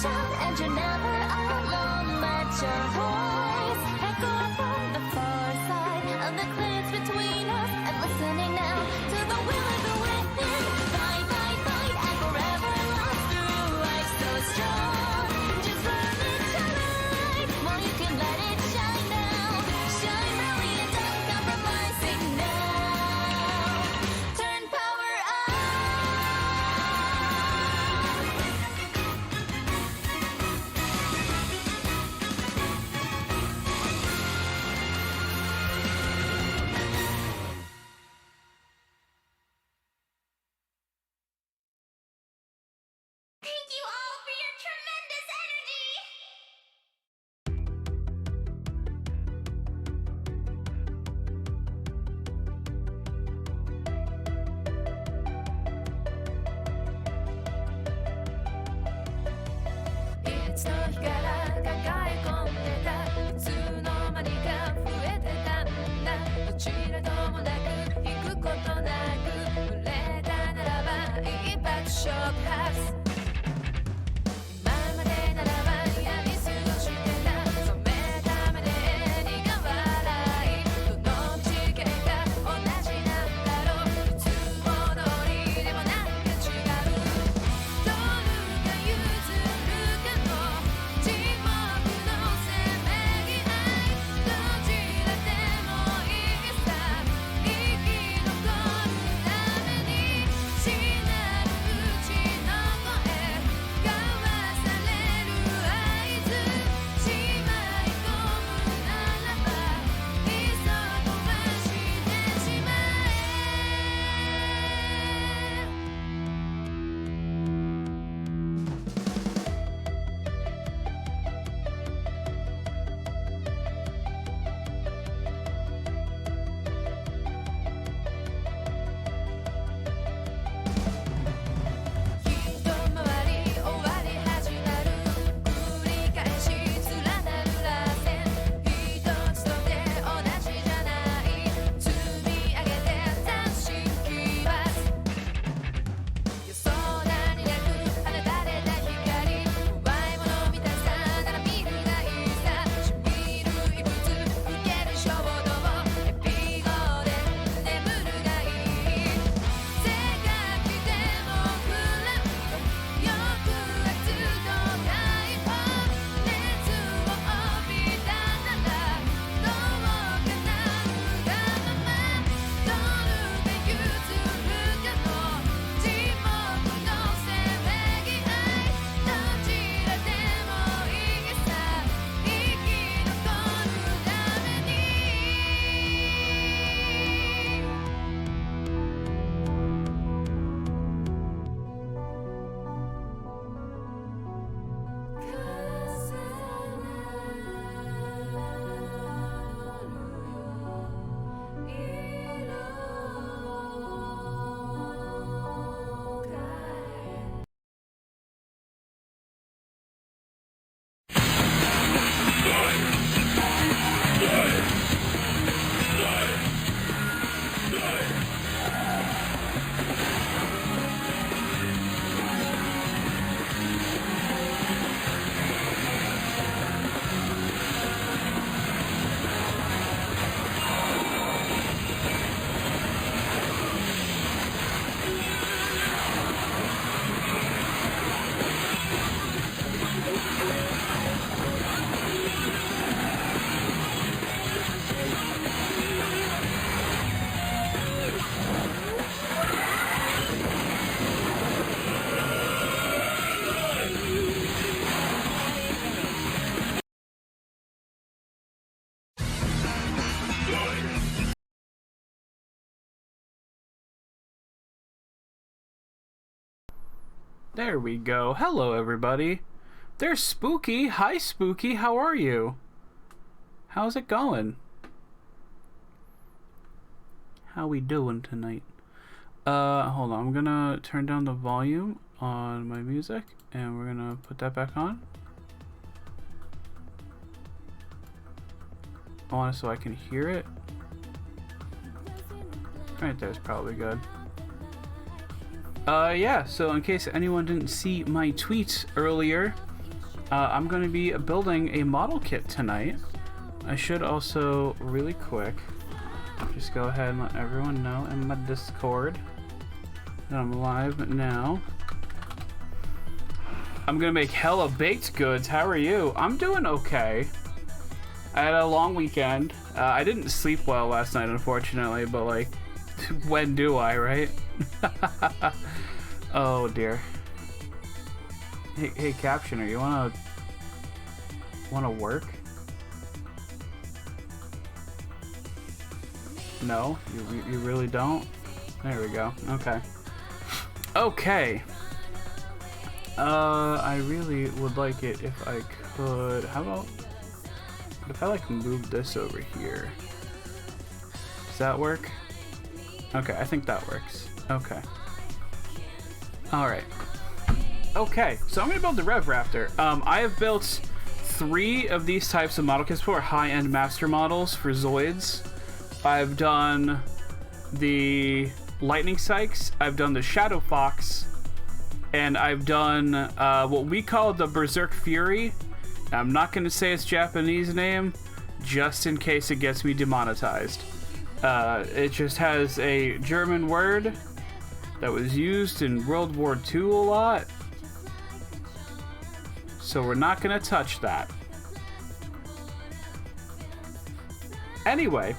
connection, and you're never alone. Let your voice echo from the far side of the cliffs between us, and listening now to the will of the within. Fight, fight, fight, and forever lost through life so strong. Just run into the light while you can let it shine now. Shine brilliant, uncompromising now. Turn power up. Thank you all for your tremendous energy.いつの日から抱え込んでたいつの間にか増えてたんだどちらともなく引くことなく触れたならば一発触発今までならばやり過ごしてた染めた目で苦笑いどの次元が同じなんだろういつも通りでもなんか違う取るか譲るかの沈黙のせめぎ合いどちらでもいいさ生き残るためにしなるうちの声交わされる合図しまい込むならばいっそ壊してしま一回り終わり始まる繰り返し連なる螺旋一つとて同じじゃない積み上げて単身奇抜予想だになく放たれた光怖いもの見たさなら見るがいいさしみる異物受ける衝動エピゴで眠るがいい背が来ても食らう抑圧と解放熱を帯びたならどうかなるがまま取るか譲るかの沈黙のせめぎ合いどちらでもいいさ生き残るためにThere we go. Hello, everybody. There's Spooky. Hi, Spooky. How are you? How's it going? How we doing tonight? Hold on. I'm gonna turn down the volume on my music, and we're gonna put that back on. I want it so I can hear it. Right there's probably good. Yeah, so in case anyone didn't see my tweets earlier, I'm going to be building a model kit tonight. I should also, really quick, just go ahead and let everyone know in my Discord that I'm live now. I'm going to make hella baked goods. How are you? I'm doing okay. I had a long weekend. I didn't sleep well last night, unfortunately, but like, when do I, right? Oh dear. Hey, Captioner, you wanna work? No, you really don't. There we go. Okay. Okay. I really would like it if I could. How about if I like move this over here? Does that work? Okay, I think that works. Okay. Alright. Okay, so I'm gonna build the Rev Raptor. I have built 3 of these types of model kits for high-end master models for Zoids. I've done the Lightning Sykes, I've done the Shadow Fox, and I've done what we call the Berserk Fury. I'm not gonna say its Japanese name, just in case it gets me demonetized. It just has a German word that was used in World War II a lot. So we're not gonna touch that. Anyway,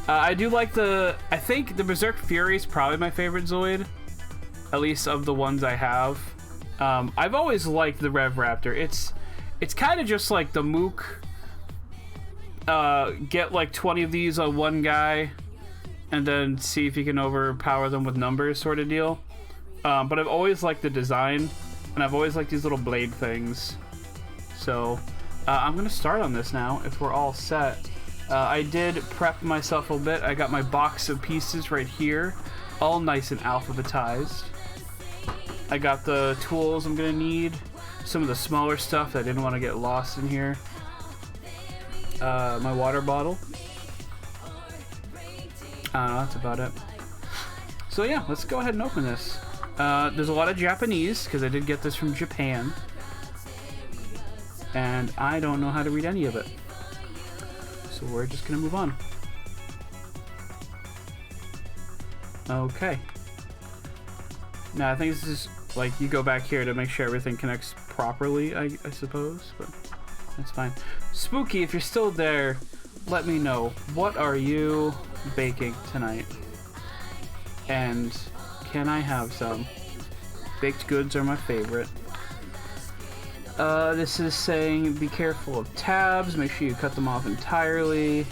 I do like I think the Berserk Fury is probably my favorite Zoid, at least of the ones I have. I've always liked the Rev Raptor. It's kind of just like the Mook. Get like 20 of these on one guy and then see if you can overpower them with numbers sort of deal. But I've always liked the design, and I've always liked these little blade things. So I'm gonna start on this now if we're all set. I did prep myself a bit. I got my box of pieces right here, all nice and alphabetized. I got the tools I'm gonna need, some of the smaller stuff that I didn't want to get lost in here. My water bottle. That's about it. So yeah, let's go ahead and open this. There's a lot of Japanese, because I did get this from Japan. And I don't know how to read any of it. So we're just gonna move on. Okay. Now I think this is like, you go back here to make sure everything connects properly, I suppose, but that's fine. Spooky, if you're still there, let me know. What are you baking tonight? And can I have some? Baked goods are my favorite. This is saying be careful of tabs. Make sure you cut them off entirely.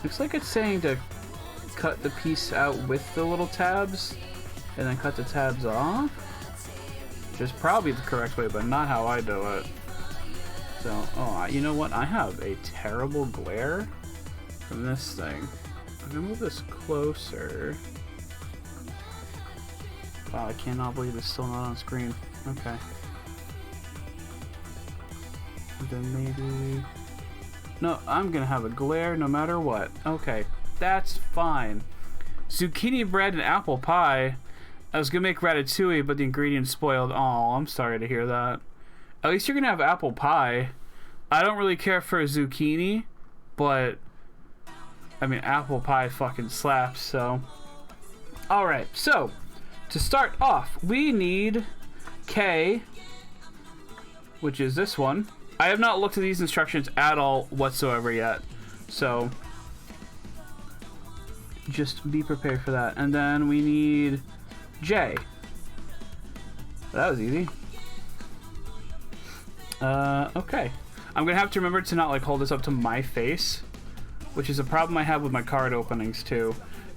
Looks like it's saying to cut the piece out with the little tabs and then cut the tabs off. Which is probably the correct way, but not how I do it. So, you know what? I have a terrible glare from this thing. I'm gonna move this closer. Wow, I cannot believe it's still not on screen. Okay. And then maybe... No, I'm gonna have a glare no matter what. Okay, that's fine. Zucchini bread and apple pie. I was gonna make ratatouille, but the ingredients spoiled. Oh, I'm sorry to hear that. At least you're gonna have apple pie. I don't really care for zucchini, but I mean, apple pie fucking slaps, so. Alright, so to start off, we need K, which is this one. I have not looked at these instructions at all whatsoever yet, so just be prepared for that. And then we need J. That was easy. Okay. I'm gonna have to remember to not like hold this up to my face, which is a problem I have with my card openings too.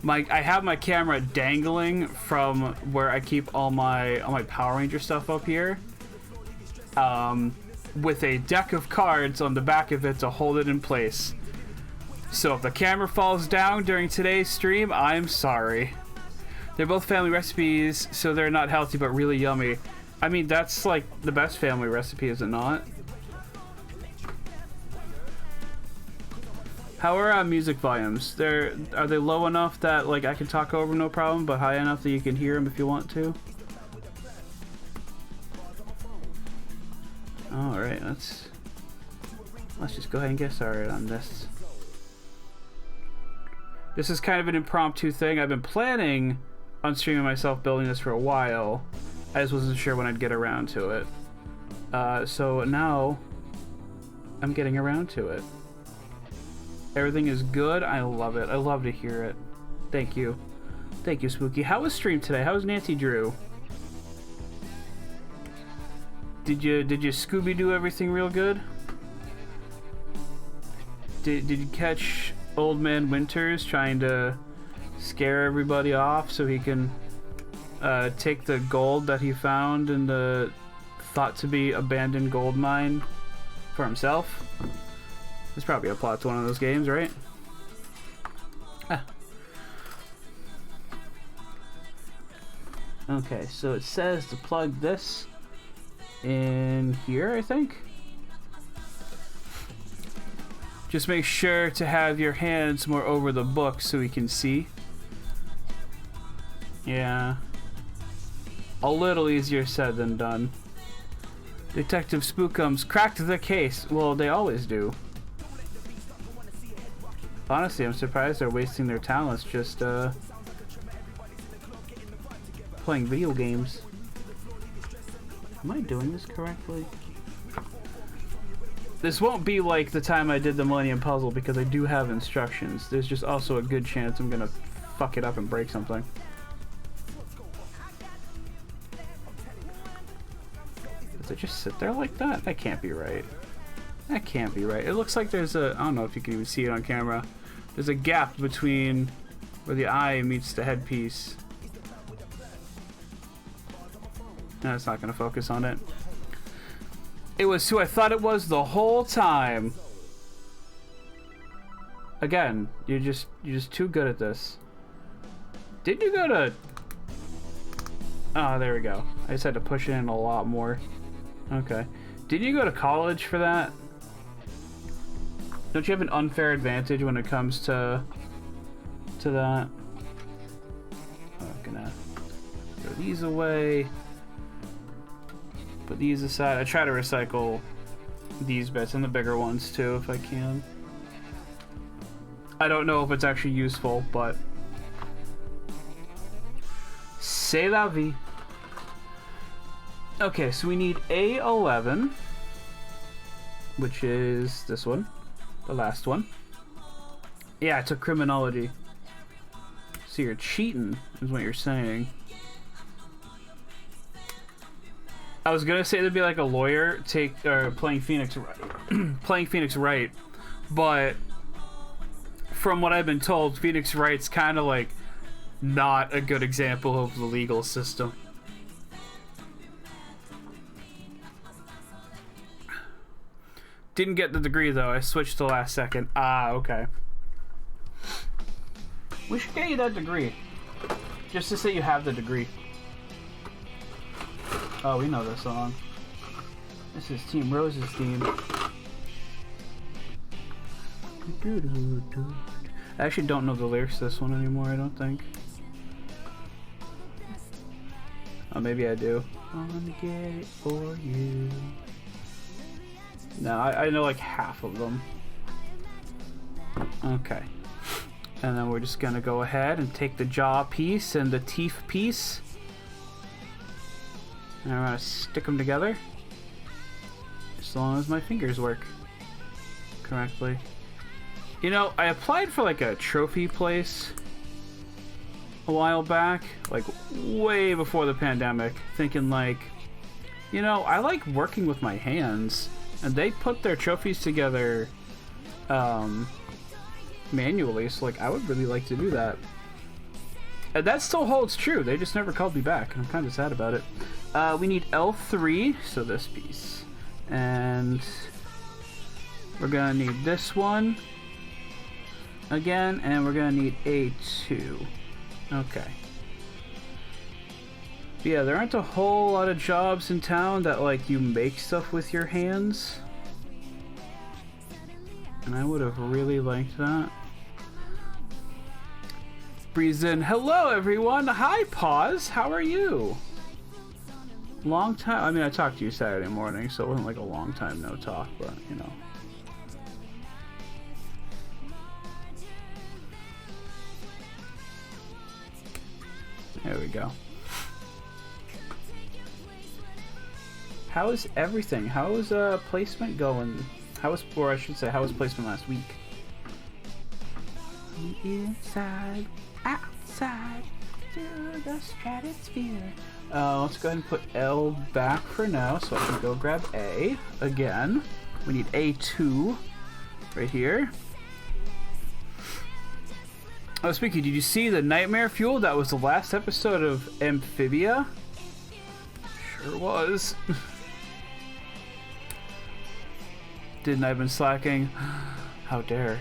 I have my camera dangling from where I keep all my Power Ranger stuff up here, with a deck of cards on the back of it to hold it in place. So if the camera falls down during today's stream, I'm sorry. They're both family recipes, so they're not healthy but really yummy. I mean, that's like the best family recipe, is it not? How are music volumes? Are they low enough that like I can talk over no problem, but high enough that you can hear them if you want to? Alright, let's just go ahead and get started on this. This is kind of an impromptu thing. I've been planning on streaming myself building this for a while. I just wasn't sure when I'd get around to it. So now I'm getting around to it. Everything is good. I love it. I love to hear it. Thank you. Thank you, Spooky. How was stream today? How was Nancy Drew? Did you Scooby-Doo everything real good? Did you catch Old Man Winters trying to scare everybody off so he can take the gold that he found in the thought to be abandoned gold mine for himself? There's probably a plot to one of those games, right? Ah. Okay, so it says to plug this in here, I think. Just make sure to have your hands more over the book so we can see. Yeah. A little easier said than done. Detective Spookums cracked the case. Well, they always do. Honestly, I'm surprised they're wasting their talents just playing video games. Am I doing this correctly? This won't be like the time I did the Millennium Puzzle because I do have instructions. There's just also a good chance I'm gonna fuck it up and break something. Does it just sit there like that? That can't be right. That can't be right. It looks like there's a... I don't know if you can even see it on camera. There's a gap between where the eye meets the headpiece. No, it's not gonna focus on it. It was who I thought it was the whole time. Again, you're just too good at this. Did you go to... Oh, there we go. I just had to push it in a lot more. Okay. Did you go to college for that? Don't you have an unfair advantage when it comes to that? I'm gonna throw these away. Put these aside. I try to recycle these bits and the bigger ones too if I can. I don't know if it's actually useful, but c'est la vie. Okay, so we need A11, which is this one, the last one. Yeah, I took criminology. So you're cheating, is what you're saying. I was gonna say there'd be like a lawyer playing Phoenix Wright, but from what I've been told, Phoenix Wright's kind of like not a good example of the legal system. Didn't get the degree though. I switched to last second. Ah, okay. We should get you that degree, just to say you have the degree. Oh, we know this song. This is Team Rose's theme. I actually don't know the lyrics to this one anymore, I don't think. Oh, maybe I do. I'm gonna get it for you. No, I know like half of them. Okay. And then we're just gonna go ahead and take the jaw piece and the teeth piece. And I'm gonna stick them together. As long as my fingers work correctly. You know, I applied for like a trophy place a while back, like way before the pandemic, thinking like, you know, I like working with my hands, and they put their trophies together manually, so like I would really like to do that. And that still holds true. They just never called me back, and I'm kind of sad about it. We need L3, so this piece, and we're gonna need this one again, and we're gonna need A2. Okay. But yeah, there aren't a whole lot of jobs in town that like you make stuff with your hands, and I would have really liked that. Breeze in. Hello everyone. Hi Pause. How are you? Long time. I mean, I talked to you Saturday morning, so it wasn't like a long time no talk, but you know. There we go. How is everything? How is placement going? How was, or I should say, how was placement last week? Inside, outside, to the stratosphere. Let's go ahead and put L back for now, so I can go grab A again. We need A2 right here. Oh, speaking, did you see the Nightmare Fuel? That was the last episode of Amphibia. Sure was. Didn't I have been slacking? How dare.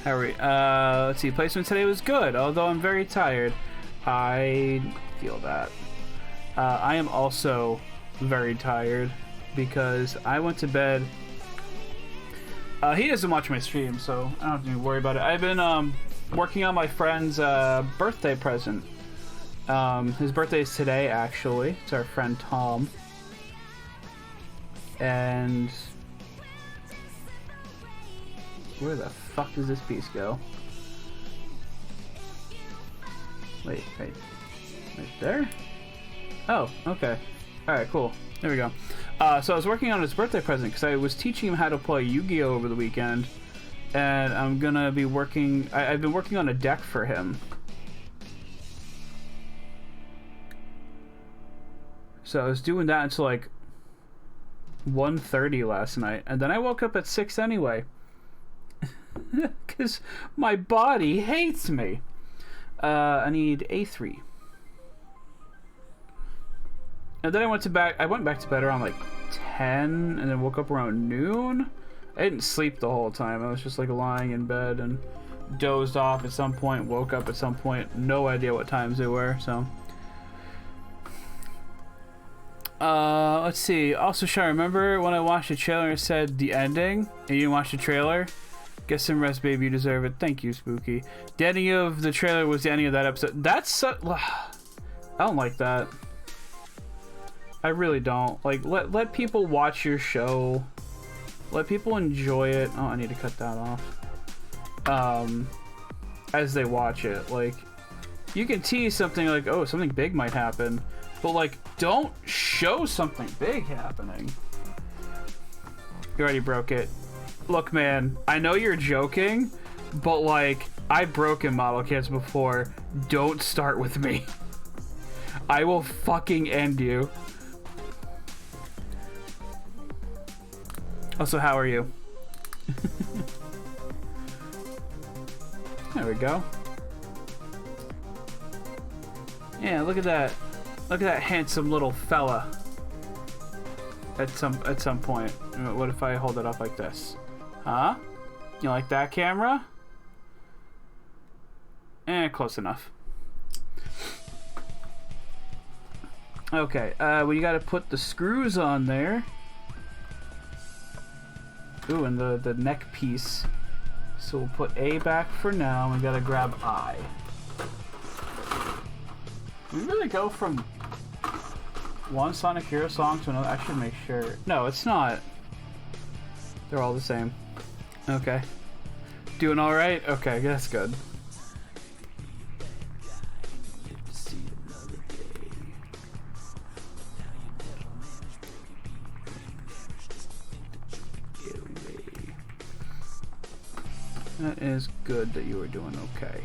How are we? Let's see. Placement today was good, although I'm very tired. I feel that. I am also very tired because I went to bed. He doesn't watch my stream, so I don't have to worry about it. I've been working on my friend's birthday present. His birthday is today, actually. It's our friend Tom. And where the fuck does this piece go? Wait. Right there? Oh, okay. Alright, cool. There we go. So I was working on his birthday present because I was teaching him how to play Yu-Gi-Oh! Over the weekend. And I'm gonna be working... I've been working on a deck for him. So I was doing that until like 1:30 last night. And then I woke up at 6 anyway. Because my body hates me. I need A3. And then I went back to bed around like 10 and then woke up around noon. I didn't sleep the whole time. I was just like lying in bed and dozed off at some point, woke up at some point. No idea what times they were, so. Let's see. Also, Sean, remember when I watched the trailer and it said the ending and you didn't watch the trailer? Get some rest, baby. You deserve it. Thank you, Spooky. The ending of the trailer was the ending of that episode. That's I don't like that. I really don't. Like, let people watch your show. Let people enjoy it. Oh, I need to cut that off. As they watch it. Like, you can tease something like, oh, something big might happen. But, like, don't show something big happening. You already broke it. Look, man, I know you're joking, but, like, I've broken model kits before. Don't start with me. I will fucking end you. Also, how are you? There we go. Yeah, look at that. Look at that handsome little fella. At some point. What if I hold it up like this? Huh? You like that camera? Close enough. Okay, well, you gotta put the screws on there. Ooh, and the neck piece. So we'll put A back for now. We gotta grab I. Can we really go from one Sonic Hero song to another? I should make sure. No, it's not. They're all the same. Okay. Doing alright? Okay, that's good. That is good that you are doing okay.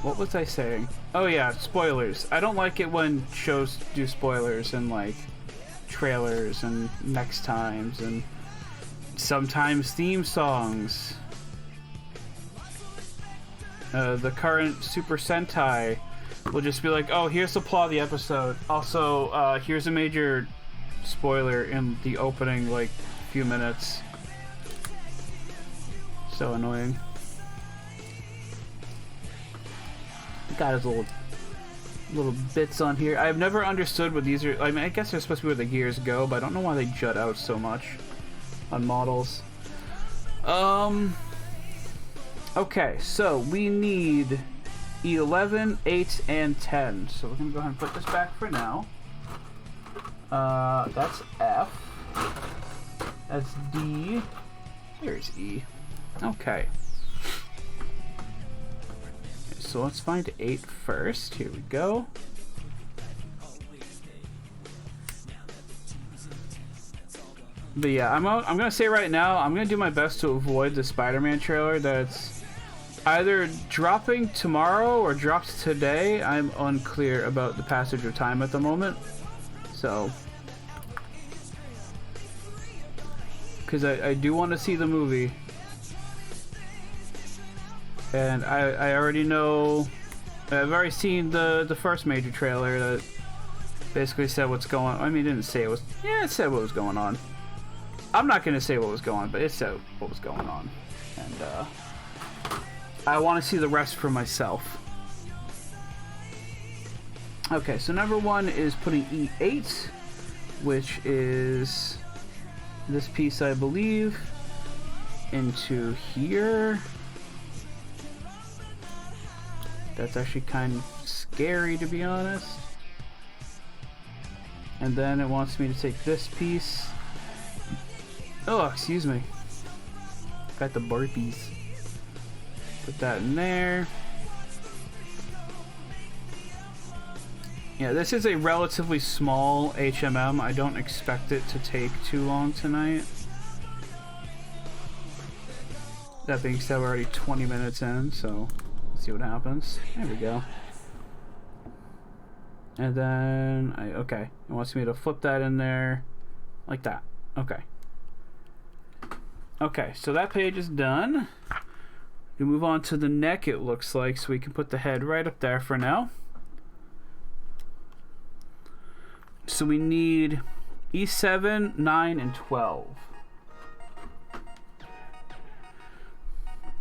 What was I saying? Oh yeah, spoilers. I don't like it when shows do spoilers and like trailers and next times and sometimes theme songs. The current Super Sentai will just be like, oh, here's the plot of the episode. Also, here's a major spoiler in the opening, like, few minutes. So annoying. Got his little little bits on here. I've never understood what these are. I mean, I guess they're supposed to be where the gears go, but I don't know why they jut out so much on models. Okay, so we need 11, 8, and 10. So we're gonna go ahead and put this back for now. That's F. That's D. Here's E. Okay. So let's find 8 first. Here we go. But yeah, I'm gonna say right now, I'm gonna do my best to avoid the Spider-Man trailer that's either dropping tomorrow or drops today. I'm unclear about the passage of time at the moment. So, because I do want to see the movie. And I already know, I've already seen the first major trailer that basically said what's going on. I mean, it didn't say it was, yeah, it said what was going on. I'm not going to say what was going on, but it said what was going on. And I want to see the rest for myself. Okay, so number 1 is putting E8, which is this piece, I believe, into here. That's actually kind of scary, to be honest. And then it wants me to take this piece. Oh, excuse me. Got the burpees. Put that in there. Yeah, this is a relatively small HMM. I don't expect it to take too long tonight. That being said, we're already 20 minutes in, so let's see what happens. There we go. And then, okay. It wants me to flip that in there like that. Okay. Okay, so that page is done. We move on to the neck, it looks like, so we can put the head right up there for now. So we need E7, 9, and 12.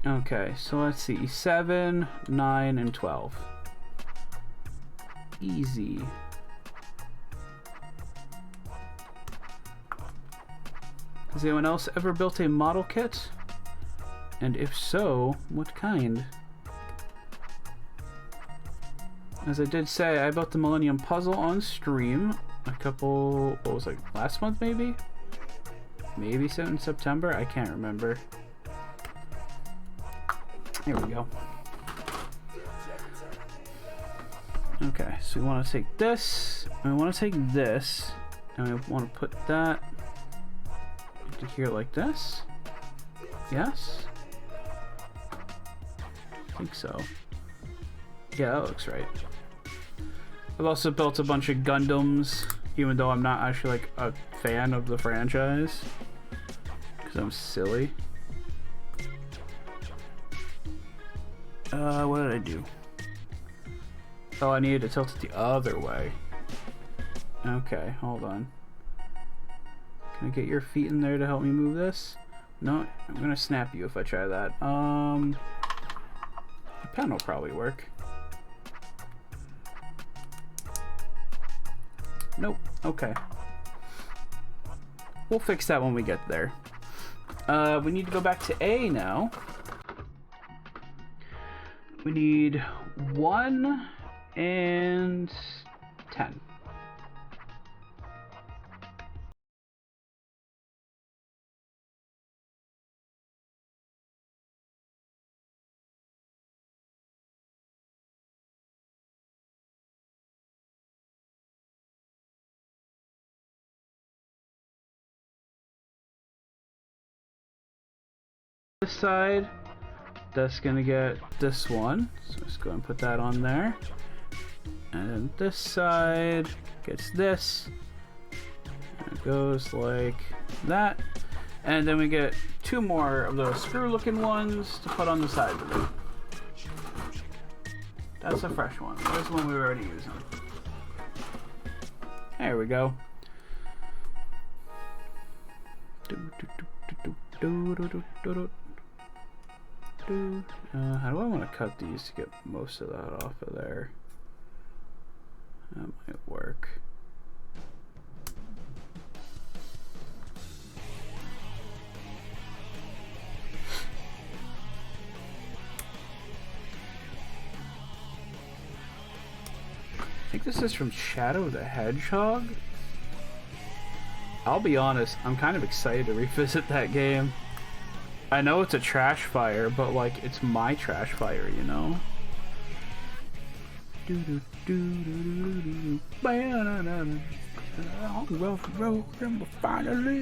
Okay, so let's see. E7, 9, and 12. Easy. Has anyone else ever built a model kit? And if so, what kind? As I did say, I built the Millennium Puzzle on stream a couple, what was it, last month maybe? Maybe in September? I can't remember. Here we go. Okay, so we want to take this, and we want to take this, and we want to put that into here like this. Yes? I think so. Yeah, that looks right. I've also built a bunch of Gundams, even though I'm not actually like a fan of the franchise, because I'm silly. What did I do? Oh, I needed to tilt it the other way. Okay, hold on. Can I get your feet in there to help me move this? No, I'm gonna snap you if I try that. The pen will probably work. Nope. Okay. We'll fix that when we get there. We need to go back to A now. We need 1 and 10. This side, that's gonna get this one, so let's go and put that on there. And then this side gets this, and it goes like that. And then we get 2 more of those screw looking ones to put on the sides of it. That's a fresh one. There's one we were already using. There we go. How do I want to cut these to get most of that off of there? That might work. I think this is from Shadow the Hedgehog. I'll be honest, I'm kind of excited to revisit that game. I know it's a trash fire, but like it's my trash fire, you know? Finally,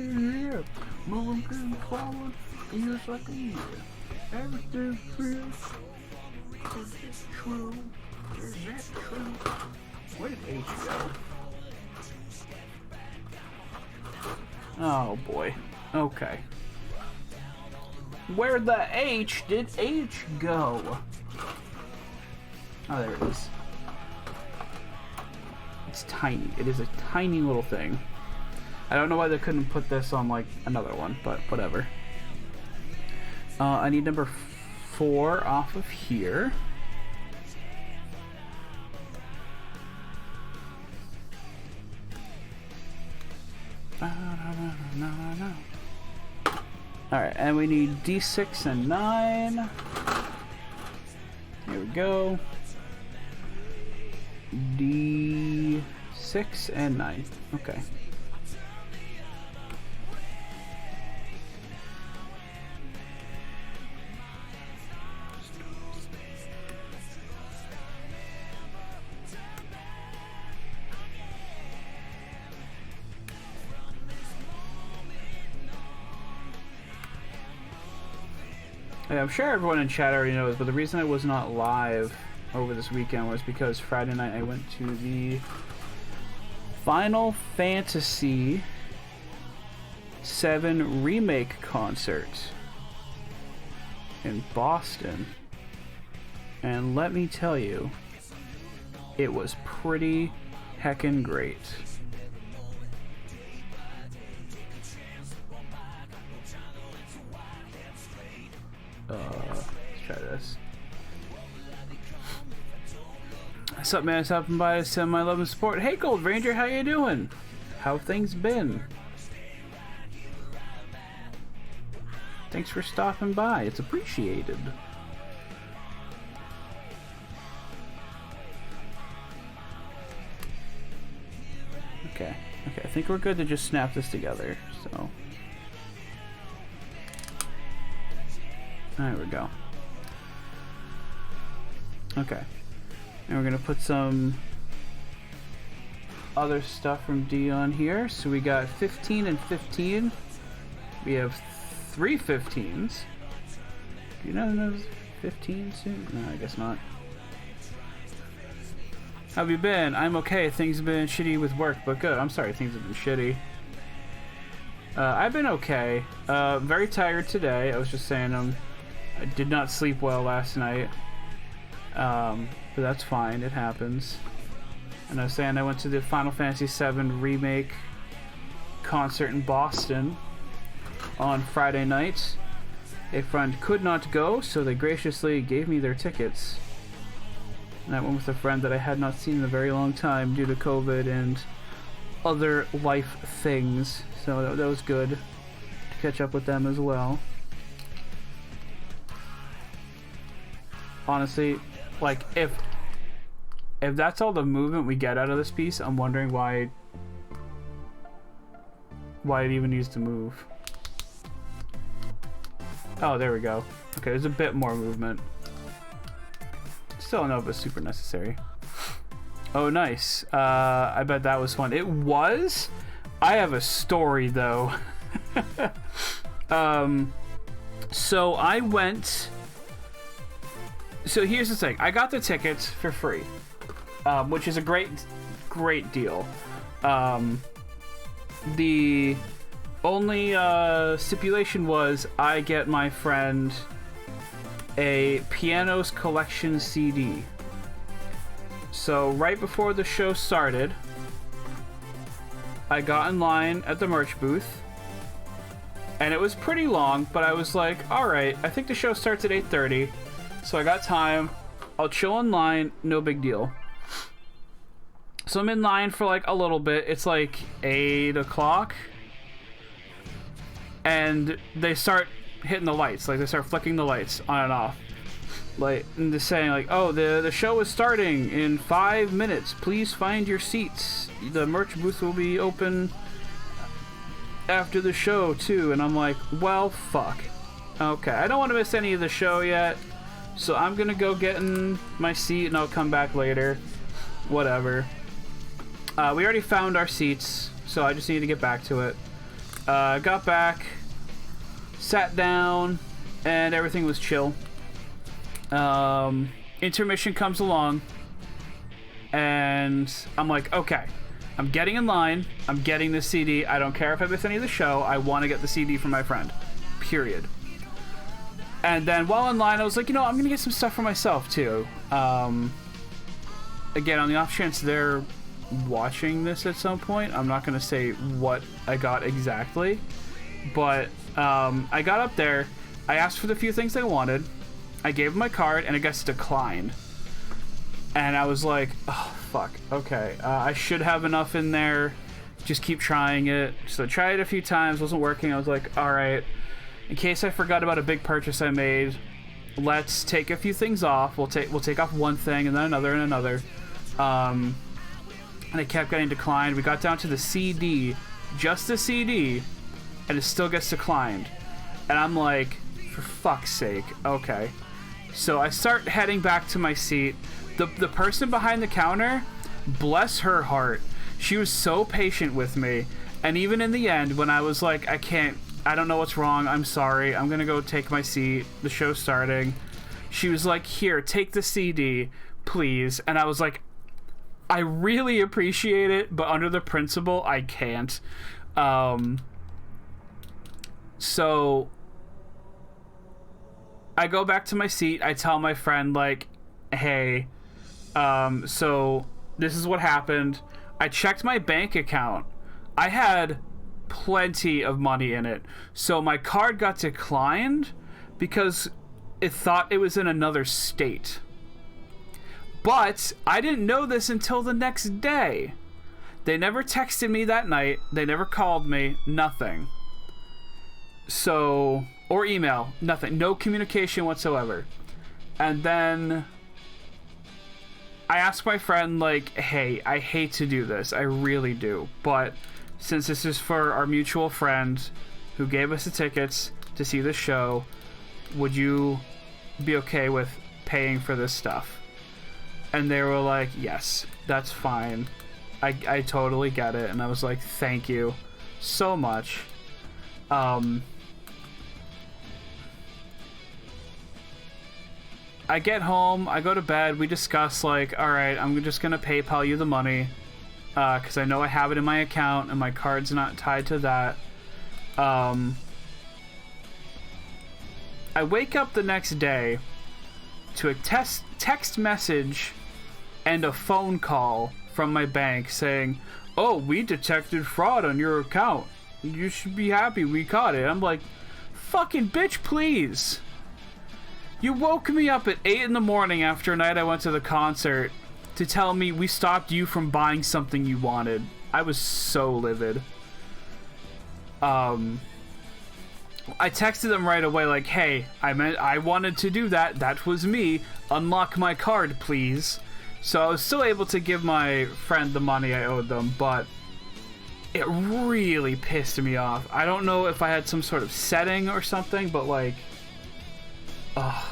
moving forward, feels like a year. Everything feels. Is this true? Is that true? Where did H go? Oh boy. Okay. Where the H did H go? Oh, there it is. It's tiny. It is a tiny little thing. I don't know why they couldn't put this on like another one, but whatever. I need number 4 off of here. Alright, and we need D6 and 9. Here we go. D6 and 9. Okay. I'm sure everyone in chat already knows, but the reason I was not live over this weekend was because Friday night I went to the Final Fantasy VII Remake concert in Boston. And let me tell you, it was pretty heckin' great. Let's try this. What's up, man? Stopping by to send my love and support. Hey, Gold Ranger, how you doing? How have things been? Thanks for stopping by. It's appreciated. Okay. Okay, I think we're good to just snap this together, so... There we go. Okay. And we're gonna put some other stuff from D on here. So we got 15 and 15. We have 3 15s. Do you know those 15 soon? No, I guess not. How have you been? I'm okay. Things have been shitty with work, but good. I'm sorry things have been shitty. I've been okay. Very tired today. I was just saying I did not sleep well last night. But that's fine. It happens. And I was saying I went to the Final Fantasy VII Remake concert in Boston on Friday night. A friend could not go, so they graciously gave me their tickets. And I went with a friend that I had not seen in a very long time due to COVID and other life things. So that was good to catch up with them as well. Honestly, like if that's all the movement we get out of this piece, I'm wondering why it even needs to move. Oh, there we go. Okay, there's a bit more movement. Still don't know if it's super necessary. Oh, nice. I bet that was fun. It was? I have a story, though. So I went... So here's the thing. I got the tickets for free, which is a great deal. The only stipulation was I get my friend a Pianos Collection CD. So right before the show started, I got in line at the merch booth, and it was pretty long, but I was like, alright, I think the show starts at 8:30, so I got time, I'll chill in line, no big deal. So I'm in line for like a little bit. It's like 8 o'clock. And they start hitting the lights. Like, they start flicking the lights on and off. Like, and they're saying, like, oh, the show is starting in 5 minutes. Please find your seats. The merch booth will be open after the show, too. And I'm like, well, fuck. Okay, I don't want to miss any of the show yet. So I'm going to go get in my seat, and I'll come back later. Whatever. We already found our seats, so I just need to get back to it. Got back, sat down, and everything was chill. Intermission comes along, and I'm like, okay, I'm getting in line, I'm getting the CD, I don't care if I miss any of the show, I want to get the CD from my friend. Period. And then while in line, I was like, you know, I'm gonna get some stuff for myself, too. Again, on the off chance they're watching this at some point, I'm not gonna say what I got exactly, but I got up there, I asked for the few things I wanted, I gave them my card, and it gets declined. And I was like, oh, fuck, okay, I should have enough in there, just keep trying it. So I tried it a few times, wasn't working. I was like, alright, in case I forgot about a big purchase I made, let's take a few things off. We'll take off one thing, and then another, and another. And it kept getting declined. We got down to the CD, just the CD, and it still gets declined. And I'm like, for fuck's sake, okay. So I start heading back to my seat. The person behind the counter, bless her heart, she was so patient with me. And even in the end, when I was like, I don't know what's wrong, I'm sorry, I'm gonna go take my seat, the show's starting, she was like, here, take the CD, please. And I was like, I really appreciate it, but under the principle, I can't. So I go back to my seat. I tell my friend, like, hey, so this is what happened. I checked my bank account. I had plenty of money in it. So my card got declined because it thought it was in another state. But I didn't know this until the next day. They never texted me that night. They never called me. Nothing. So, or email. Nothing. No communication whatsoever. And then I asked my friend, like, hey, I hate to do this. I really do. But since this is for our mutual friend who gave us the tickets to see the show, would you be okay with paying for this stuff? And they were like, yes, that's fine. I totally get it. And I was like, thank you so much. I get home, I go to bed, we discuss, like, alright, I'm just gonna PayPal you the money, because I know I have it in my account, and my card's not tied to that. I wake up the next day to a text message and a phone call from my bank saying, oh, we detected fraud on your account. You should be happy we caught it. I'm like, fucking bitch, please. You woke me up at 8 in the morning after a night I went to the concert to tell me we stopped you from buying something you wanted. I was so livid. I texted them right away, like, hey, I wanted to do that. That was me. Unlock my card, please. So I was still able to give my friend the money I owed them, but it really pissed me off. I don't know if I had some sort of setting or something, but like, ugh.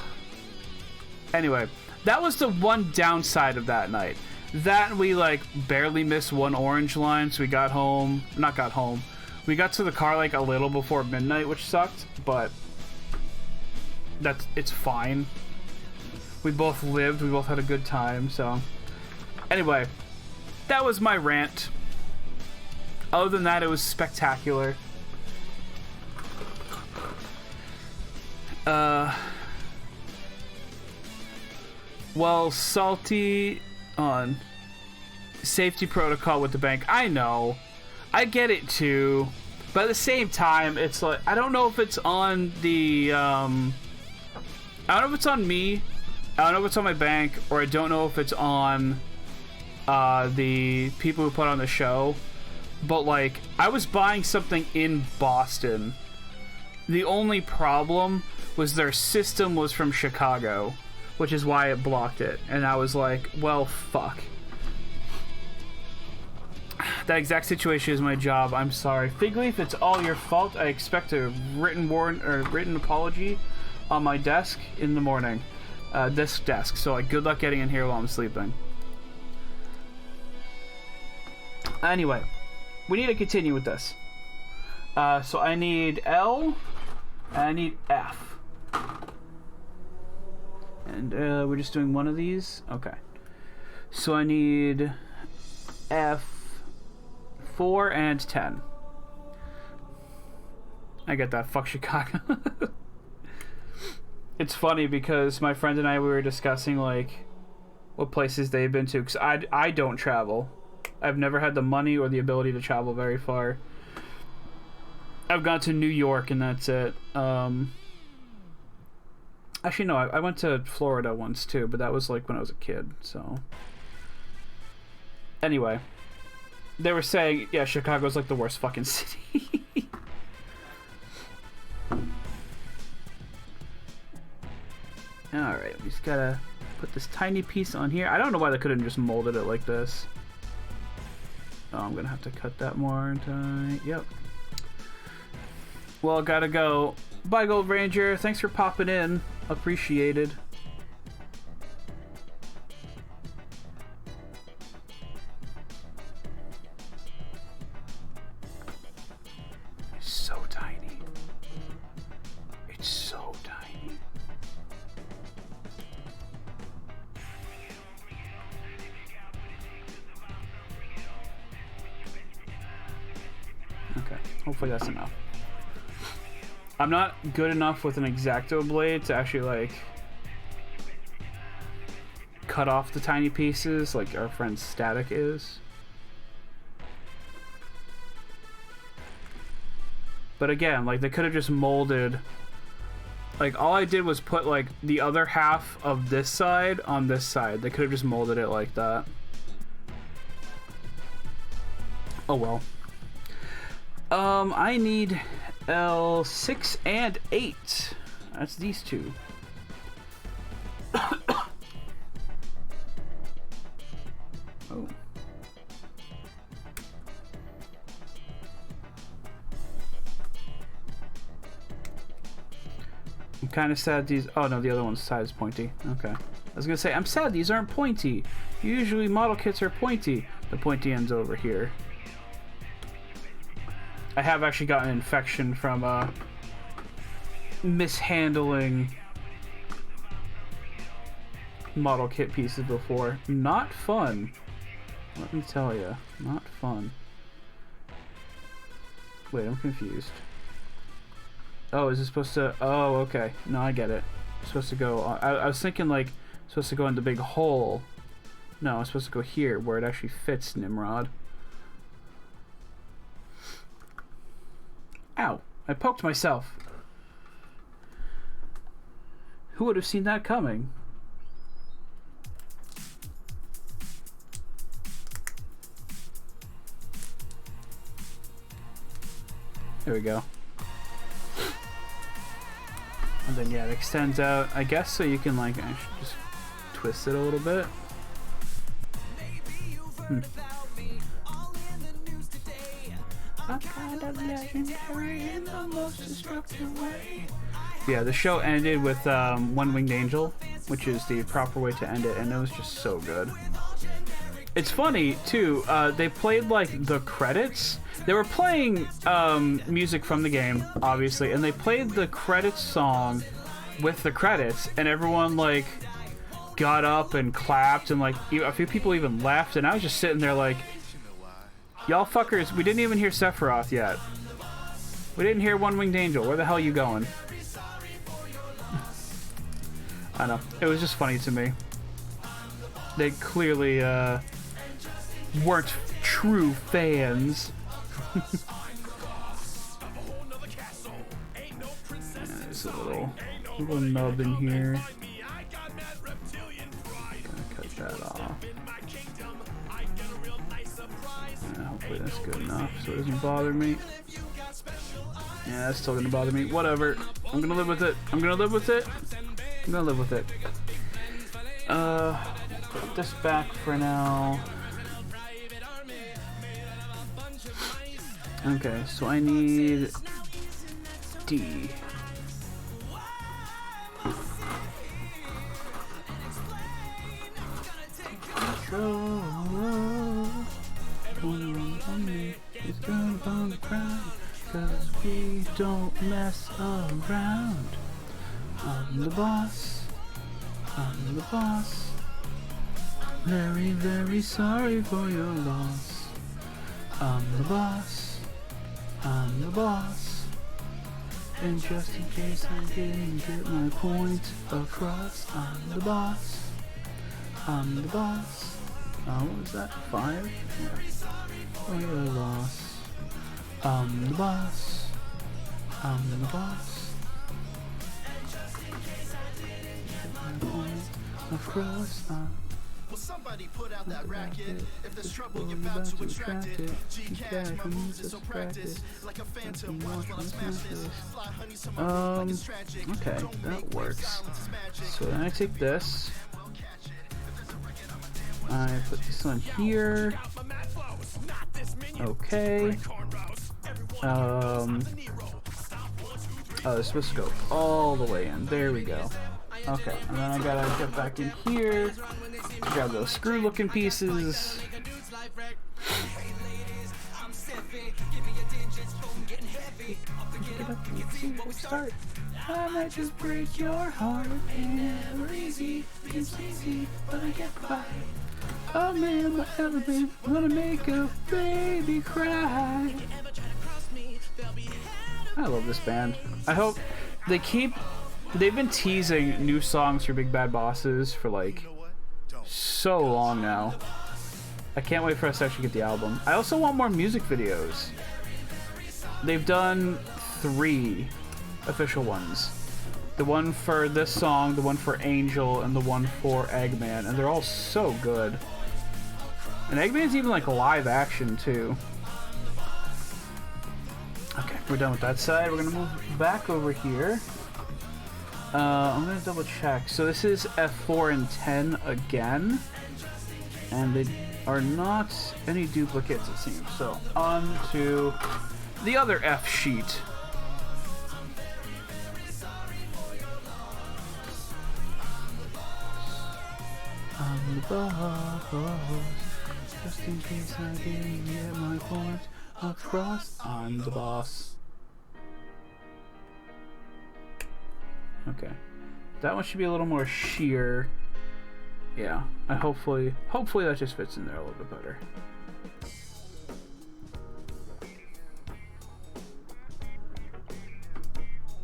Anyway, that was the one downside of that night. That we like barely missed one orange line, so we got home. Not got home. We got to the car like a little before midnight, which sucked, but it's fine. We both lived, we both had a good time, so. Anyway, that was my rant. Other than that, it was spectacular. Well, salty on safety protocol with the bank. I know. I get it too. But at the same time, it's like, I don't know if it's on the, I don't know if it's on me, I don't know if it's on my bank, or I don't know if it's on, the people who put on the show, but like I was buying something in Boston. The only problem was their system was from Chicago, which is why it blocked it. And I was like, well, fuck. That exact situation is my job. I'm sorry. Figleaf, it's all your fault. I expect a written apology on my desk in the morning. This desk. So like, good luck getting in here while I'm sleeping. Anyway, we need to continue with this. So I need L, and I need F. And we're just doing one of these? Okay. So I need F4 and 10. I get that. Fuck Chicago. It's funny because my friend and I, we were discussing like what places they've been to. Because I don't travel. I've never had the money or the ability to travel very far. I've gone to New York and that's it. Actually, no, I went to Florida once too, but that was like when I was a kid, so. Anyway, they were saying, yeah, Chicago's like the worst fucking city. Alright, we just gotta put this tiny piece on here. I don't know why they couldn't just molded it like this. Oh, I'm gonna have to cut that more, aren't I? Yep. Well, gotta go. Bye, Gold Ranger. Thanks for popping in. Appreciated. It's so tiny. It's so tiny. Okay, hopefully that's enough. I'm not good enough with an X-Acto blade to actually like cut off the tiny pieces like our friend Static is. But again, like they could have just molded, like all I did was put like the other half of this side on this side. They could have just molded it like that. Oh well. I need L6 and 8. That's these two. Oh. I'm kind of sad these... Oh no, the other one's side is pointy. Okay. I was gonna say, I'm sad these aren't pointy. Usually model kits are pointy. The pointy end's over here. I have actually gotten an infection from mishandling model kit pieces before. Not fun. Let me tell you. Not fun. Wait, I'm confused. Oh, is it supposed to... Oh, okay. No, I get it. It's supposed to go... I was thinking, like, it's supposed to go in the big hole. No, it's supposed to go here, where it actually fits Nimrod. Ow! I poked myself. Who would have seen that coming? There we go. And then yeah, it extends out, I guess, so you can like actually just twist it a little bit. Yeah, the show ended with One Winged Angel, which is the proper way to end it, and it was just so good. It's funny too, they played like the credits. They were playing music from the game, obviously, and they played the credits song with the credits, and everyone like got up and clapped, and like a few people even left, and I was just sitting there like, y'all fuckers, we didn't even hear Sephiroth yet. We didn't hear One Winged Angel. Where the hell are you going? I know. It was just funny to me. They clearly weren't true fans. There's a little nub in here. Gonna cut that off. Hopefully that's good enough so it doesn't bother me. Yeah, that's still gonna bother me. Whatever. I'm gonna live with it. I'm gonna live with it. I'm gonna live with it. Put this back for now. Okay, so I need D. Control. It's going on the ground, 'cause we don't mess around. I'm the boss. I'm the boss. Very, very sorry for your loss. I'm the boss. I'm the boss. And just in case I didn't get my point across, I'm the boss. I'm the boss. What was that? 5? Yeah. Oh, your loss. I'm the boss. I'm the boss. Across. Well, somebody put out that racket. If there's trouble, you're about to attract it. G-Cash, my moves is so practice. Like a phantom, watch while I smash this. Fly honey, so my is tragic. Okay, that works. So then I take this. I put this on here. Okay. Oh, it's supposed to go all the way in. There we go. Okay, and then I gotta get back in here. Grab those screw-looking pieces. Start. I might just break your heart. Never easy, it's easy, but I get by. Oh man, my element, wanna make a baby cry. I love this band. I hope they've been teasing new songs for Big Bad Bosses for like so long now. I can't wait for us to actually get the album. I also want more music videos. They've done 3 official ones. The one for this song, the one for Angel, and the one for Eggman, and they're all so good. And Eggman's even like live action too. Okay, we're done with that side. We're gonna move back over here. I'm gonna double check. So this is F4 and 10 again, and they are not any duplicates, it seems. So on to the other F sheet. I'm the boss, just in case I didn't get my point across. I'm the boss. Okay, that one should be a little more sheer. Yeah, and hopefully that just fits in there a little bit better.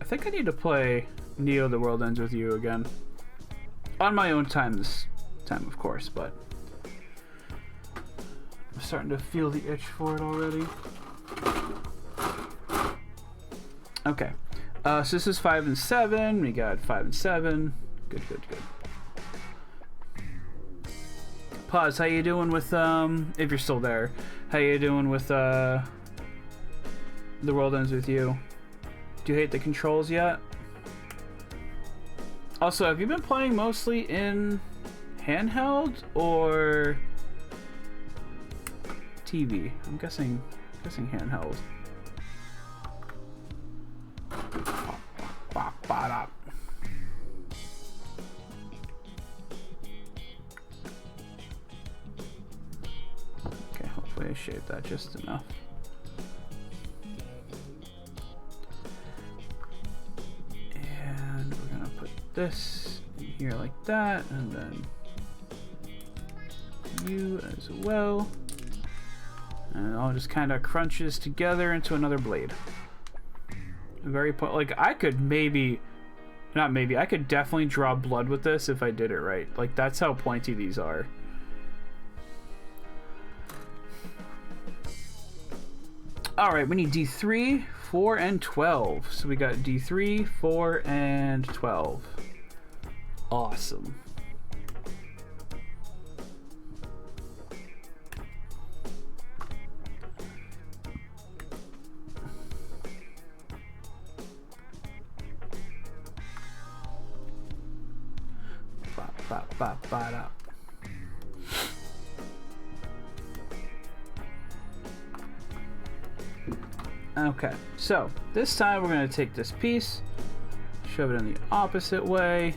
I think I need to play Neo: The World Ends With You again. On my own time this time, of course, but I'm starting to feel the itch for it already. Okay. So this is 5 and 7. We got 5 and 7. Good. Pause. How you doing with if you're still there? How you doing with The World Ends With You? Do you hate the controls yet? Also, have you been playing mostly in handheld or TV? I'm guessing handheld. Okay, hopefully I shaved that just enough. And we're gonna put this in here like that, and then you as well. And it all just kind of crunches together into another blade. Like, I could I could definitely draw blood with this if I did it right. Like, that's how pointy these are. Alright, we need D3, 4, and 12. So we got D3, 4, and 12. Awesome. Ba, ba, ba, da. Okay, so this time we're going to take this piece, shove it in the opposite way.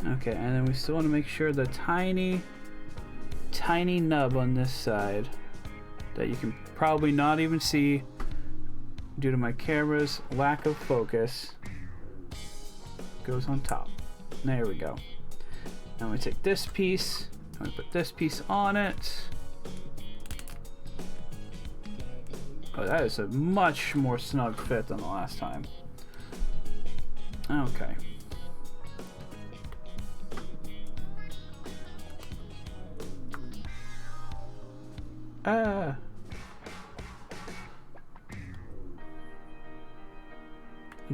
Okay, and then we still want to make sure the tiny nub on this side that you can probably not even see due to my camera's lack of focus goes on top. There we go. Now we take this piece and we put this piece on it. Oh, that is a much more snug fit than the last time. Okay. I'm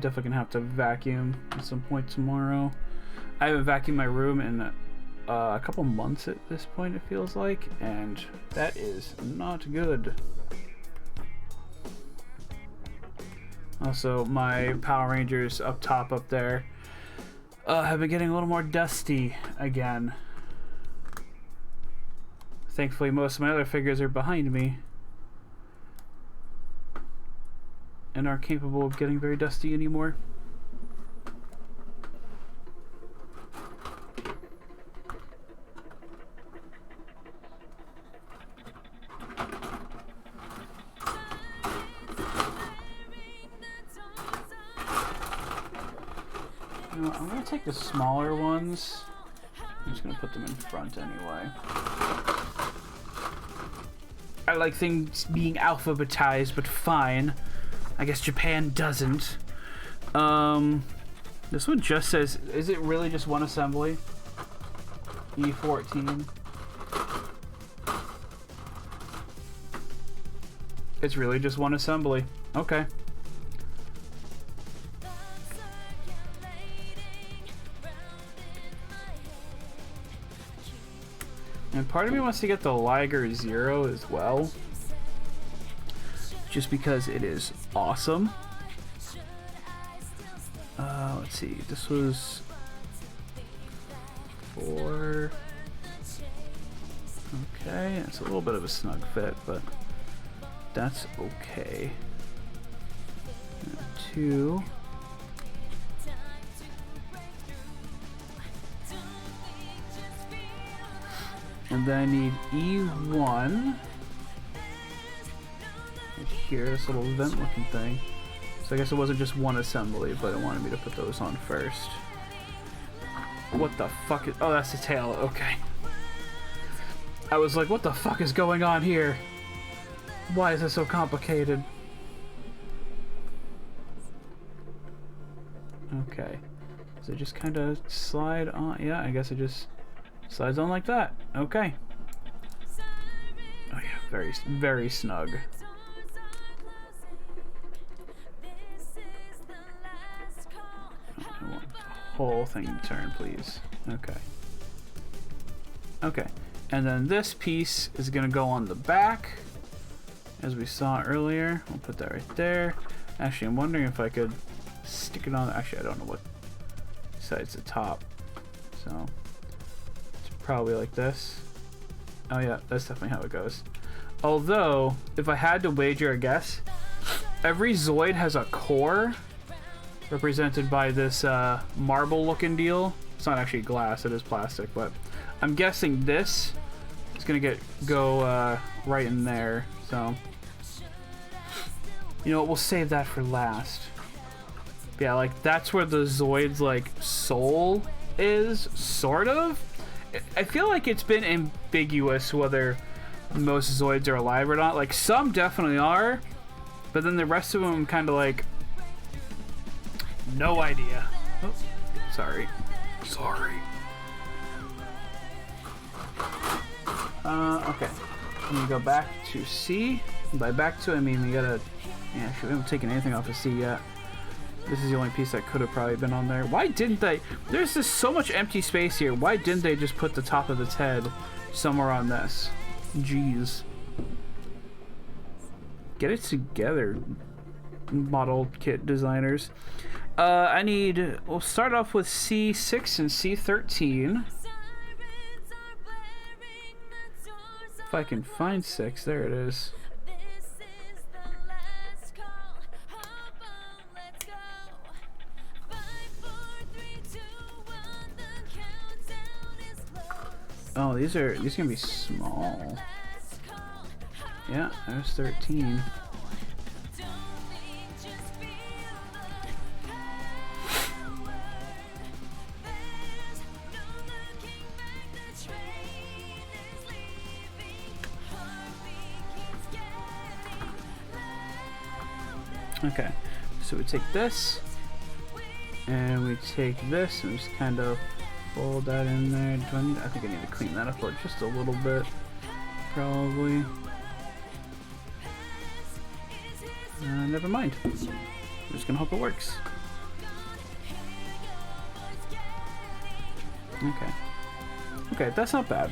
definitely gonna have to vacuum at some point tomorrow. I haven't vacuumed my room in a couple months at this point, it feels like, and that is not good. Also, my Power Rangers up top up there have been getting a little more dusty again. Thankfully, most of my other figures are behind me and aren't capable of getting very dusty anymore. You know what, I'm going to take the smaller ones. I'm just going to put them in front anyway. I like things being alphabetized, but fine. I guess Japan doesn't. This one just says, is it really just one assembly? E14. It's really just one assembly. Okay. And part of me wants to get the Liger Zero as well, just because it is awesome. Let's see, this was 4. Okay, it's a little bit of a snug fit, but that's okay. And 2. And then I need E1 right here, this little vent looking thing. So I guess it wasn't just one assembly, but it wanted me to put those on first. What the fuck is... Oh, that's the tail. Okay. I was like, what the fuck is going on here? Why is this so complicated? Okay. Does it just kind of slide on? Yeah, I guess it just slides on like that. Okay. Oh yeah, very, very snug. I want the whole thing to turn, please. Okay. Okay. And then this piece is going to go on the back, as we saw earlier. We'll put that right there. Actually, I'm wondering if I could stick it on. Actually, I don't know what side's the top. So, it's probably like this. Oh yeah, that's definitely how it goes. Although, if I had to wager a guess, every Zoid has a core represented by this marble looking deal. It's not actually glass, it is plastic, but I'm guessing this is gonna go right in there. So, you know what, we'll save that for last. Yeah, like that's where the Zoid's like soul is, sort of. I feel like it's been ambiguous whether most Zoids are alive or not. Like some definitely are, but then the rest of them kind of like no idea. Oh, sorry. Okay. I'm gonna go back to C. By back to, I mean we gotta. Yeah, actually, we haven't taken anything off of C yet. This is the only piece that could have probably been on there. Why didn't they? There's just so much empty space here. Why didn't they just put the top of its head somewhere on this? Jeez. Get it together, model kit designers. I need, we'll start off with C6 and C13. If I can find 6, there it is. Oh, these gonna be small. Yeah, there's 13. Okay, so we take this, and we take this, and just kind of fold that in there. I think I need to clean that up just a little bit, probably. Never mind. I'm just gonna hope it works. Okay. Okay, that's not bad.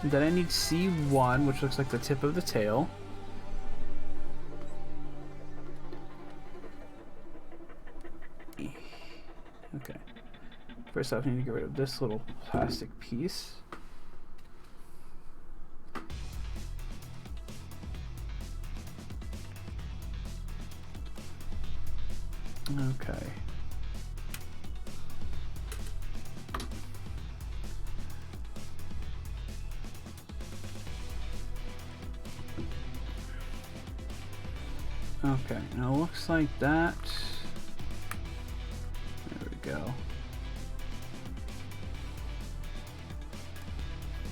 Then I need C1, which looks like the tip of the tail. Okay. First off, I need to get rid of this little plastic piece. Okay. Okay, now it looks like that. There we go.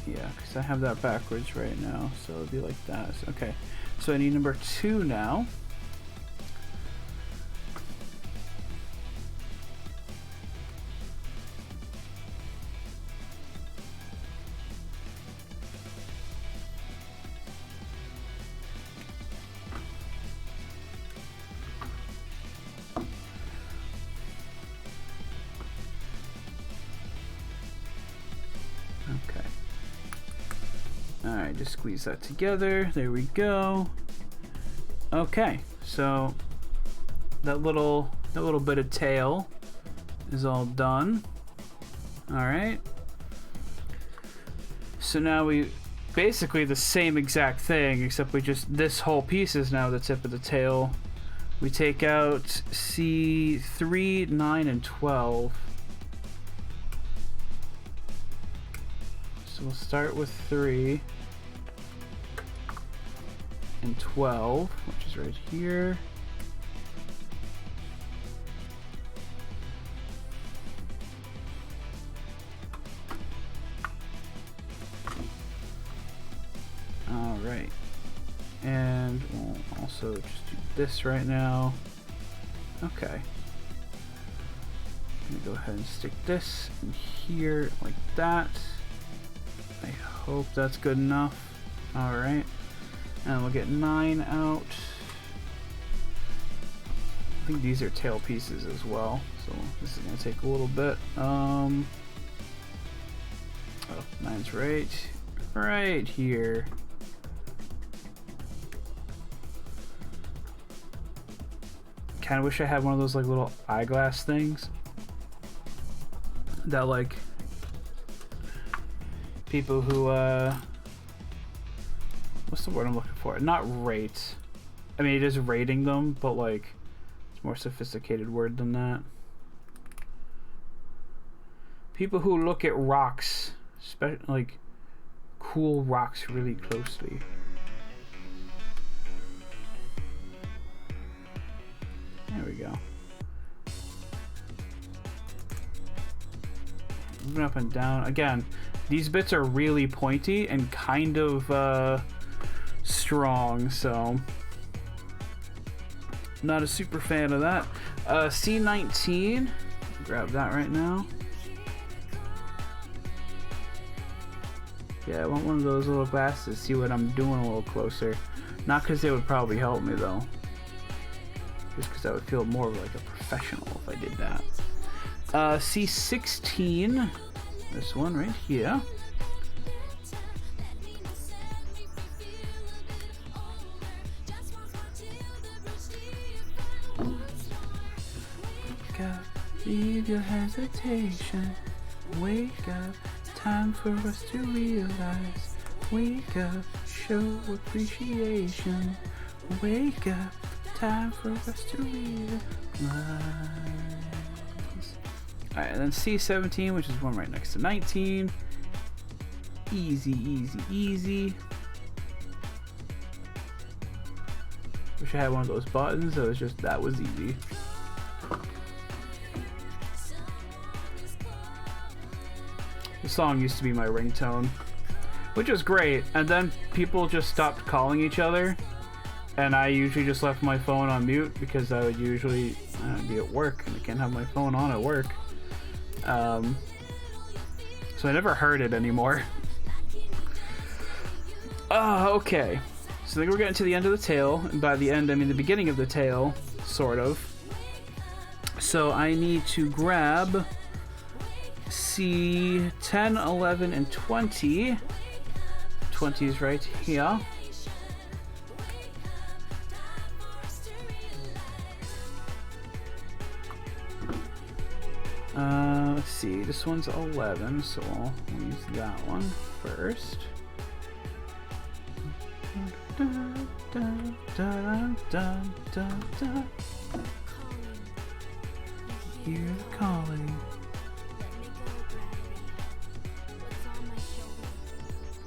Yeah, because I have that backwards right now, so it'll be like that. Okay, so I need number 2 now. Alright, just squeeze that together. There we go. Okay, so that little bit of tail is all done. Alright. So now we basically the same exact thing, except we just this whole piece is now the tip of the tail. We take out C3, 9, and 12. So we'll start with 3 and 12, which is right here. All right, and we'll also just do this right now. Okay, I'm gonna go ahead and stick this in here like that. I hope that's good enough. Alright. And we'll get 9 out. I think these are tail pieces as well. So this is going to take a little bit. Oh, 9's right here. Kind of wish I had one of those like little eyeglass things that like people who what's the word I'm looking for? Not rate. I mean, it is rating them, but like it's a more sophisticated word than that. People who look at rocks, like cool rocks, really closely. There we go. Moving up and down again. These bits are really pointy and kind of strong, so not a super fan of that. C19, grab that right now. Yeah, I want one of those little glasses, see what I'm doing a little closer. Not because they would probably help me though, just because I would feel more like a professional if I did that. C16, this one right here. leave your hesitation. Wake up, time for us to realize. Wake up, show appreciation. Wake up, time for us to realize. Alright, and then C17, which is one right next to 19. Easy, easy, easy. Wish I had one of those buttons that was just, that was easy. The song used to be my ringtone, which was great, and then people just stopped calling each other, and I usually just left my phone on mute because I would usually be at work and I can't have my phone on at work. So I never heard it anymore. Okay. So I think we're getting to the end of the tail, and by the end I mean the beginning of the tail, sort of. So I need to grab C10, 11, and 20. 20 is right here. Let's see, this one's 11, so I'll use that one first. Dun, dun, dun, dun, dun, dun. Hear the calling.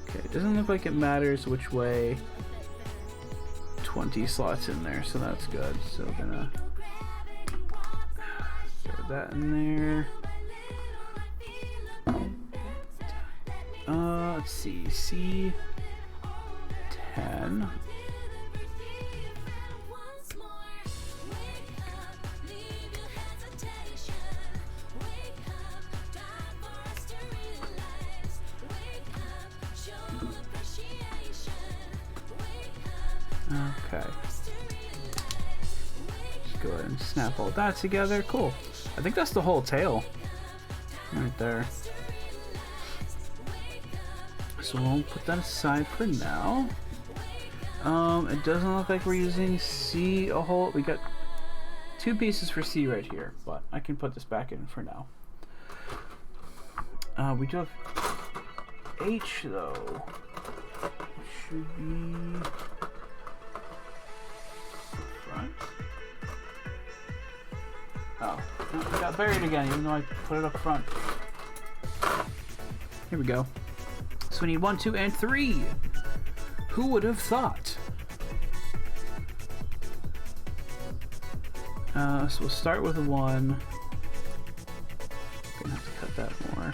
Okay, it doesn't look like it matters which way 20 slots in there, so that's good. So we're gonna throw that in there. Let's see, C10. Okay. Just go ahead and snap all that together. Cool. I think that's the whole tail. Right there. So we'll put that aside for now. It doesn't look like we're using C a whole. We got 2 pieces for C right here, but I can put this back in for now. We do have H though. Should be front. Oh, no, it got buried again, even though I put it up front. Here we go. So we need 1, 2, and 3. Who would have thought? So we'll start with 1. Gonna have to cut that more.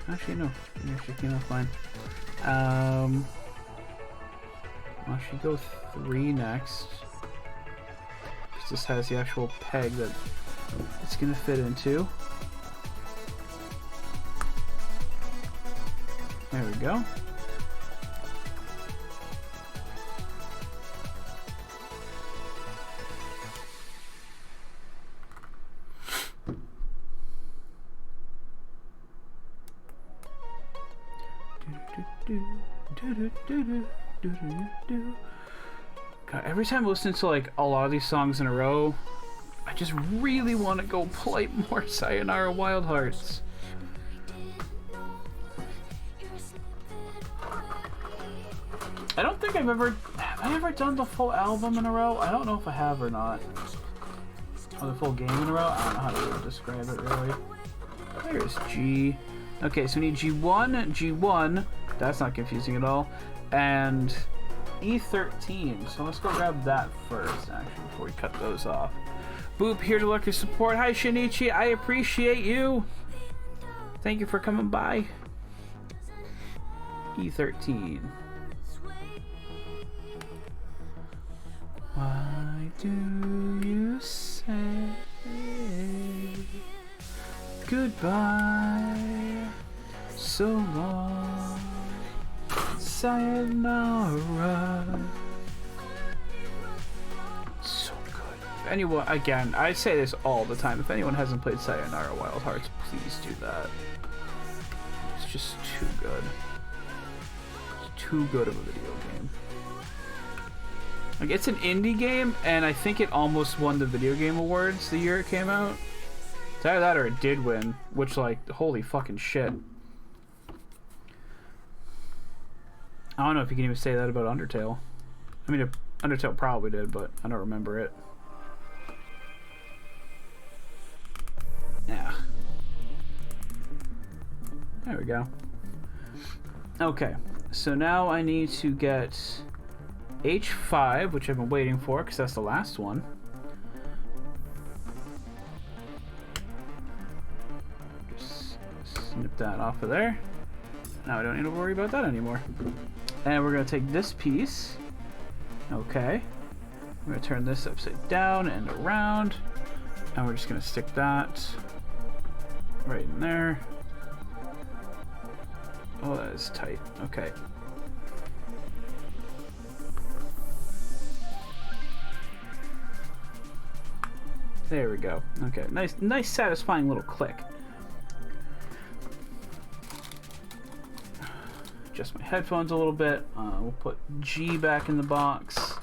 Actually, no. It actually came out fine. I should go 3 next. Because this has the actual peg that it's gonna fit into. There we go. God, every time I listen to like a lot of these songs in a row, I just really want to go play more Sayonara Wild Hearts. I don't think have I ever done the full album in a row? I don't know if I have or not. Or the full game in a row? I don't know how to really describe it really. There's G. Okay, so we need G1, G1. That's not confusing at all. And E13. So let's go grab that first, actually, before we cut those off. Boop, here to look your support. Hi, Shinichi. I appreciate you. Thank you for coming by. E13. Why do you say goodbye so long? Sayonara. So good. If anyone, again, I say this all the time. If anyone hasn't played Sayonara Wild Hearts, please do that. It's just too good. It's too good of a video game. Like, it's an indie game, and I think it almost won the Video Game Awards the year it came out. It's either that or it did win, which, like, holy fucking shit. I don't know if you can even say that about Undertale. I mean, Undertale probably did, but I don't remember it. Yeah. There we go. Okay, so now I need to get H5, which I've been waiting for, because that's the last one. Just snip that off of there. Now I don't need to worry about that anymore. And we're going to take this piece. Okay. I'm going to turn this upside down and around. And we're just going to stick that right in there. Oh, that is tight. Okay. There we go. Okay, nice satisfying little click. Adjust my headphones a little bit. We'll put G back in the box.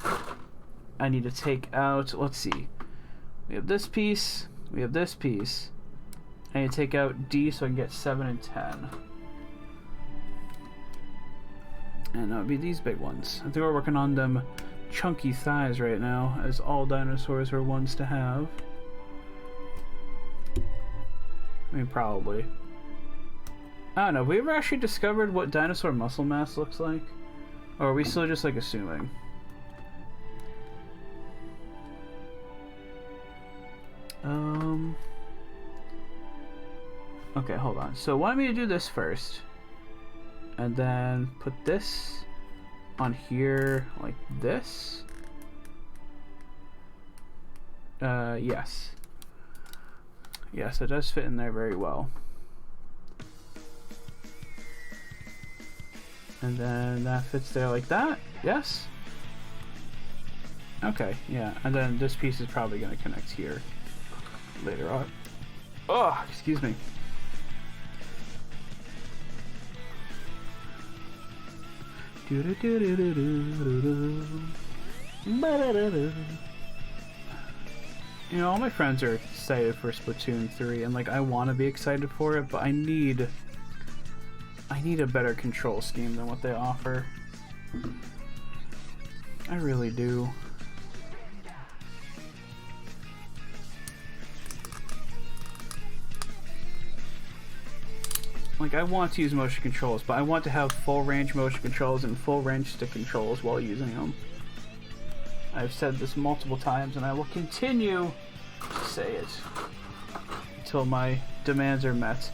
I need to take out, let's see. We have this piece. We have this piece. I need to take out D so I can get 7 and 10. And that would be these big ones. I think we're working on them chunky thighs right now, as all dinosaurs are ones to have. I mean, probably. I don't know, have we ever actually discovered what dinosaur muscle mass looks like? Or are we still just, like, assuming? Okay, hold on. So, want me to do this first. And then put this on here like this. Yes. Yes, it does fit in there very well. And then that fits there like that. Yes. Okay, yeah. And then this piece is probably going to connect here later on. Oh, excuse me. You know, all my friends are excited for Splatoon 3, and like I want to be excited for it, but I need a better control scheme than what they offer. I really do. Like, I want to use motion controls, but I want to have full range motion controls and full range stick controls while using them. I've said this multiple times, and I will continue to say it until my demands are met.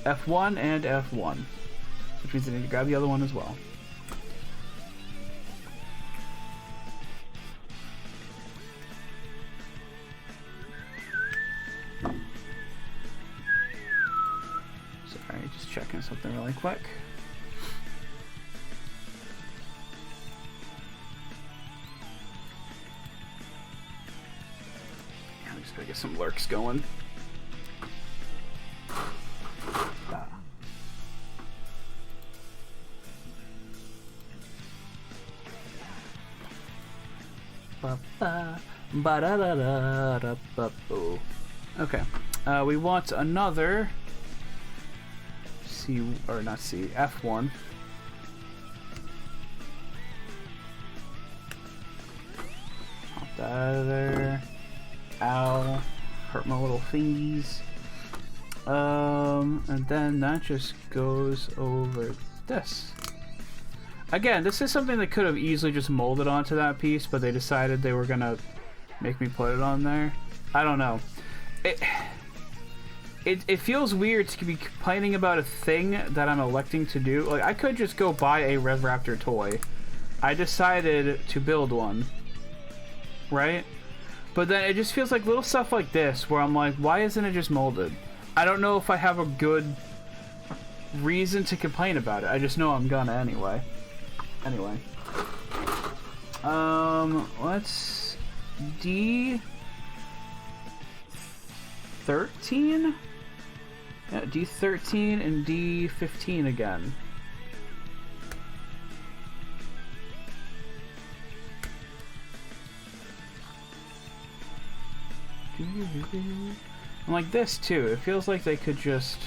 F1 and F1, which means I need to grab the other one as well. Just checking something really quick. I'm just gonna get some lurks going. Okay, we want another C, or not C, F1. Pop that out of there. Ow, hurt my little fingies. And then that just goes over this. Again, this is something that could have easily just molded onto that piece, but they decided they were gonna make me put it on there. I don't know. It feels weird to be complaining about a thing that I'm electing to do. Like, I could just go buy a Rev Raptor toy. I decided to build one. Right? But then it just feels like little stuff like this, where I'm like, why isn't it just molded? I don't know if I have a good reason to complain about it. I just know I'm gonna anyway. Anyway. Let's D13? Yeah, D13 and D15 again. And like this too, it feels like they could just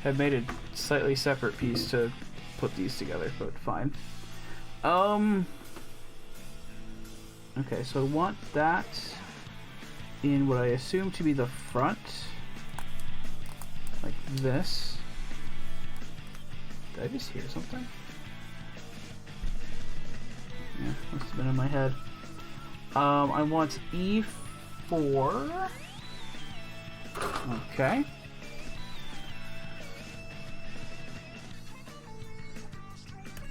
have made a slightly separate piece to put these together, but fine. Okay, so I want that in what I assume to be the front, like this. Did I just hear something? Yeah, must have been in my head. I want E4. Okay.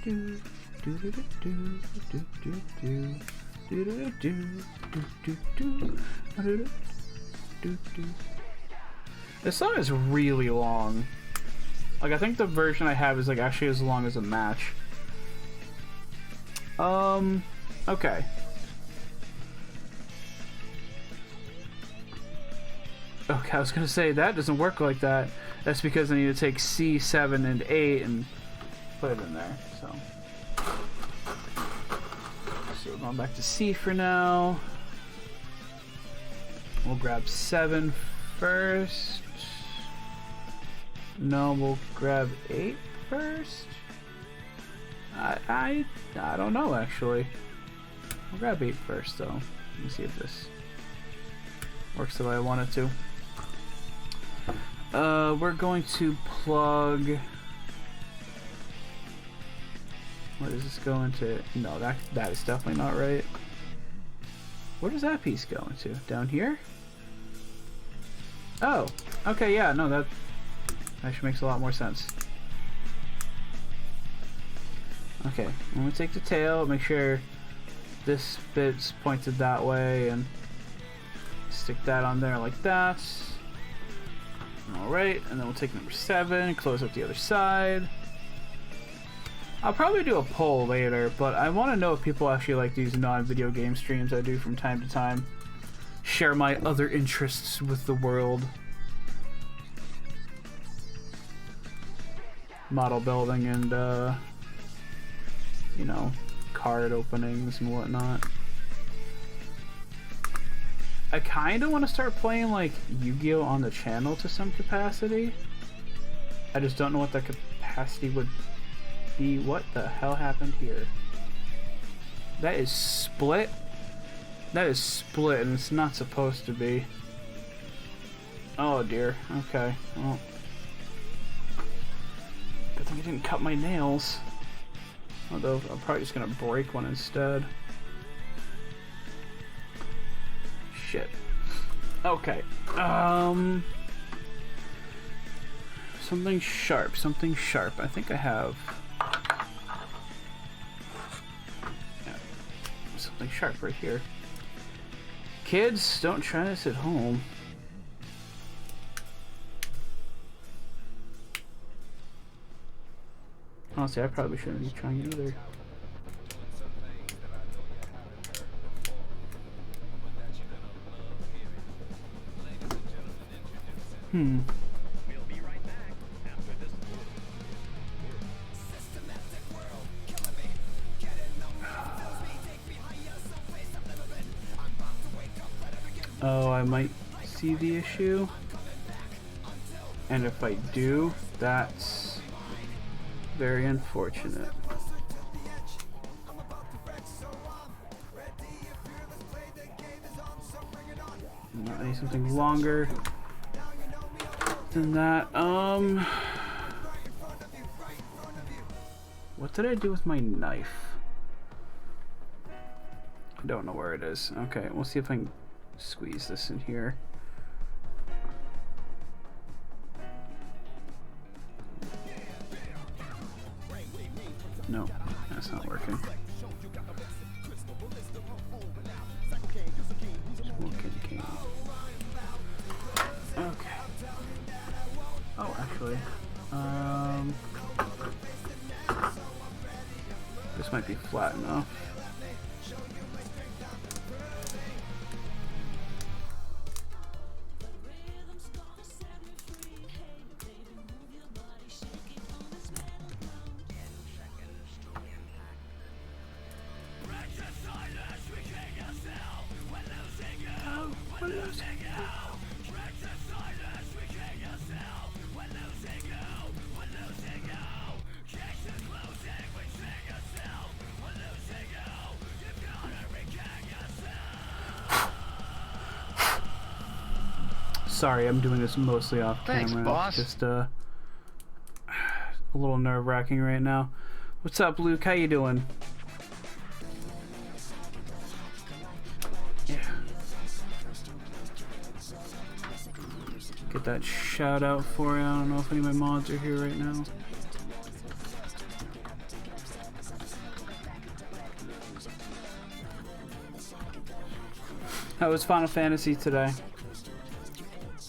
Do do do do do do do do do do do do do do. This song is really long. Like I think the version I have is like actually as long as a match. Okay. Okay, I was gonna say that doesn't work like that. That's because I need to take C7 and 8 and put it in there. So we're going back to C for now. We'll grab 7 first. No, we'll grab 8 first. I don't know actually. I'll grab 8 first though. Let me see if this works the way I want it to. We're going to plug. Where does this go into? No, that is definitely not right. Where does that piece go into? Down here? Oh, okay, yeah, no, that actually makes a lot more sense. Okay, I'm gonna take the tail, make sure this bit's pointed that way, and stick that on there like that. Alright, and then we'll take number 7, close up the other side. I'll probably do a poll later, but I want to know if people actually like these non-video game streams I do from time to time. Share my other interests with the world. Model building and, you know, card openings and whatnot. I kind of want to start playing like Yu-Gi-Oh on the channel to some capacity. I just don't know what that capacity would be. What the hell happened here? That is split? That is split and it's not supposed to be. Oh dear. Okay. Well, good thing I didn't cut my nails. Although I'm probably just gonna break one instead. Shit. Okay. Something sharp. Something sharp. I think I have. Yeah. Something sharp right here. Kids, don't try this at home. Honestly, I probably shouldn't be trying it either. Oh, I might see the issue. And if I do, that's very unfortunate. I need something longer than that. What did I do with my knife? I don't know where it is. Okay, we'll see if I can squeeze this in here. No, that's not working. Okay. Oh, actually, this might be flat enough. sorry, I'm doing this mostly off Thanks, camera. boss. Just a little nerve-wracking right now. What's up, Luke? How you doing? Yeah. Get that shout out for you. I don't know if any of my mods are here right now. How was Final Fantasy today?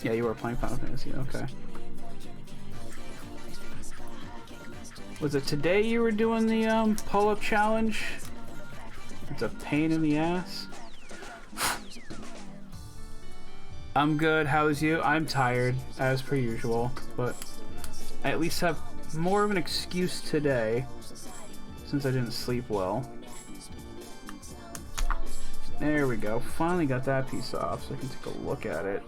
Yeah, you were playing Final Fantasy, okay. Was it today you were doing the pull-up challenge? It's a pain in the ass. I'm good, how's you? I'm tired, as per usual, but I at least have more of an excuse today, since I didn't sleep well. There we go. Finally got that piece off so I can take a look at it.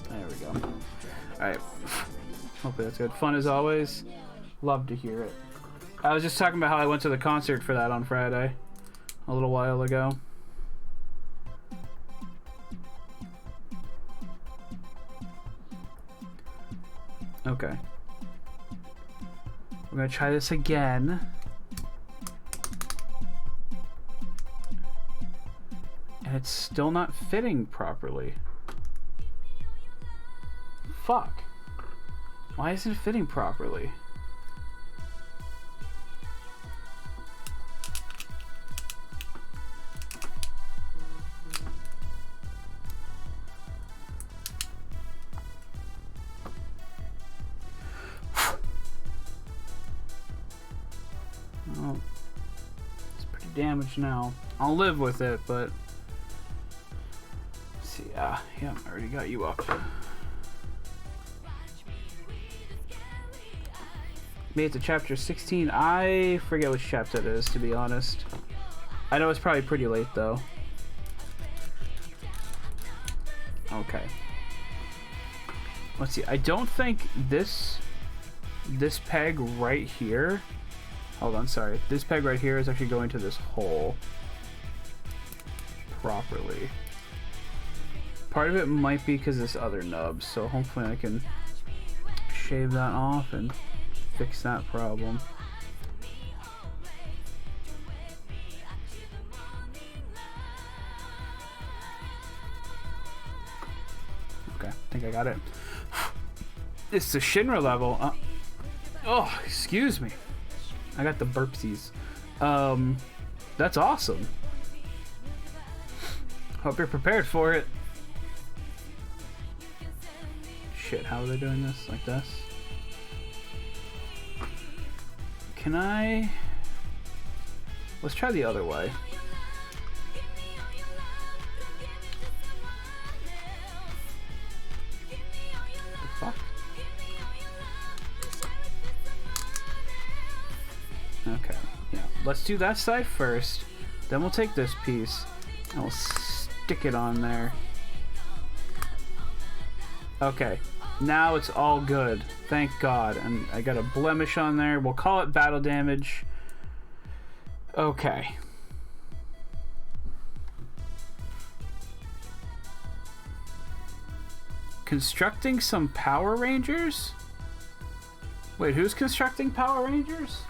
There we go. Alright. Hopefully that's good. Fun as always. Love to hear it. I was just talking about how I went to the concert for that on Friday. A little while ago. Okay. We're gonna try this again. And it's still not fitting properly. Fuck. Why isn't it fitting properly? Oh, it's pretty damaged now. I'll live with it, but let's see. Yeah, I already got you up. Made it to chapter 16. I forget which chapter it is, to be honest. I know it's probably pretty late, though. Okay. Let's see. I don't think this peg right here. Hold on, sorry. This peg right here is actually going to this hole properly. Part of it might be because this other nub, so hopefully I can shave that off and fix that problem. Okay, I think I got it. It's the Shinra level. Oh, excuse me. I got the burpsies. That's awesome. Hope you're prepared for it. Shit, how are they doing this? Like this? Can I... Let's try the other way. The fuck? Okay, yeah. Let's do that side first. Then we'll take this piece and we'll stick it on there. Okay. Now it's all good. Thank God. And I got a blemish on there. We'll call it battle damage. Okay. Constructing some Power Rangers? Wait, who's constructing Power Rangers?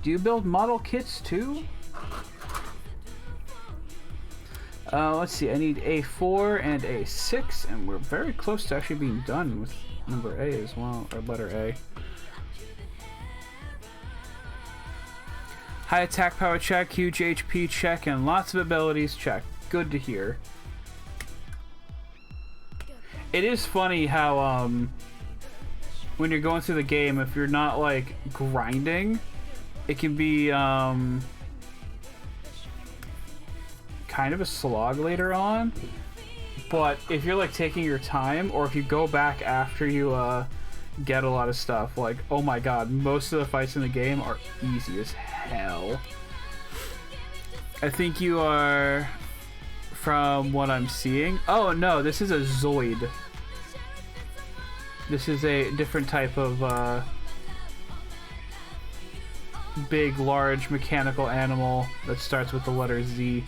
Do you build model kits too? Let's see, I need A4 and A6, and we're very close to actually being done with number A as well, or letter A. High attack power check, huge HP check, and lots of abilities check. Good to hear. It is funny how, when you're going through the game, if you're not, like, grinding, it can be, kind of a slog later on, but if you're like taking your time, or if you go back after you get a lot of stuff, like, oh my god, most of the fights in the game are easy as hell. I think you are, from what I'm seeing. Oh no, this is a Zoid. This is a different type of big, large mechanical animal that starts with the letter Z.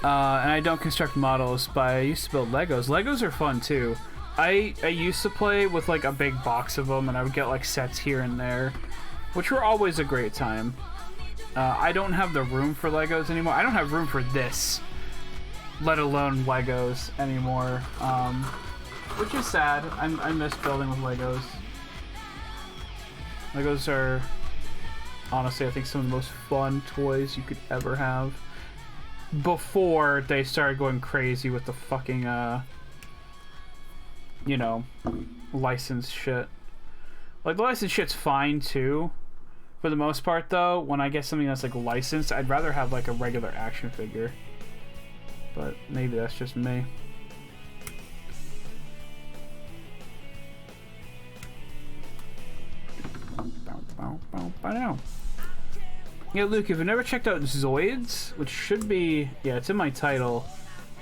And I don't construct models, but I used to build Legos. Legos are fun too. I used to play with like a big box of them, and I would get like sets here and there, which were always a great time. I don't have the room for Legos anymore. I don't have room for this, let alone Legos anymore, which is sad. I miss building with Legos. Legos are, honestly, I think some of the most fun toys you could ever have. Before they started going crazy with the fucking, you know, licensed shit. Like, the licensed shit's fine, too. For the most part, though, when I get something that's, like, licensed, I'd rather have, like, a regular action figure. But maybe that's just me. Yeah, Luke, if you've never checked out Zoids, which should be... yeah, it's in my title.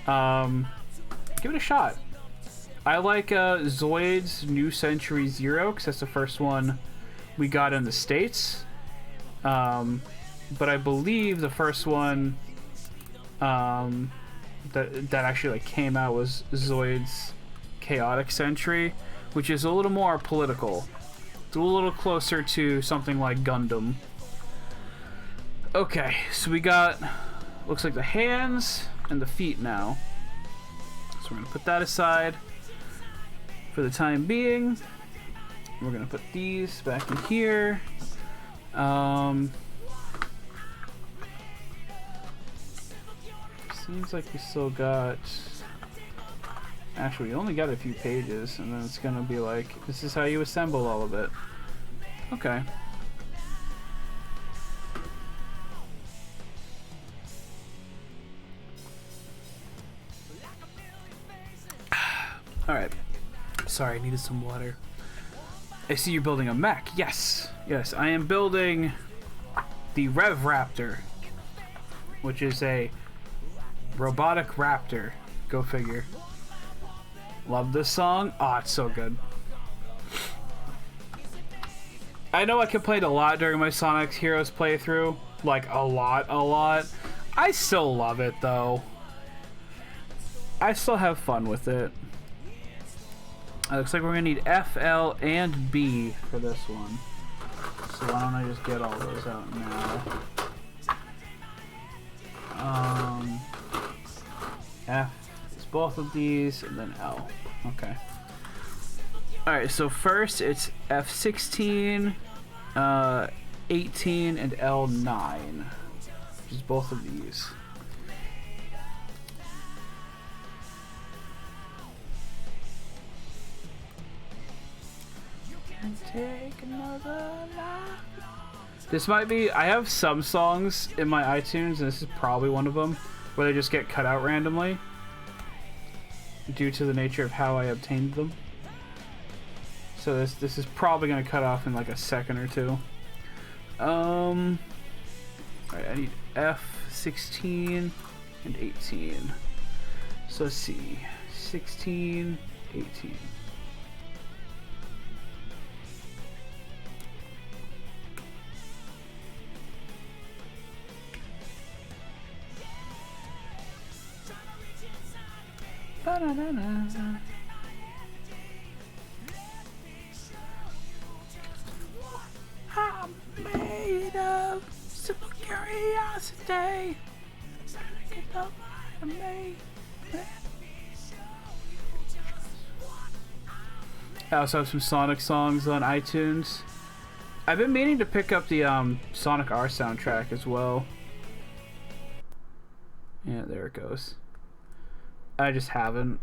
Give it a shot. I like Zoids New Century Zero, because that's the first one we got in the States. But I believe the first one that actually like came out was Zoids Chaotic Century, which is a little more political. It's a little closer to something like Gundam. Okay, so we got, looks like the hands and the feet now. So we're gonna put that aside for the time being. We're gonna put these back in here. Seems like we still got, actually we only got a few pages, and then it's gonna be like, this is how you assemble all of it. Okay. Alright. Sorry, I needed some water. I see you're building a mech. Yes. Yes, I am building the Rev Raptor, which is a robotic raptor. Go figure. Love this song. Oh, it's so good. I know I complained a lot during my Sonic Heroes playthrough. Like, a lot. I still love it, though. I still have fun with it. It looks like we're gonna need F, L, and B for this one. So why don't I just get all those out now? F is both of these, and then L. Okay. Alright, so first it's F16, 18, and L9. Which is both of these. Take another life. This might be, I have some songs in my iTunes, and this is probably one of them, where they just get cut out randomly due to the nature of how I obtained them. So this is probably going to cut off in like a second or two. Alright, I need F16 and 18. So let's see, 16, 18. Ba-da-da-da. I'm made of simple curiosity. Get up to me. I also have some Sonic songs on iTunes. I've been meaning to pick up the Sonic R soundtrack as well. Yeah, there it goes. I just haven't.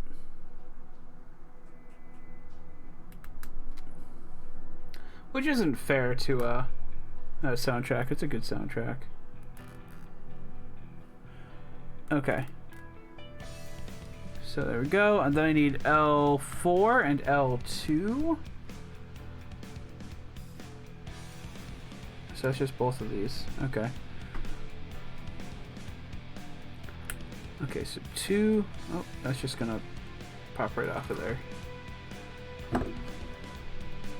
Which isn't fair to a soundtrack. It's a good soundtrack. Okay. So there we go. And then I need L4 and L2. So that's just both of these. Okay. Okay, so 2. Oh, that's just gonna pop right off of there.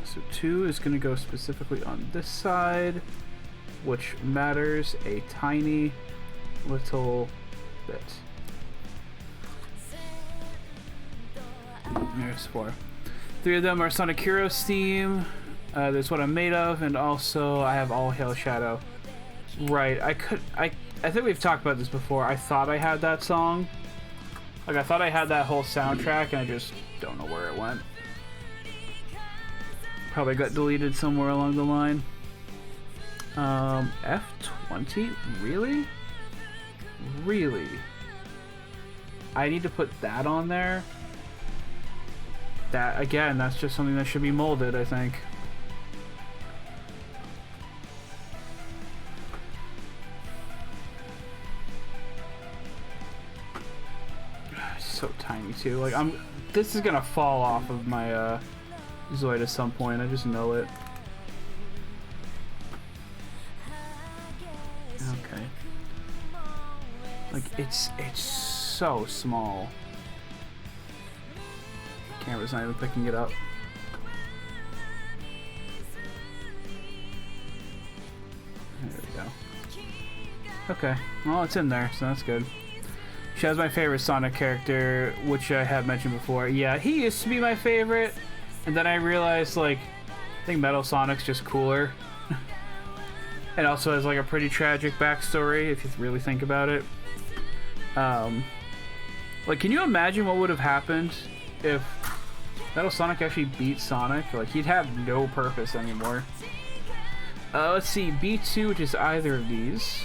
So 2 is gonna go specifically on this side, which matters a tiny little bit. There's 4. 3 of them are Sonic Heroes theme. There's What I'm Made Of, and also I have All Hail Shadow. Right, I think we've talked about this before. I thought I had that song. Like, I thought I had that whole soundtrack, and I just don't know where it went. Probably got deleted somewhere along the line. F20? Really? Really? I need to put that on there? That, again, that's just something that should be molded, I think. So tiny too. Like, this is gonna fall off of my Zoid at some point. I just know it. Okay. Like, it's so small. Camera's not even picking it up. There we go. Okay. Well, it's in there, so that's good. She has my favorite Sonic character, which I have mentioned before. Yeah, he used to be my favorite, and then I realized, like, I think Metal Sonic's just cooler. It also has, like, a pretty tragic backstory, if you really think about it. Like, can you imagine what would have happened if Metal Sonic actually beat Sonic? Like, he'd have no purpose anymore. Let's see, B2, which is either of these.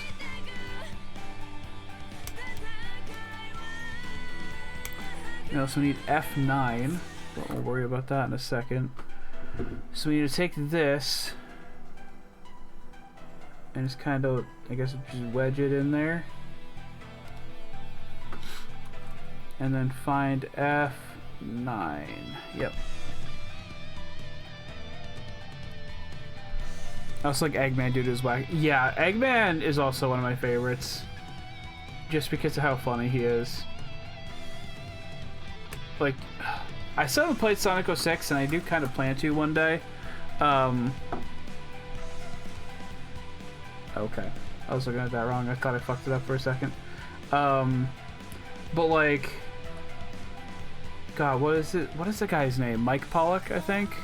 We also need F9, but we'll worry about that in a second. So we need to take this and just kind of, I guess, just wedge it in there. And then find F9. Yep. I also like Eggman, dude, is whack. Yeah, Eggman is also one of my favorites. Just because of how funny he is. Like, I still haven't played Sonic 06, and I do kind of plan to one day. Okay. I was looking at that wrong. I thought I fucked it up for a second. But, like... God, what is it? What is the guy's name? Mike Pollock, I think?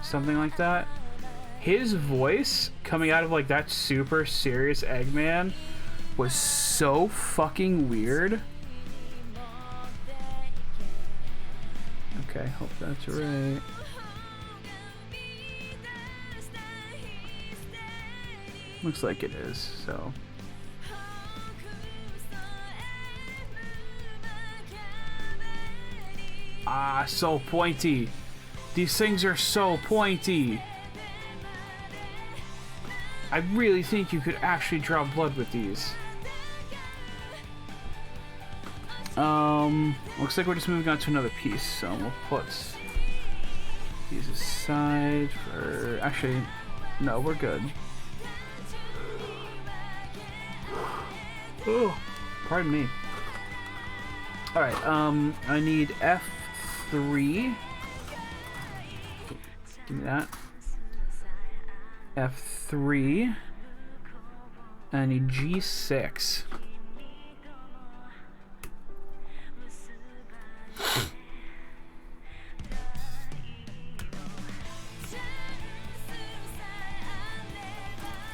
Something like that. His voice coming out of, like, that super serious Eggman was so fucking weird. Okay, hope that's right. Looks like it is, so. Ah, so pointy. These things are so pointy. I really think you could actually draw blood with these. Looks like we're just moving on to another piece, so we'll put these aside for... Actually, no, we're good. Oh, pardon me. Alright, I need F3. Give me that. F3. I need G6.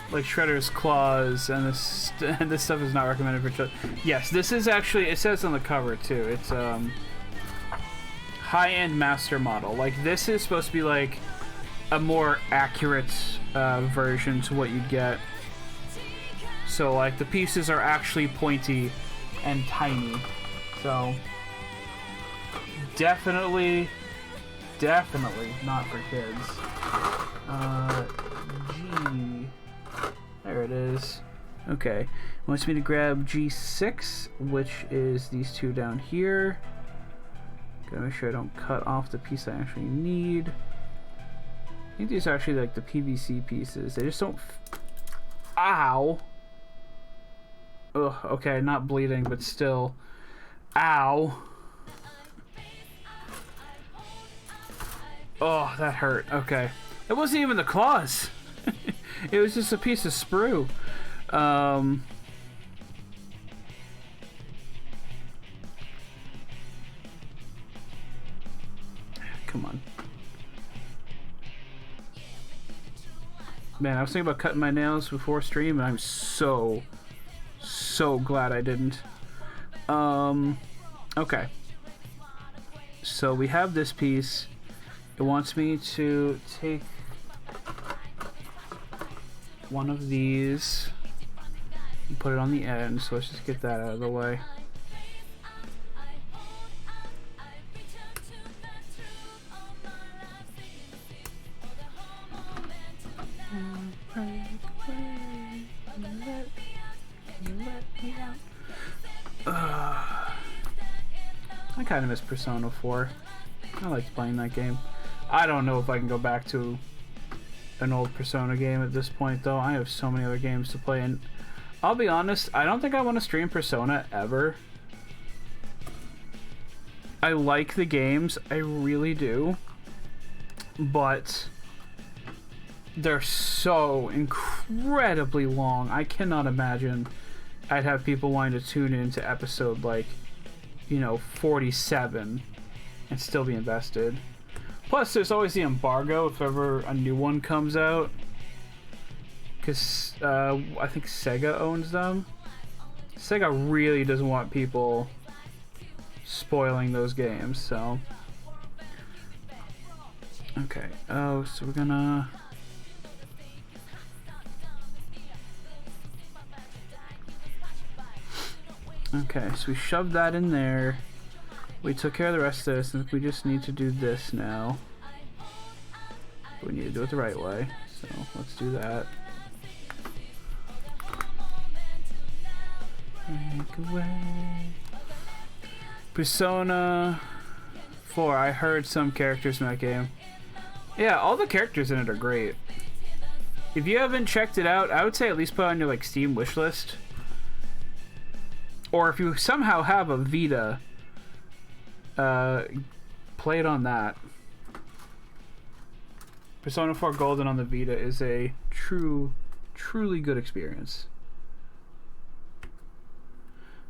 Like Shredder's claws, and this stuff is not recommended for children. Yes, this is actually, it says on the cover too, it's high-end master model. Like, this is supposed to be like a more accurate version to what you'd get. So like the pieces are actually pointy and tiny. So definitely not for kids. G. There it is. Okay. It wants me to grab G6, which is these two down here. Gotta make sure I don't cut off the piece I actually need. think these are actually like the PVC pieces. They just don't. Ow. Ugh. Okay, not bleeding, but still. Ow. Oh, that hurt. Okay. It wasn't even the claws. It was just a piece of sprue. Come on. Man, I was thinking about cutting my nails before stream, and I'm so glad I didn't. Okay. So we have this piece. It wants me to take one of these and put it on the end, so let's just get that out of the way. I kind of miss Persona 4. I liked playing that game. I don't know if I can go back to an old Persona game at this point, though. I have so many other games to play, and I'll be honest, I don't think I want to stream Persona ever. I like the games, I really do, but they're so incredibly long. I cannot imagine I'd have people wanting to tune into episode, like, you know, 47 and still be invested. Plus, there's always the embargo if ever a new one comes out. Because I think Sega owns them. Sega really doesn't want people spoiling those games, so. Okay, oh, so we're gonna. Okay, so we shoved that in there. We took care of the rest of this, and we just need to do this now. We need to do it the right way, so let's do that. Break away. Persona 4, I heard some characters in that game. Yeah, all the characters in it are great. If you haven't checked it out, I would say at least put it on your like Steam wishlist. Or if you somehow have a Vita, play it on that. Persona 4 Golden on the Vita is a truly good experience.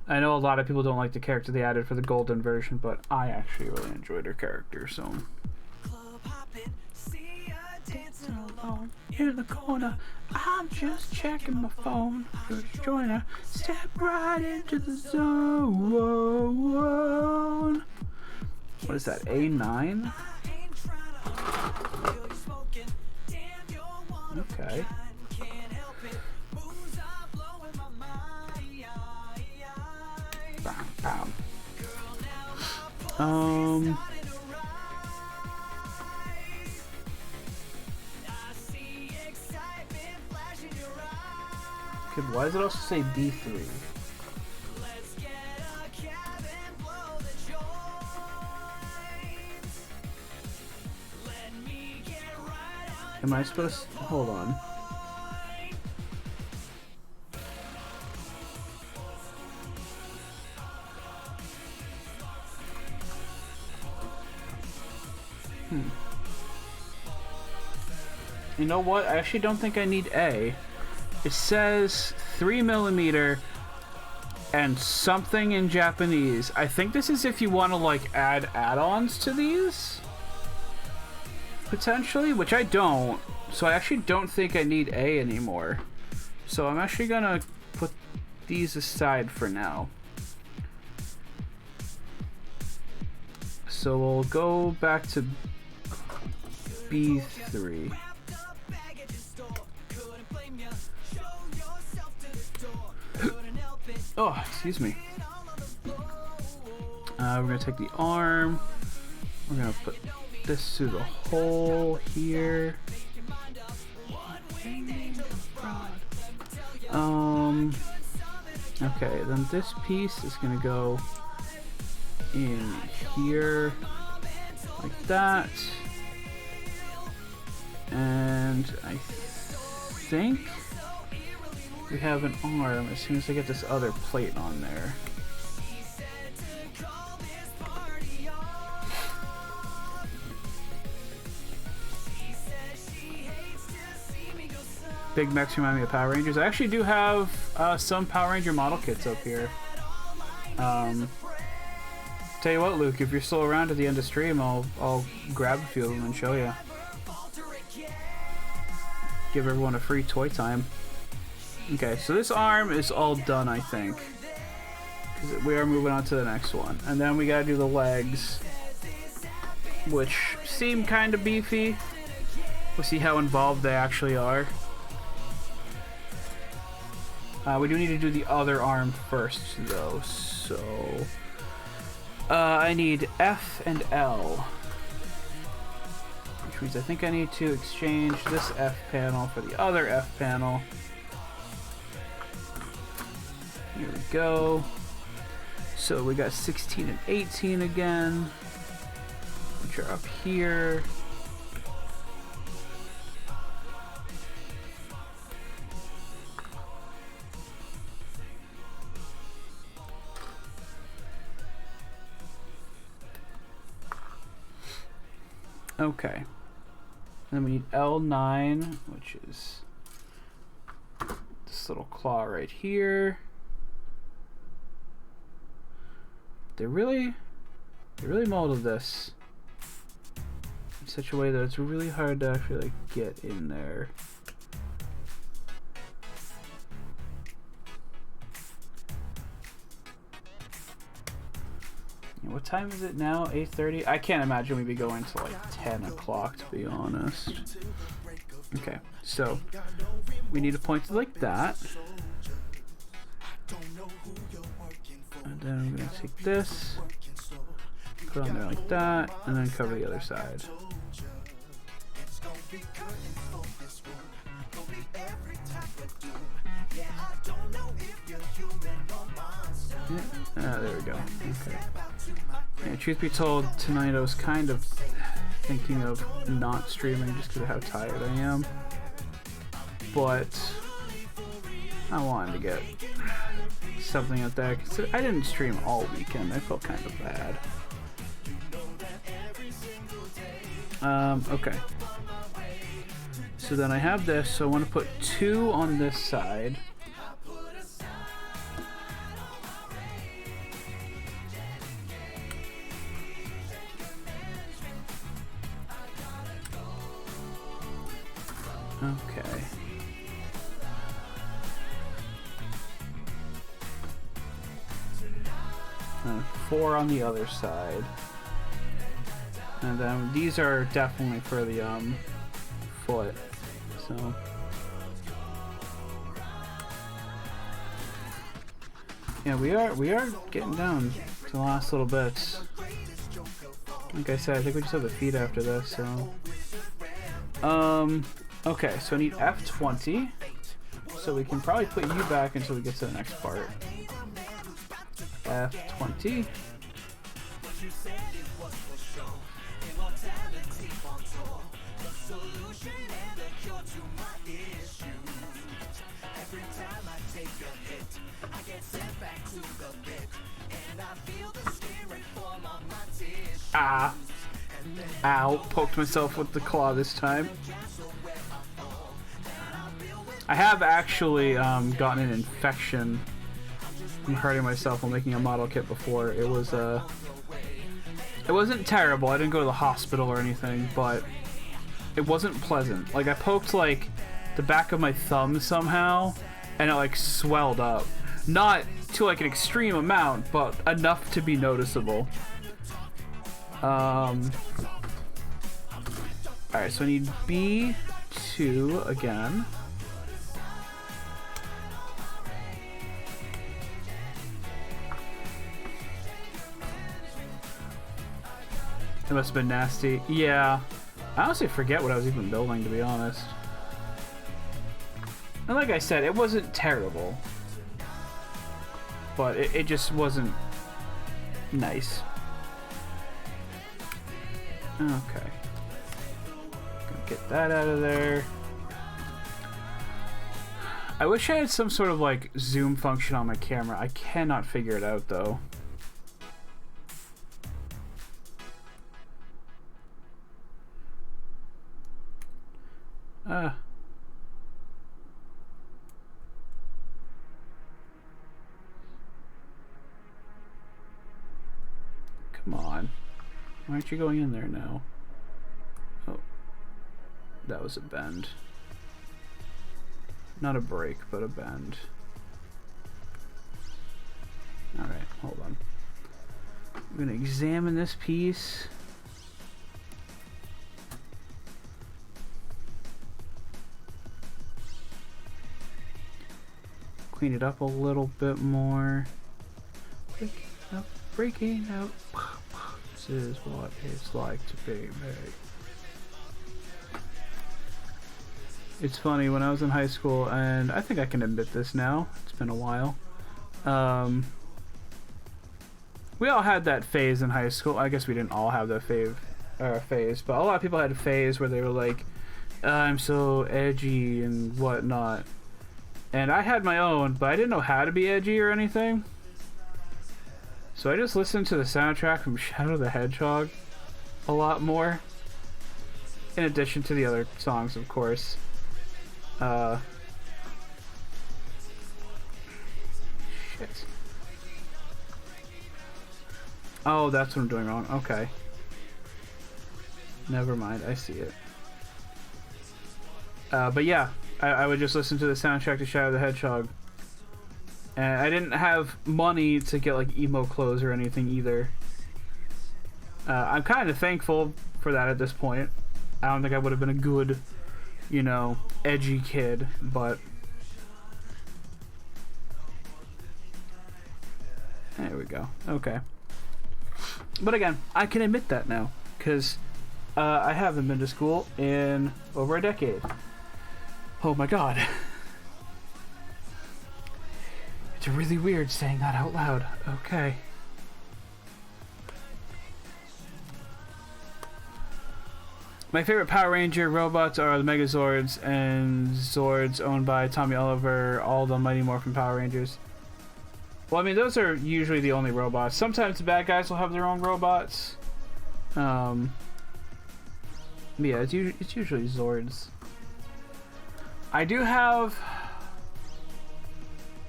I know a lot of people don't like the character they added for the Golden version, but I actually really enjoyed her character, so. Club hopping, see her dancing alone. In the corner, I'm just checking my phone. First joiner, step right into the zone. What is that, A9? Okay. Bam, bam. Okay, why does it also say B3? Am I supposed to... Hold on. You know what? I actually don't think I need A. It says 3mm and something in Japanese. I think this is if you want to like add add-ons to these. Potentially, which I don't. So I actually don't think I need A anymore. So I'm actually gonna put these aside for now. So we'll go back to B3. Oh, excuse me. We're gonna take the arm. We're gonna put this through the hole here. Okay, then this piece is gonna go in here like that. And I think we have an arm as soon as I get this other plate on there. Big mechs remind me of Power Rangers. I actually do have some Power Ranger model kits up here. Tell you what, Luke, if you're still around at the end of stream, I'll grab a few of them and show you. Give everyone a free toy time. Okay, so this arm is all done, I think. Because we are moving on to the next one. And then we gotta do the legs, which seem kind of beefy. We'll see how involved they actually are. We do need to do the other arm first, though, so... I need F and L. Which means I think I need to exchange this F panel for the other F panel. Here we go. So we got 16 and 18 again, which are up here. Okay. Then we need L9, which is this little claw right here. They really molded this in such a way that it's really hard to actually like get in there. What time is it now? 8:30? I can't imagine we'd be going to like 10 o'clock, to be honest. Okay, so we need to point it like that. And then I'm going to take this, put it on there like that, and then cover the other side. Yeah. There we go. Okay. Yeah, truth be told, tonight I was kind of thinking of not streaming just because of how tired I am. But I wanted to get something out there. I didn't stream all weekend. I felt kind of bad. Okay. So then I have this, so I want to put 2 on this side. Okay. And 4 on the other side. And then these are definitely for the foot. So yeah, we are getting down to the last little bits. Like I said, I think we just have the feet after this, so okay, so I need F20, so we can probably put you back until we get to the next part. F20. Ah! Ow, poked myself with the claw this time. I have actually gotten an infection from hurting myself while making a model kit before. It wasn't terrible. I didn't go to the hospital or anything, but it wasn't pleasant. Like, I poked like the back of my thumb somehow, and it like swelled up. Not to like an extreme amount, but enough to be noticeable. Alright, so I need B2 again. It must have been nasty. Yeah. I honestly forget what I was even building, to be honest. And like I said, it wasn't terrible. But it just wasn't nice. Okay. Gonna Get that out of there. I wish I had some sort of like zoom function on my camera. I cannot figure it out though. Come on. Why aren't you going in there now? Oh. That was a bend. Not a break, but a bend. Alright, hold on. I'm gonna examine this piece. Clean it up a little bit more. Breaking out. This is what it's like to be me. It's funny, when I was in high school, and I think I can admit this now, it's been a while. We all had that phase in high school. I guess we didn't all have that phase, but a lot of people had a phase where they were like, I'm so edgy and whatnot. And I had my own, but I didn't know how to be edgy or anything. So I just listened to the soundtrack from Shadow the Hedgehog a lot more. In addition to the other songs, of course. Shit. Oh, that's what I'm doing wrong. Okay. Never mind, I see it. But yeah, I would just listen to the soundtrack to Shadow the Hedgehog. And I didn't have money to get like emo clothes or anything either. I'm kind of thankful for that at this point. I don't think I would have been a good, you know, edgy kid, but there we go. Okay. But again, I can admit that now, because I haven't been to school in over a decade. Oh my god. It's really weird saying that out loud. Okay. My favorite Power Ranger robots are the Megazords and Zords owned by Tommy Oliver, all the Mighty Morphin Power Rangers. Well, I mean, those are usually the only robots. Sometimes the bad guys will have their own robots. Yeah, it's usually Zords. I do have...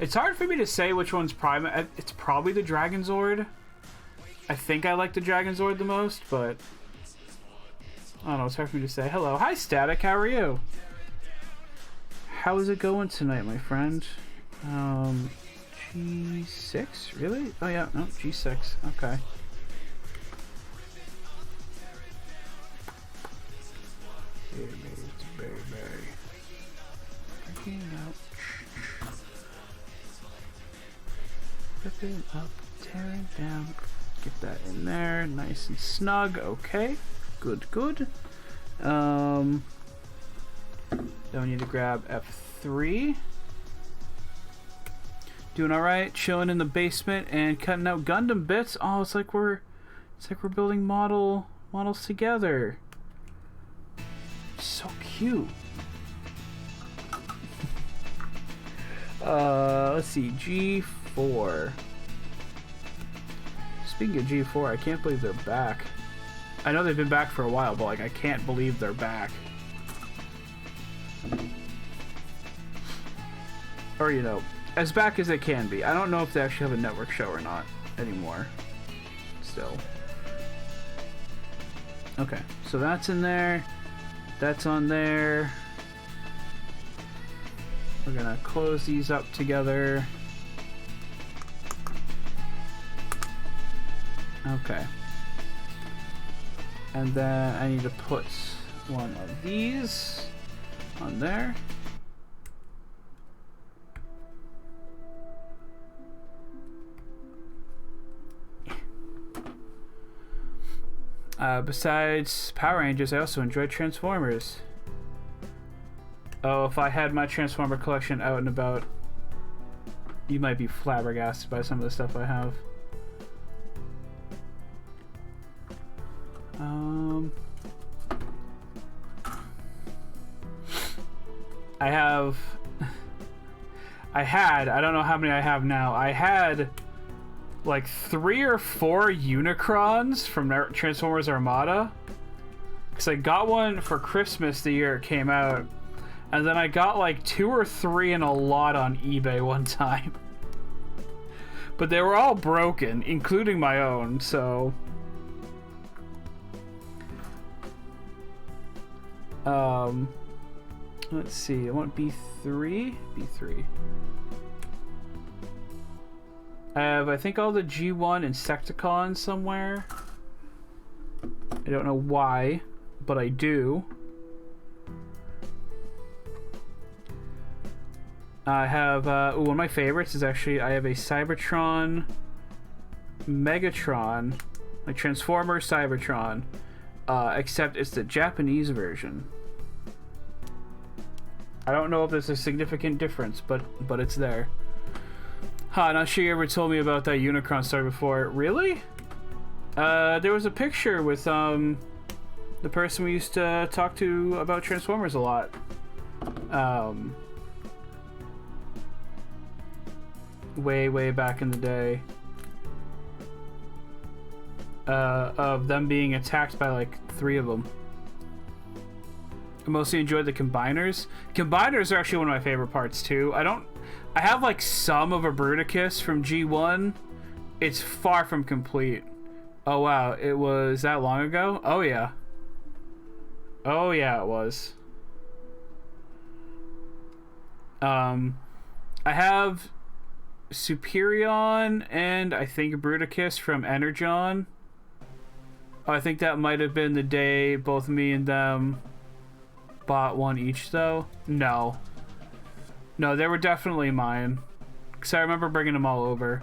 It's hard for me to say which one's prime. It's probably the Dragon Zord. I think I like the Dragon Zord the most, but I don't know, it's hard for me to say. Hello. Hi, Static. How are you? How is it going tonight, my friend? G6? Really? Oh, yeah. No, G6. Okay. Breaking out. Ripping up, tearing down. Get that in there, nice and snug. Okay, good, good. Then we need to grab F3. Doing all right, chilling in the basement and cutting out Gundam bits. Oh, it's like we're building models together. So cute. Let's see, G4. Speaking of G4, I can't believe they're back. I know they've been back for a while, but like I can't believe they're back. Or, you know, as back as they can be. I don't know if they actually have a network show or not anymore. Still. Okay, so that's in there. That's on there. We're gonna close these up together. Okay. And then I need to put one of these on there. Besides Power Rangers, I also enjoy Transformers. Oh, if I had my Transformer collection out and about, you might be flabbergasted by some of the stuff I have. I have... I don't know how many I have now. I had like 3 or 4 Unicrons from Transformers Armada. Because I got one for Christmas the year it came out. And then I got like 2 or 3 in a lot on eBay one time. But they were all broken, including my own, so... let's see, I want B3? B3. I have, I think, all the G1 Insecticons somewhere. I don't know why, but I do. I have, one of my favorites is actually, I have a Cybertron Megatron, like Transformer Cybertron, except it's the Japanese version. I don't know if there's a significant difference, but it's there. Not sure you ever told me about that Unicron story before. Really? There was a picture with, the person we used to talk to about Transformers a lot. Way back in the day. Of them being attacked by like 3 of them. I mostly enjoyed the combiners. Combiners are actually one of my favorite parts too. I have like some of a Bruticus from G1. It's far from complete. Oh wow, it was that long ago? Oh yeah. Oh yeah, it was. I have Superion and I think Bruticus from Energon. I think that might have been the day both me and them bought one each though. No, they were definitely mine because I remember bringing them all over.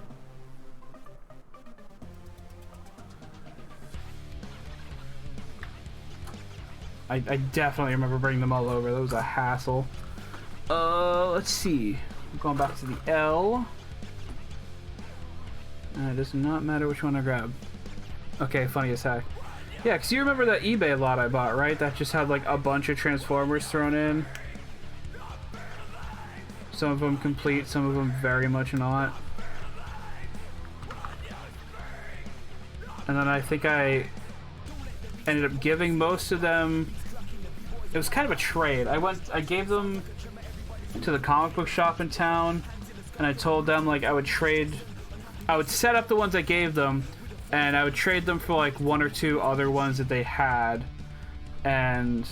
I definitely remember bringing them all over. That was a hassle. Let's see. I'm going back to the L. It does not matter which one I grab. Okay, funny as heck. Yeah, because you remember that eBay lot I bought, right? That just had like a bunch of Transformers thrown in. Some of them complete, some of them very much not. And then I think I ended up giving most of them. It was kind of a trade. I gave them to the comic book shop in town, and I told them like I would set up the ones I gave them, and I would trade them for like 1 or 2 other ones that they had, and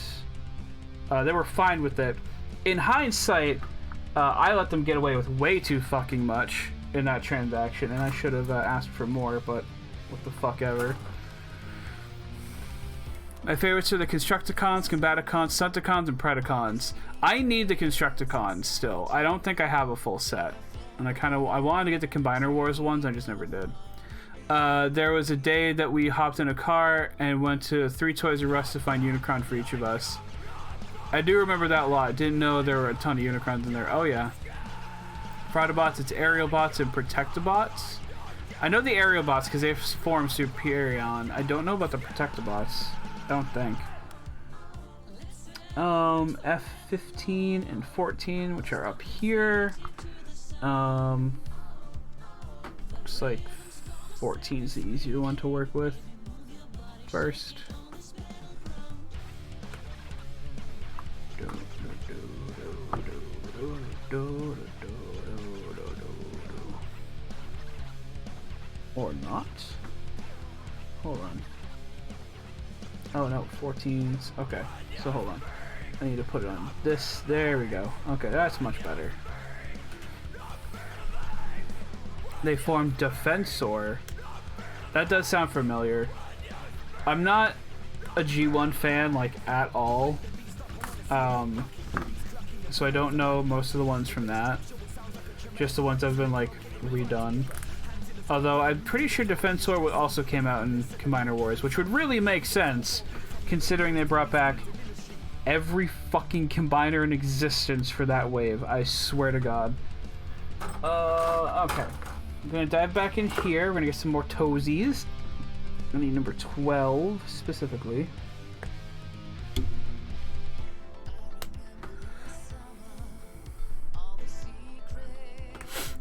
they were fine with it. In hindsight, I let them get away with way too fucking much in that transaction, and I should have asked for more, but what the fuck ever. My favorites are the Constructicons, Combaticons, Stunticons, and Predacons. I need the Constructicons still. I don't think I have a full set. And I wanted to get the Combiner Wars ones, I just never did. There was a day that we hopped in a car and went to 3 Toys R Us to find Unicron for each of us. I do remember that a lot. Didn't know there were a ton of Unicrons in there. Oh yeah. Protobots, it's Aerialbots and Protectobots. I know the Aerialbots because they've formed Superion. I don't know about the Protectobots. I don't think. F15 and 14, which are up here. Looks like 14 is the easier one to work with first. Or not. Hold on. Oh no, 14s. Okay, so hold on. I need to put it on this. There we go. Okay, that's much better. They formed Defensor. That does sound familiar. I'm not a G1 fan, like, at all. So I don't know most of the ones from that. Just the ones that have been, like, redone. Although I'm pretty sure Defensor also came out in Combiner Wars, which would really make sense, considering they brought back every fucking combiner in existence for that wave. I swear to God. Okay. I'm gonna dive back in here. We're gonna get some more toesies. I need number 12 specifically.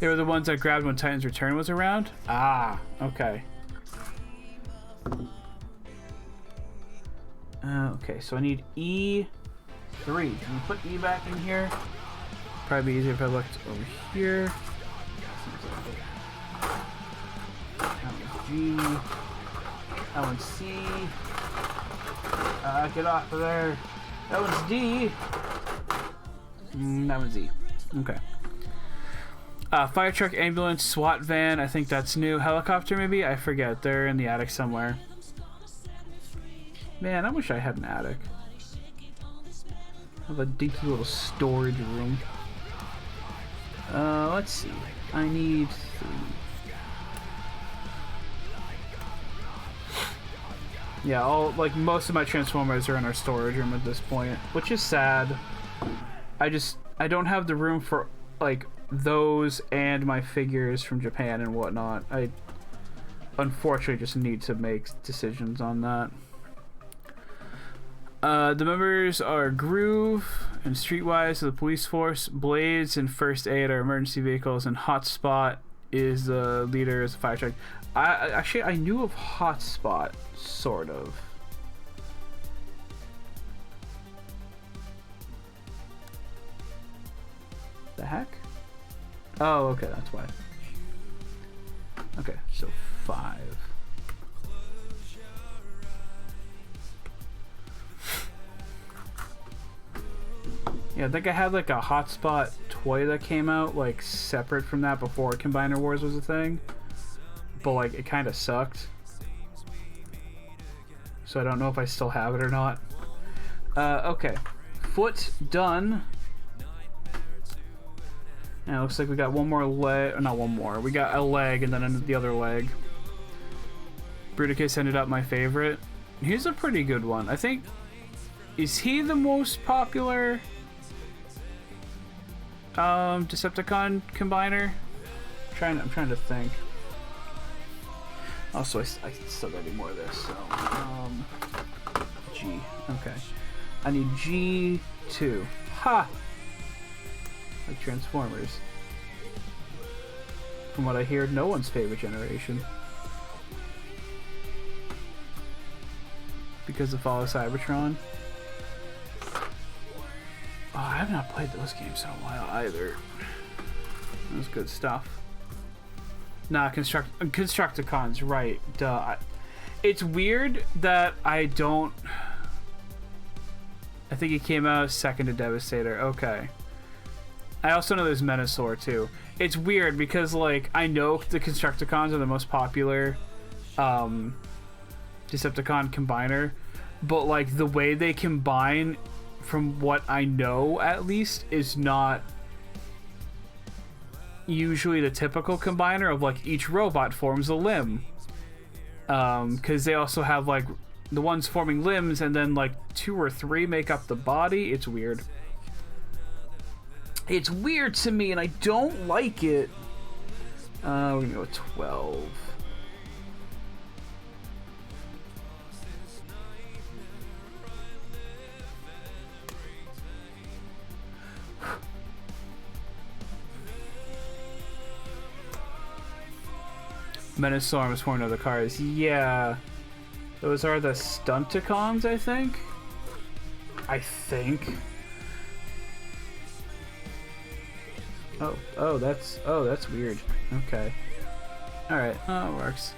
They were the ones I grabbed when Titan's Return was around? Ah, okay. Okay, so I need E3. Can we put E back in here? Probably be easier if I looked over here. That one's G. That one's C. Get off of there. That one's D. That one's E. Okay. Fire truck, ambulance, SWAT van. I think that's new. Helicopter, maybe? I forget. They're in the attic somewhere. Man, I wish I had an attic. I have a dinky little storage room. Let's see. I need 3. Yeah, most of my Transformers are in our storage room at this point, which is sad. I don't have the room for, like, those and my figures from Japan and whatnot. I unfortunately just need to make decisions on that. The members are Groove and Streetwise of the police force, Blades and First Aid are emergency vehicles, and Hotspot is the leader as a fire truck. I knew of Hotspot, sort of. The heck? Oh, okay, that's why. Okay, so 5. Yeah, I think I had like a Hotspot toy that came out like separate from that before Combiner Wars was a thing. But like it kind of sucked. So I don't know if I still have it or not. Okay. Foot done. And it looks like we got one more leg, not one more. We got a leg and then the other leg. Bruticus ended up my favorite. He's a pretty good one. I think, is he the most popular Decepticon combiner? I'm trying to think. Also, I still gotta do more of this, so G. Okay. I need G2. Ha! Like Transformers. From what I hear, no one's favorite generation. Because of Follow Cybertron. Oh, I have not played those games in a while either. That was good stuff. Nah, Constructicons, right. Duh. It's weird that I don't... I think he came out second to Devastator. Okay. I also know there's Menasor too. It's weird because, like, I know the Constructicons are the most popular Decepticon combiner, but, like, the way they combine, from what I know at least, is not usually the typical combiner of, like, each robot forms a limb. Because they also have, like, the ones forming limbs and then, like, 2 or 3 make up the body. It's weird. It's weird to me, and I don't like it. We're gonna go with 12. Menasor is forming other cars. Yeah. Those are the Stunticons, I think? Oh, that's weird. Okay. Alright. Oh, it works.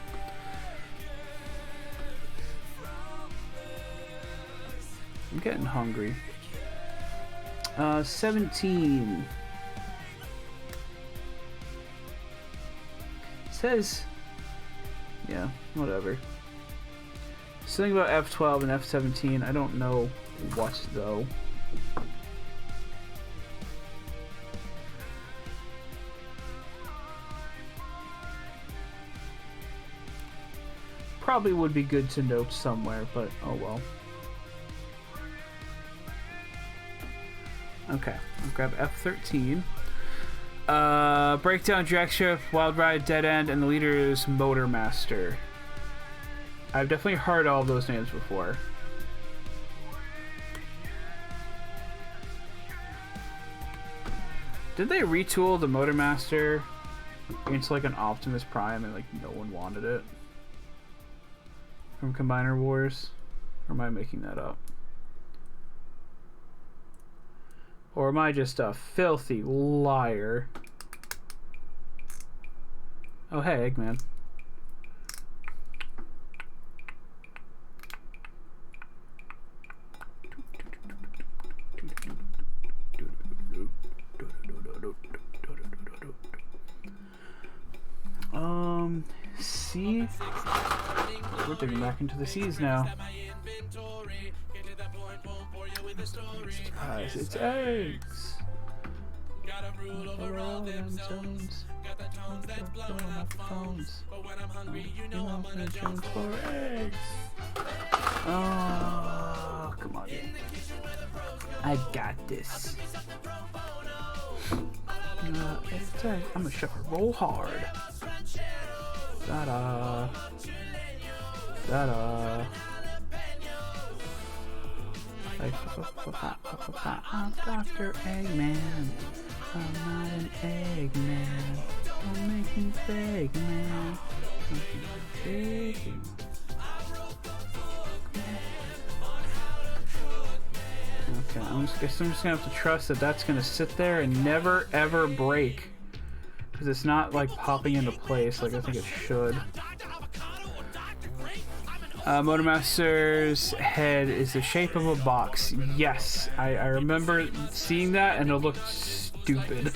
I'm getting hungry. 17. It says... Yeah, whatever. Something about F12 and F17. I don't know what, though. Probably would be good to note somewhere, but oh well. Okay, I'll grab F13. Breakdown, Drag Strip, Wild Ride, Dead End, and the leader is Motor Master. I've definitely heard all of those names before. Did they retool the Motor Master It's like an Optimus Prime and like no one wanted it. From Combiner Wars? Or am I making that up? Or am I just a filthy liar? Oh hey, Eggman. Sea? We're digging back into the seas now. Surprise, it's eggs! For eggs. Oh, come on. I got this. It's egg. I'm gonna shove her roll hard. Ta-da. Ta-da. I'm Dr. Eggman. I'm not an Eggman. I'm making fake man. I'm big. Okay, I'm just gonna have to trust that that's gonna sit there and never ever break. Because it's not like popping into place like I think it should. Motormaster's head is the shape of a box. Yes, I remember seeing that and it looked stupid.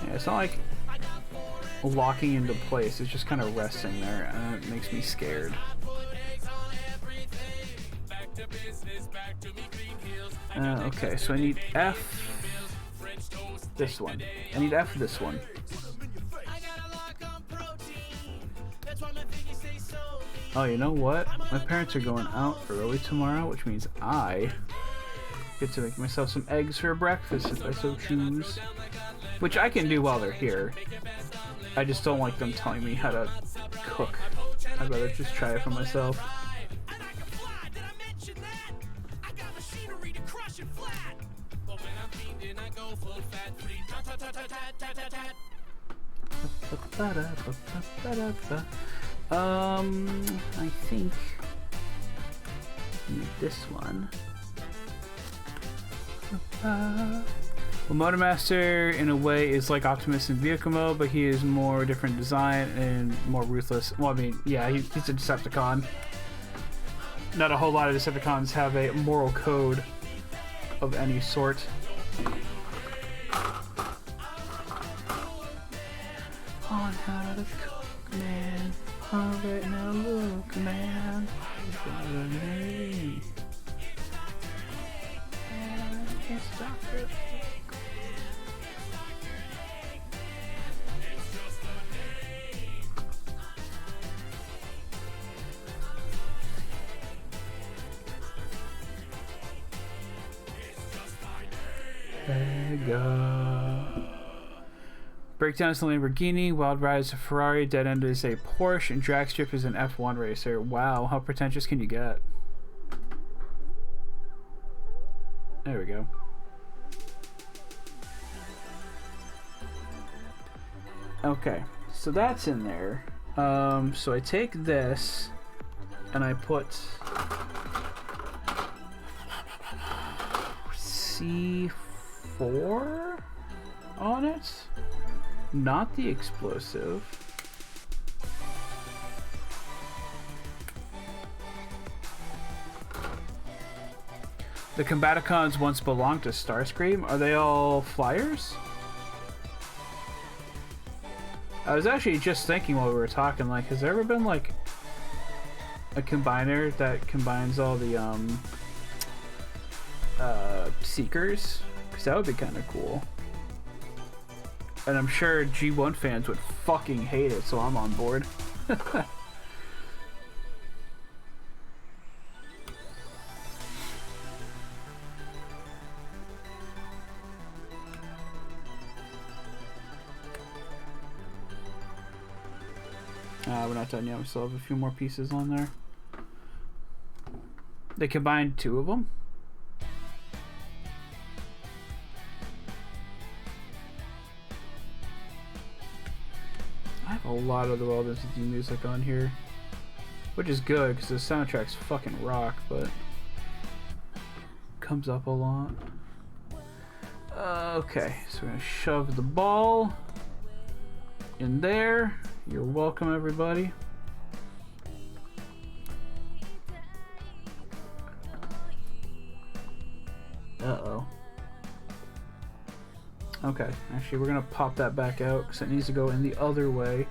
Yeah, it's not like locking into place, it's just kind of resting there and it makes me scared. Okay, so I need F this one. I need F this one. Oh, you know what? My parents are going out early tomorrow, which means I get to make myself some eggs for breakfast if I so choose. Which I can do while they're here. I just don't like them telling me how to cook. I'd rather just try it for myself. I think I need this one. Well, Motormaster in a way is like Optimus in vehicle mode, but he is more different design and more ruthless. Well, I mean, yeah, he's a Decepticon. Not a whole lot of Decepticons have a moral code of any sort. On how to cook, man. Alright, now look, man. Breakdown is a Lamborghini, Wild Ride is a Ferrari, Dead End is a Porsche, and Dragstrip is an F1 racer. Wow, how pretentious can you get? There we go. Okay, so that's in there. So I take this and I put C4 on it. Not the explosive. The Combaticons once belonged to Starscream. Are they all flyers? I was actually just thinking while we were talking, like, has there ever been like a combiner that combines all the Seekers? Because that would be kind of cool. And I'm sure G1 fans would fucking hate it, so I'm on board. We're not done yet. We still have a few more pieces on there. They combined two of them? lot of the Wild Entity music on here, which is good because the soundtrack's fucking rock, but comes up a lot. Okay, so we're gonna shove the ball in there. You're welcome, everybody. Uh-oh. Okay, actually we're gonna pop that back out because it needs to go in the other way,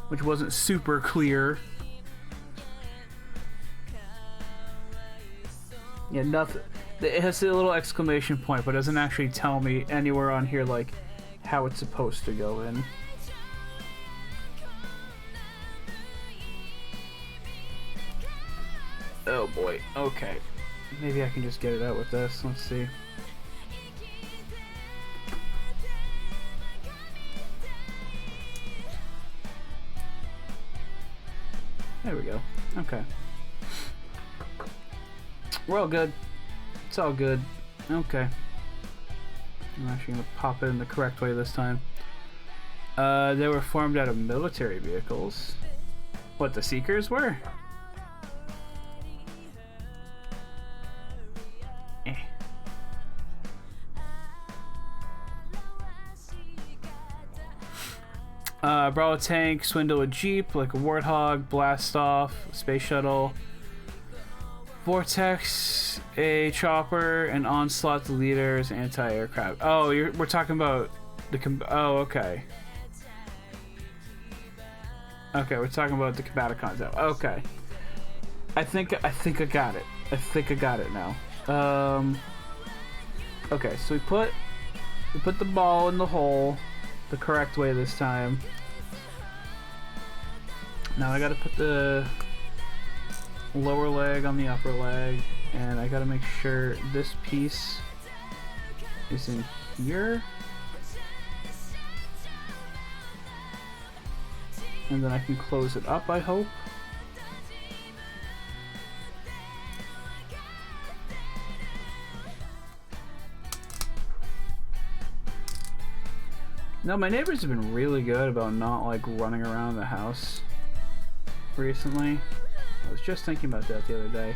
which wasn't super clear. Yeah, nothing. It has a little exclamation point, but it doesn't actually tell me anywhere on here like how it's supposed to go in. Oh boy, okay. Maybe I can just get it out with this. Let's see. There we go. Okay. We're all good. It's all good. Okay. I'm actually going to pop it in the correct way this time. They were formed out of military vehicles. What, the Seekers were? Brawl a tank, swindle a jeep like a warthog, blast off, space shuttle, vortex, a chopper, and onslaught the leaders, anti-aircraft. Oh, we're talking about the oh, okay. Okay, we're talking about the Combaticons now. Okay, I think I got it. I think I got it now. Okay, so we put the ball in the hole the correct way this time. Now I gotta put the lower leg on the upper leg, and I gotta make sure this piece is in here. And then I can close it up, I hope. No, my neighbors have been really good about not like running around the house recently. I was just thinking about that the other day.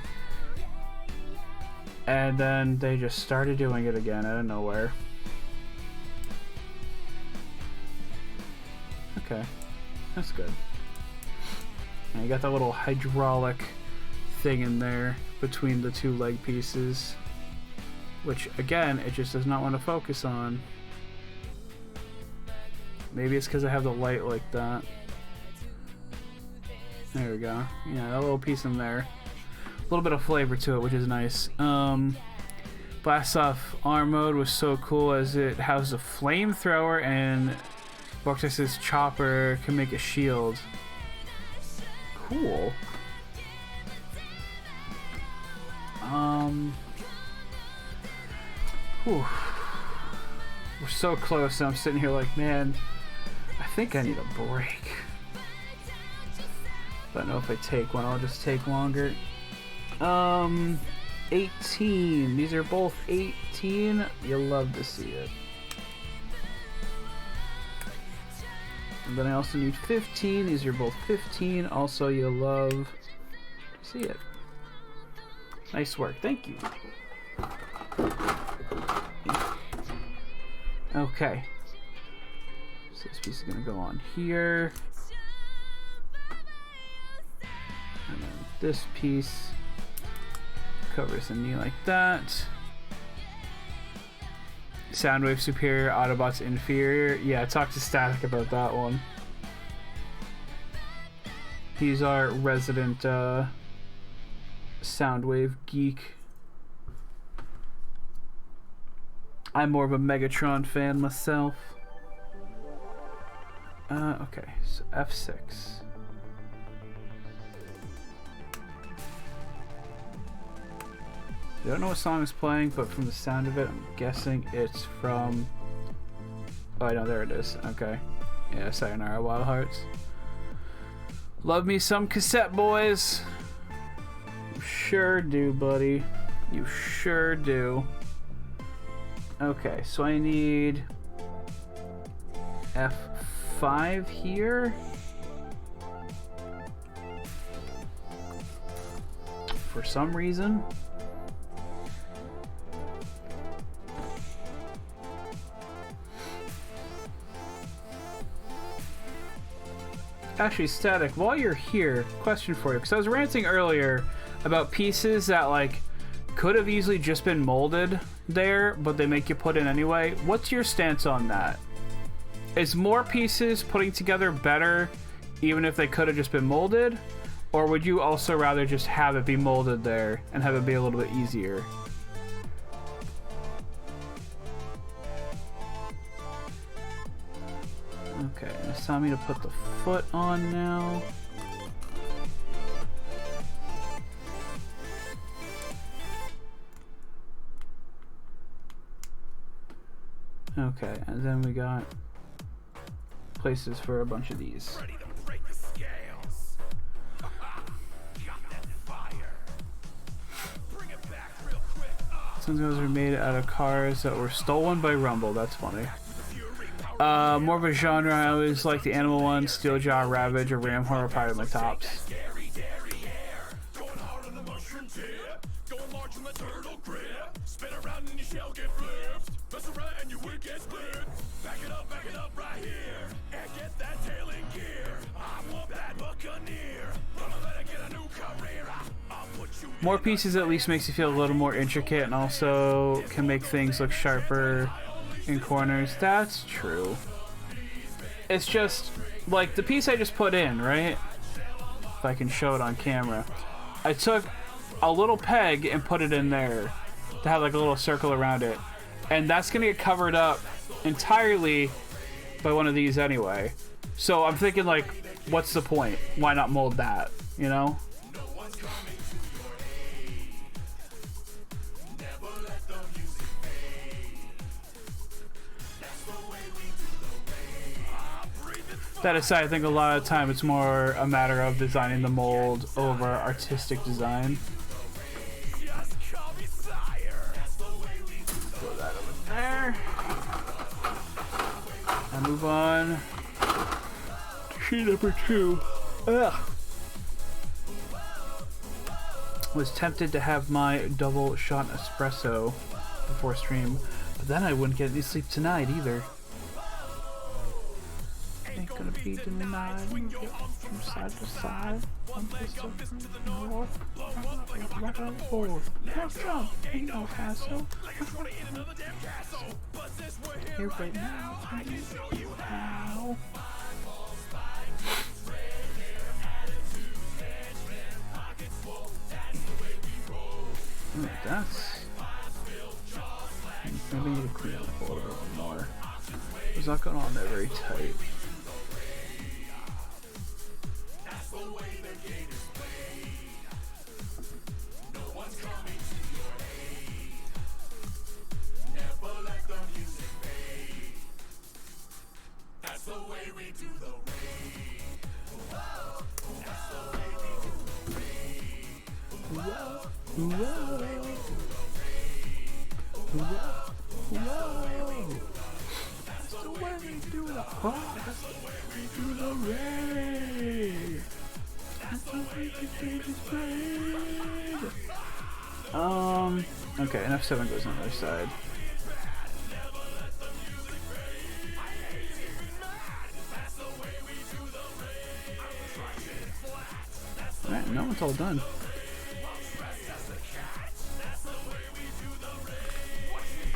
And then they just started doing it again out of nowhere. Okay, that's good. And you got that little hydraulic thing in there between the two leg pieces, which again, it just does not want to focus on. Maybe it's because I have the light like that. There we go. Yeah, that little piece in there. A little bit of flavor to it, which is nice. Blast off arm mode was so cool as it has a flamethrower and Vortex's chopper can make a shield. Cool. Whew. We're so close and I'm sitting here like, man, I think I need a break. But no, if I take one, I'll just take longer. 18. These are both 18. You'll love to see it. And then I also need 15. These are both 15. Also, you'll love to see it. Nice work. Thank you. Okay. So this piece is going to go on here. And then this piece covers the knee like that. Soundwave superior, Autobots inferior. Yeah, talk to Static about that one. He's our resident Soundwave geek. I'm more of a Megatron fan myself. Okay, so F6. I don't know what song is playing, but from the sound of it, I'm guessing it's from... Oh, I know, there it is. Okay. Yeah, Sayonara Wild Hearts. Love me some Cassette Boys. You sure do, buddy. You sure do. Okay, so I need F5 here. for some reason. Actually, Static, while you're here, question for you, because I was ranting earlier about pieces that like could have easily just been molded there, but they make you put in anyway. What's your stance on that? Is more pieces putting together better even if they could have just been molded? Or would you also rather just have it be molded there and have it be a little bit easier? Okay, it's telling me to put the foot on now. Okay, and then we got places for a bunch of these. Some of those are made out of cars that were stolen by Rumble. That's funny. More of a genre, I always like the animal ones. Steeljaw, Ravage, or Ram Horror, probably my tops. More pieces at least makes you feel a little more intricate and also can make things look sharper in corners. That's true. It's just like the piece I just put in, right? If I can show it on camera. I took a little peg and put it in there to have like a little circle around it. And that's gonna get covered up entirely by one of these anyway. So I'm thinking like, what's the point? Why not mold that, you know? That aside, I think a lot of the time it's more a matter of designing the mold over artistic design. Throw that over there. And move on to sheet number 2. Ugh. Was tempted to have my double shot espresso before stream, but then I wouldn't get any sleep tonight either. Ain't gonna be denied. From side to side. One place to north. Right on forth. No jump. Ain't no hassle. Here right now. I need you now. That's. Maybe need to clean up a little bit more. There's not going on there very tight. Okay, and F7 goes on the other side. Alright, no, it's all done.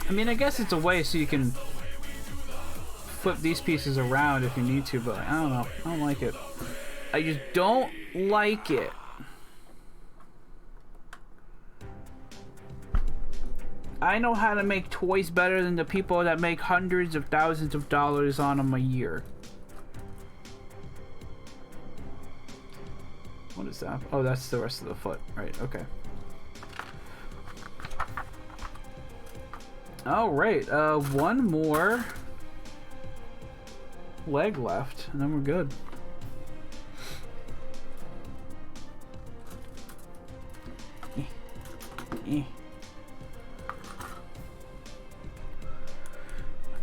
I mean, I guess it's a way so you can flip these pieces around if you need to, but I don't know. I don't like it. I just don't like it. I know how to make toys better than the people that make hundreds of thousands of dollars on them a year. What is that? Oh, that's the rest of the foot. Right, okay. Alright, one more leg left, and then we're good.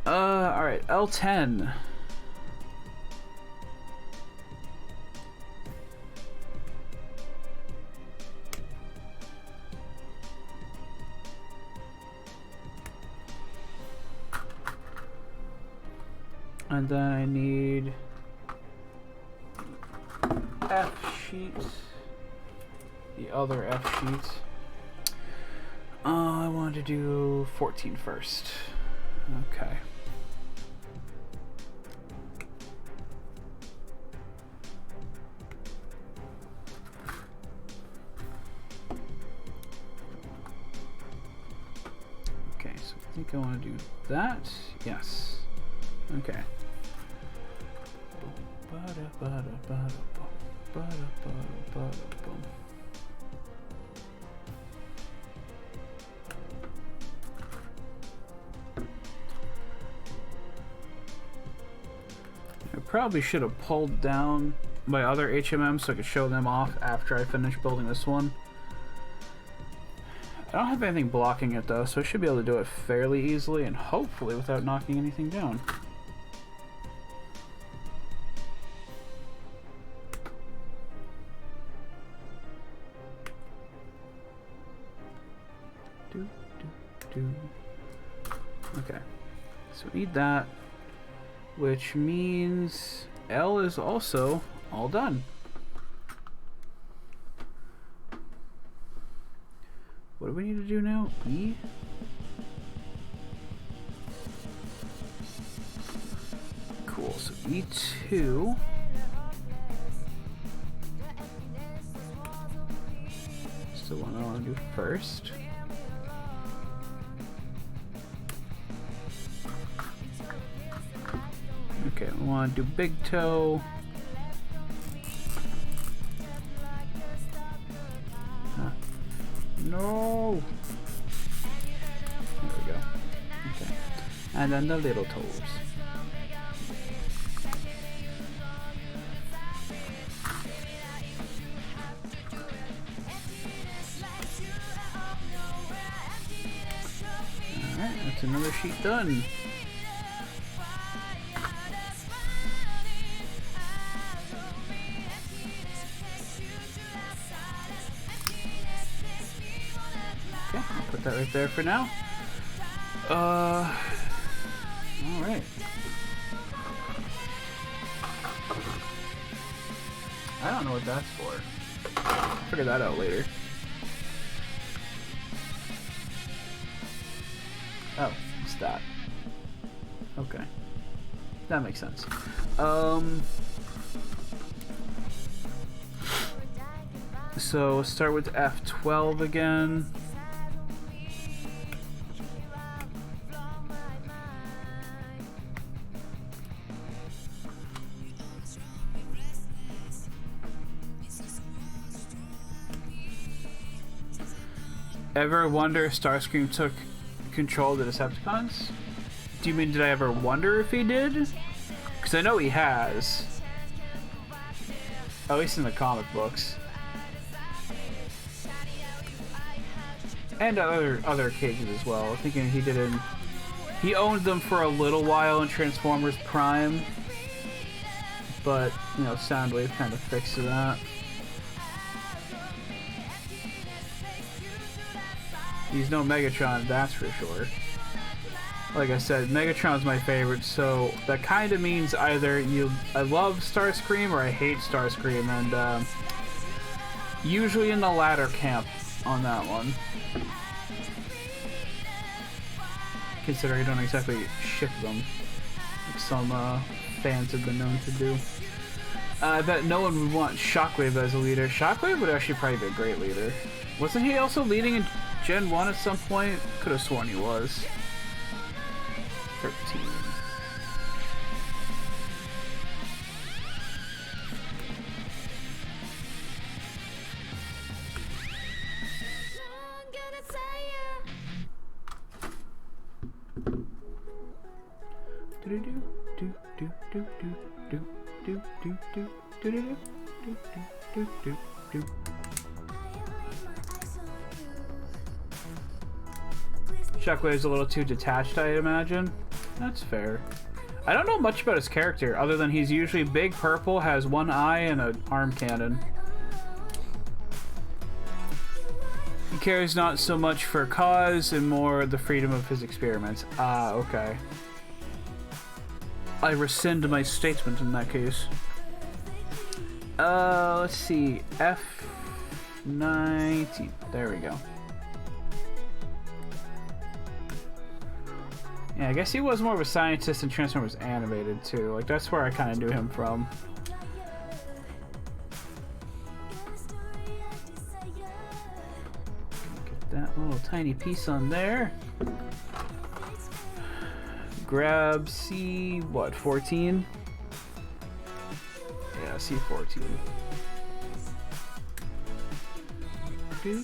Alright, L10. And then I need F sheets. The other F sheets. I want to do 14 first. Okay. Okay, so I think I want to do that. Yes. Okay. I probably should have pulled down my other HMM so I could show them off after I finish building this one. I don't have anything blocking it though, so I should be able to do it fairly easily and hopefully without knocking anything down. Okay, so we need that, which means L is also all done. What do we need to do now? E? Cool, so E2. That's the one I want to do first. Okay, we want to do big toe. Huh. No! There we go. Okay. And then the little toes. Alright, that's another sheet done. Put that right there for now. Alright. I don't know what that's for. I'll figure that out later. Oh, it's that. Okay. That makes sense. So start with F12 again. Ever wonder if Starscream took control of the Decepticons? Do you mean, did I ever wonder if he did? Because I know he has. At least in the comic books. And other cases as well. I'm thinking he did in... He owned them for a little while in Transformers Prime. But, you know, Soundwave kind of fixed that. He's no Megatron, that's for sure. Like I said, Megatron's my favorite, so that kind of means either I love Starscream or I hate Starscream, and usually in the latter camp on that one. Considering I don't exactly ship them, like some fans have been known to do. I bet no one would want Shockwave as a leader. Shockwave would actually probably be a great leader. Wasn't he also leading in Gen 1 at some point? Could have sworn he was. 13. Shockwave's a little too detached, I imagine. That's fair. I don't know much about his character, other than he's usually big purple, has one eye, and an arm cannon. He cares not so much for cause and more the freedom of his experiments. Ah, okay. I rescind my statement in that case. Let's see. F19. There we go. Yeah, I guess he was more of a scientist and Transformers animated too. Like, that's where I kind of knew him from. Get that little tiny piece on there. Grab C, what, 14? Yeah, C14. Okay,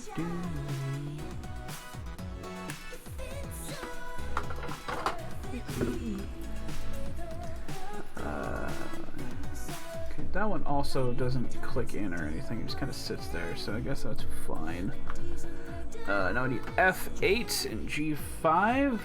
that one also doesn't click in or anything, it just kind of sits there, so I guess that's fine. Now I need F8 and G5.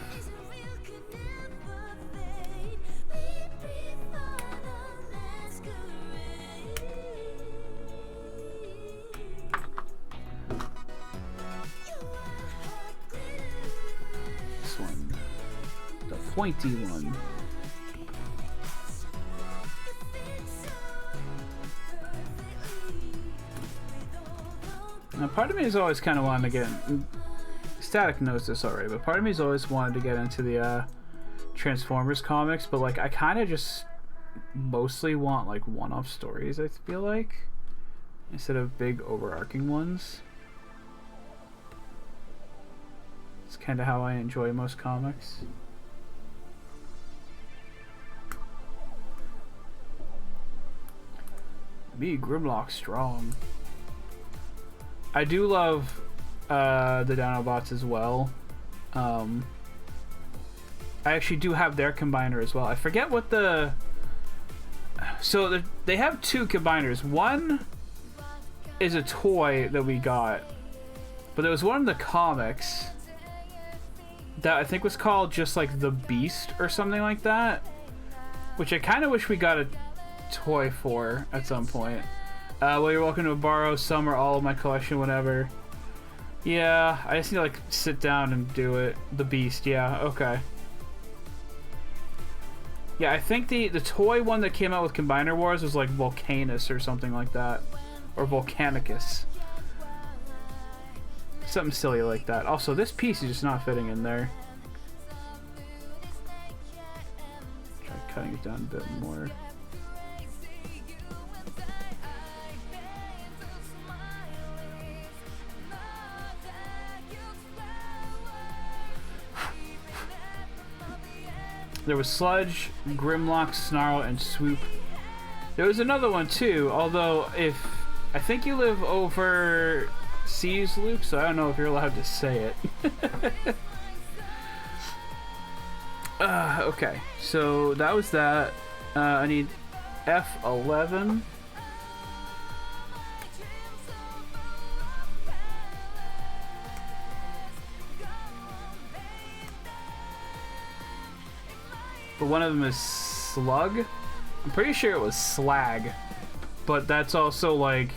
This one, the pointy one. Now, part of me has always kind of wanted to get Static knows this already, but part of me has always wanted to get into the Transformers comics, but like I kind of just mostly want like one-off stories, I feel like, instead of big overarching ones. It's kind of how I enjoy most comics. Me, Grimlock strong. I do love the Dinobots as well. I actually do have their combiner as well. I forget what the... So they have two combiners. One is a toy that we got, but there was one in the comics that I think was called just like the Beast or something like that, which I kind of wish we got a toy for at some point. Well, you're welcome to borrow some or all of my collection, whatever. Yeah, I just need to like sit down and do it. The Beast, yeah, okay. Yeah, I think the toy one that came out with Combiner Wars was like Volcanus or something like that. Or Volcanicus. Something silly like that. Also, this piece is just not fitting in there. Try cutting it down a bit more. There was Sludge, Grimlock, Snarl, and Swoop. There was another one too, although if... I think you live overseas, Luke, so I don't know if you're allowed to say it. Okay, so that was that. I need F11. But one of them is Slug. I'm pretty sure it was Slag, but that's also like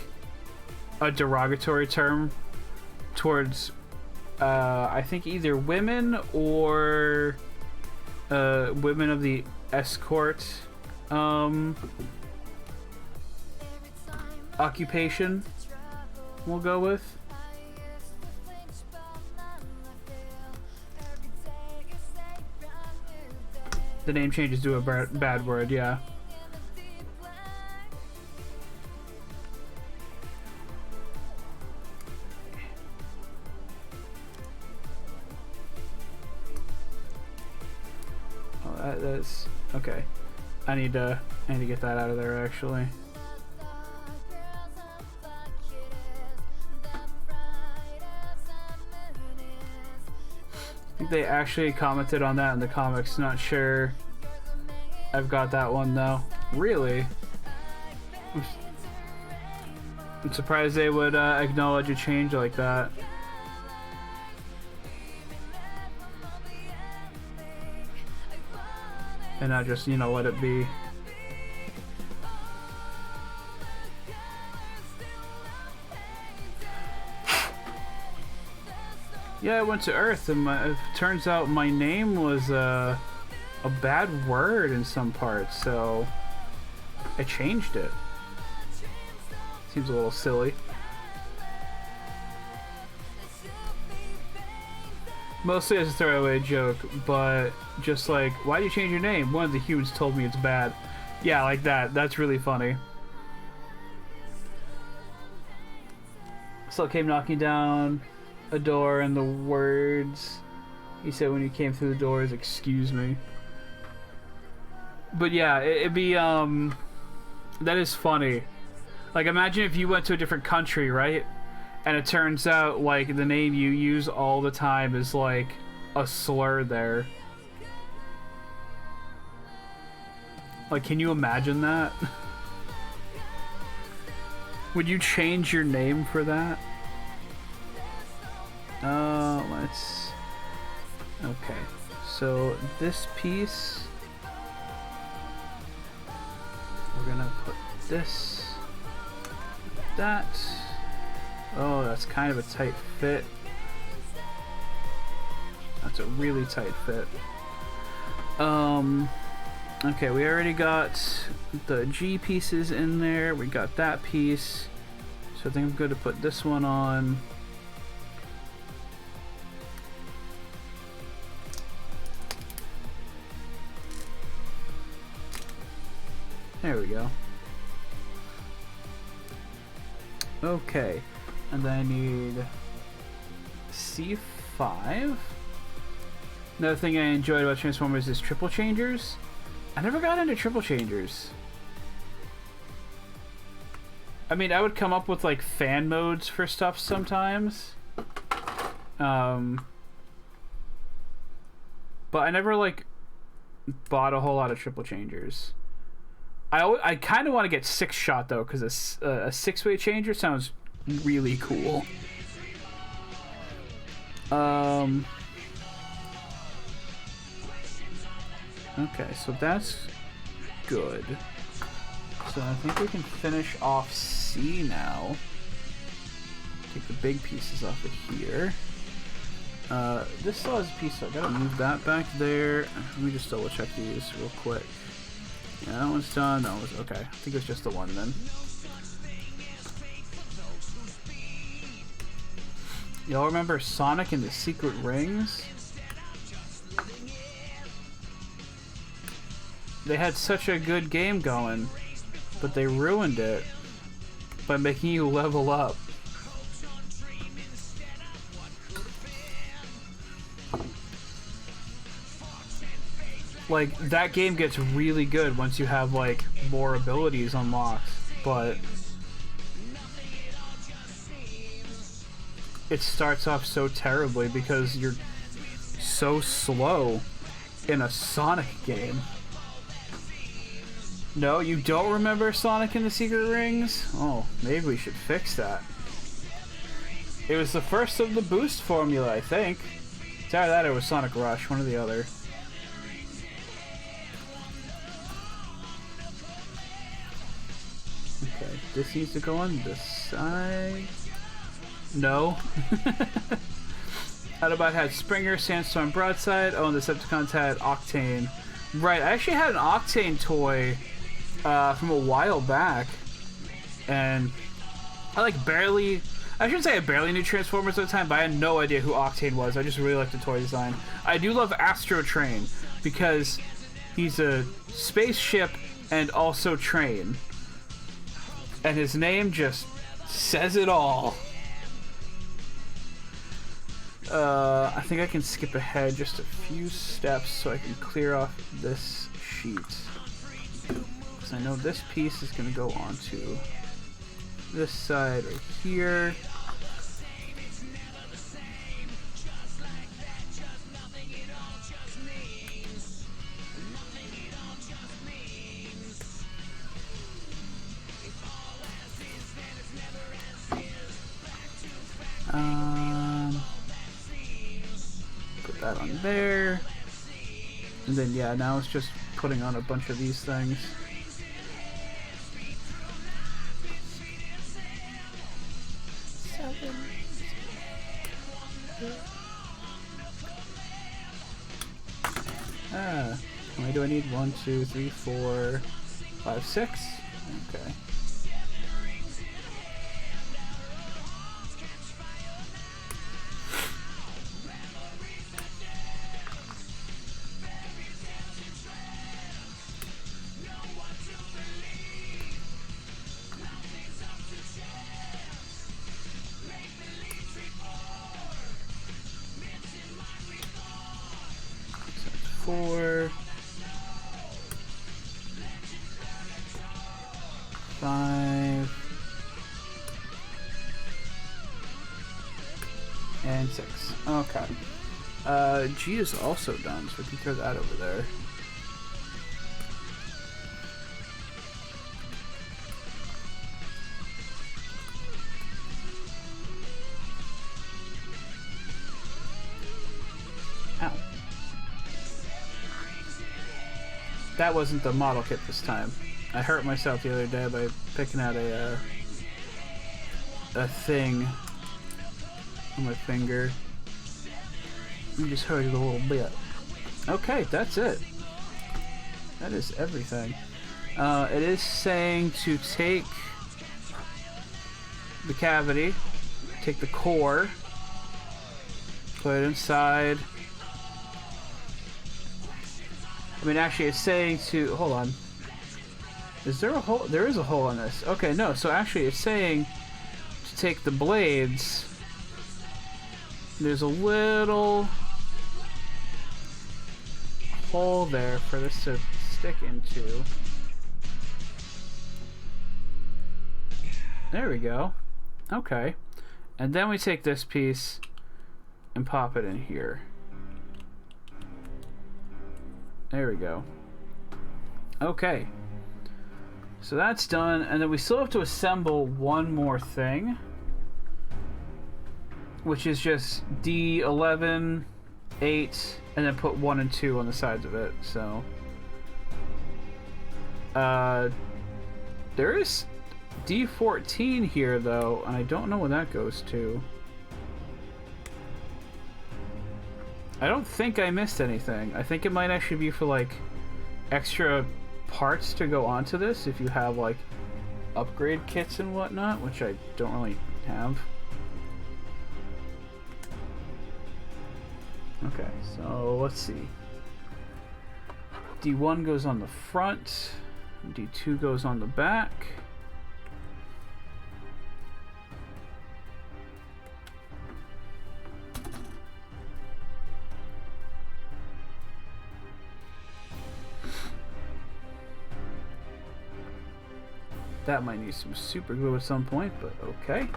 a derogatory term towards I think either women or women of the escort occupation, we'll go with. The name changes to a bad word, yeah. Oh, that's okay. I need to get that out of there actually. I think they actually commented on that in the comics. Not sure I've got that one though. Really? I'm surprised they would acknowledge a change like that. And not just, you know, let it be. Yeah, I went to Earth, and it turns out my name was a a bad word in some parts, so I changed it. Seems a little silly. Mostly as a throwaway joke, but just like, why do you change your name? One of the humans told me it's bad. Yeah, like that. That's really funny. So came knocking down a door, and the words he said when he came through the door is, "Excuse me." But yeah, it'd be, that is funny. Like, imagine if you went to a different country, right? And it turns out, like, the name you use all the time is, like, a slur there. Like, can you imagine that? Would you change your name for that? Let's... Okay. So, this piece... We're gonna put this... that... Oh, that's kind of a tight fit. That's a really tight fit. Okay, we already got the G pieces in there. We got that piece. So I think I'm going to put this one on. There we go. Okay. And then I need C5. Another thing I enjoyed about Transformers is triple changers. I never got into triple changers. I mean, I would come up with like fan modes for stuff sometimes. But I never like bought a whole lot of triple changers. I kind of want to get 6-shot though, because a 6-way changer sounds really cool. Okay, so that's good. So I think we can finish off C now. Take the big pieces off of here. This still has a piece, so I gotta move that back there. Let me just double check these real quick. Yeah, that one's done. That was okay. I think it's just the one then. Y'all remember Sonic and the Secret Rings? They had such a good game going, but they ruined it by making you level up. Like, that game gets really good once you have, like, more abilities unlocked, but it starts off so terribly because you're so slow in a Sonic game. No, you don't remember Sonic and the Secret Rings? Oh, maybe we should fix that. It was the first of the boost formula, I think. It's either that or it was Sonic Rush, one or the other. Okay, this needs to go on this side. No. Autobot had Springer, Sandstorm, Broadside. Oh, and the Decepticons had Octane. Right, I actually had an Octane toy from a while back, and I like barely, I shouldn't say I barely knew Transformers at the time, but I had no idea who Octane was. I just really liked the toy design. I do love Astro Train because he's a spaceship and also train, and his name just says it all. I think I can skip ahead just a few steps so I can clear off this sheet. Because I know this piece is going to go onto this side right here. Put that on there. And then, yeah, now it's just putting on a bunch of these things. do I need? 1, 2, 3, 4, 5, 6? Okay. Four, 5, and 6. Okay. G is also done, so we can throw that over there. Ow. That wasn't the model kit this time. I hurt myself the other day by picking out a thing on my finger. It just hurt it a little bit. Okay, that's it. That is everything. It is saying to take the cavity, take the core, put it inside. I mean, actually, it's saying to... Hold on. Is there a hole? There is a hole in this. Okay, no. So actually, it's saying to take the blades. There's a little hole there for this to stick into. There we go. Okay. And then we take this piece and pop it in here. There we go. Okay. So that's done, and then we still have to assemble one more thing, which is just D11, 8, and then put 1 and 2 on the sides of it. So there is D14 here though, and I don't know where that goes to. I don't think I missed anything. I think it might actually be for like extra parts to go onto this if you have like upgrade kits and whatnot, which I don't really have. Okay, so let's see. D1 goes on the front, D2 goes on the back. That might need some super glue at some point, but okay.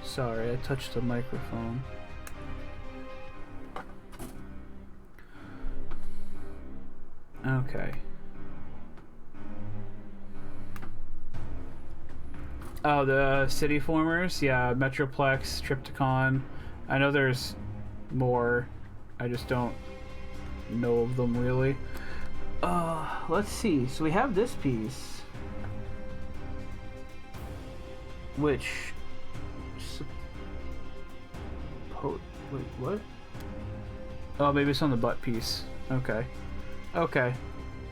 Sorry, I touched the microphone. Okay. Oh, the city formers? Yeah, Metroplex, Triptychon. I know there's more. I just don't know of them really. Let's see. So we have this piece, which wait, what? Oh, maybe it's on the butt piece. Okay. Okay.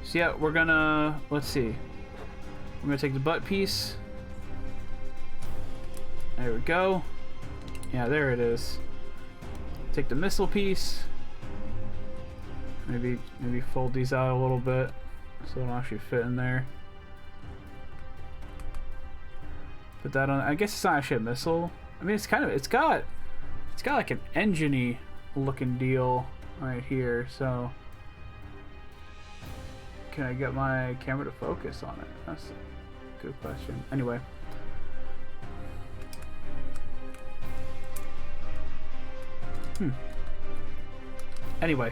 So yeah, we're gonna, let's see. We're gonna take the butt piece. There we go. Yeah, there it is. Take the missile piece. Maybe fold these out a little bit so it'll actually fit in there. Put that on. I guess it's not actually a missile. I mean, it's got like an engine-y looking deal right here. So can I get my camera to focus on it? That's a good question. Anyway. Anyway.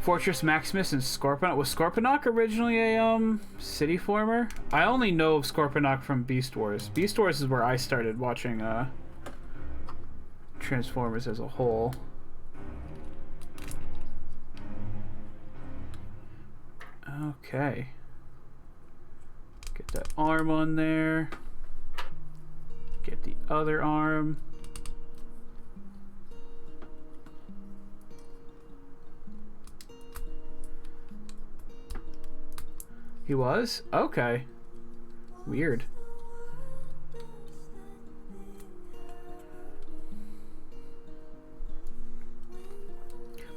Fortress Maximus and Scorponok. Was Scorponok originally a city former? I only know of Scorponok from Beast Wars. Beast Wars is where I started watching Transformers as a whole. Okay. Get that arm on there. Get the other arm. He was? Okay. Weird.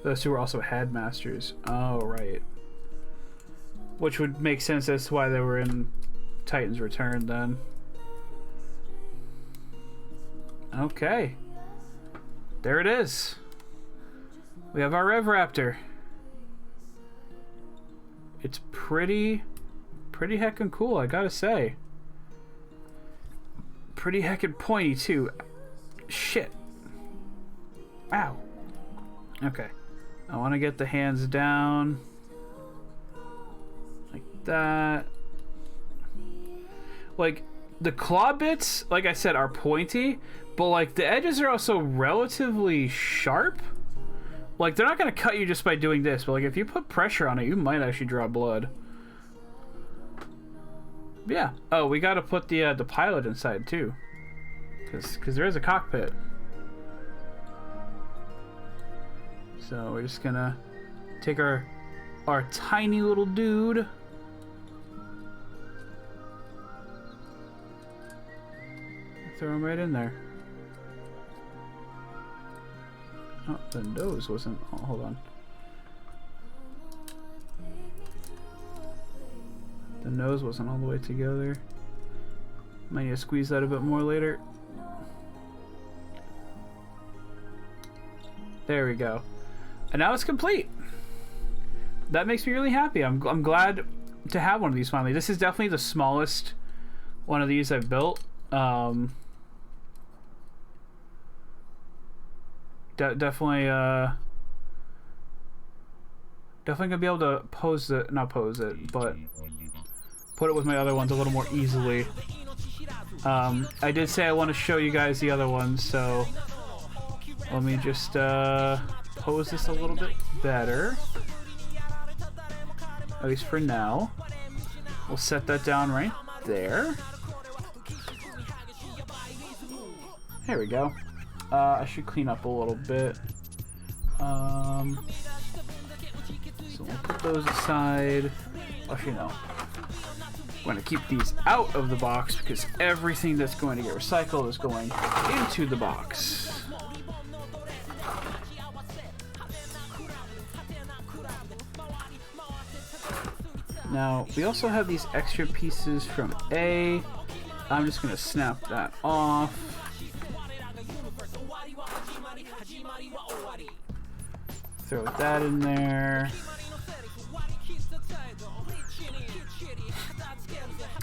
Those two were also headmasters. Oh, right. Which would make sense as to why they were in Titan's Return then. Okay. There it is. We have our Rev Raptor. It's pretty heckin' cool, I gotta say. Pretty heckin' pointy too. Shit. Ow. Okay. I want to get the hands down. Like that. Like, the claw bits, like I said, are pointy, but like the edges are also relatively sharp. Like, they're not going to cut you just by doing this, but like if you put pressure on it, you might actually draw blood. Yeah. Oh, we got to put the pilot inside too, because there is a cockpit. So we're just gonna take our tiny little dude. Throw him right in there. Oh, the nose wasn't. Oh, hold on. The nose wasn't all the way together. Might need to squeeze that a bit more later. There we go. And now it's complete. That makes me really happy. I'm glad to have one of these finally. This is definitely the smallest one of these I've built. Definitely gonna be able to not pose it, but put it with my other ones a little more easily. I did say I want to show you guys the other ones, so let me just pose this a little bit better, at least for now. We'll set that down right there. There we go. I should clean up a little bit. So we'll put those aside. Actually, no. I'm going to keep these out of the box because everything that's going to get recycled is going into the box. Now, we also have these extra pieces from A. I'm just going to snap that off. Throw that in there.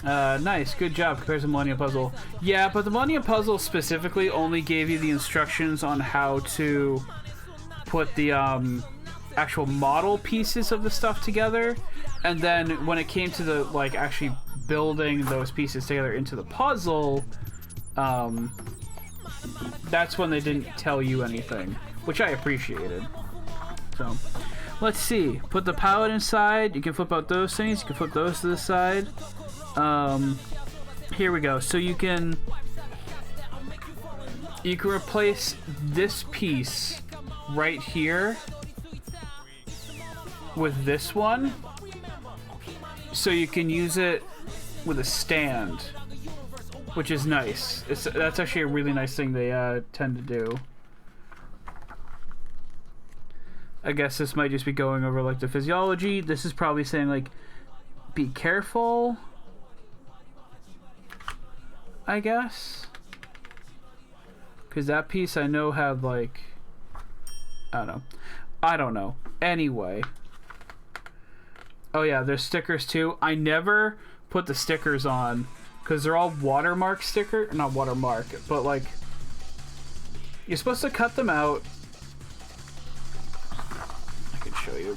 Nice, good job compared to Millennium Puzzle. Yeah, but the Millennium Puzzle specifically only gave you the instructions on how to put the actual model pieces of the stuff together, and then when it came to the like actually building those pieces together into the puzzle, that's when they didn't tell you anything, which I appreciated. So let's see, put the pilot inside. You can flip out those things, you can flip those to the side. Here we go. So you can replace this piece right here with this one, so you can use it with a stand, which is nice. That's actually a really nice thing they tend to do. I guess this might just be going over like the physiology. This is probably saying like, be careful, I guess, because that piece I know had like, I don't know. Anyway. Oh yeah, there's stickers too. I never put the stickers on because they're all watermark sticker, not watermark, but like you're supposed to cut them out. I can show you.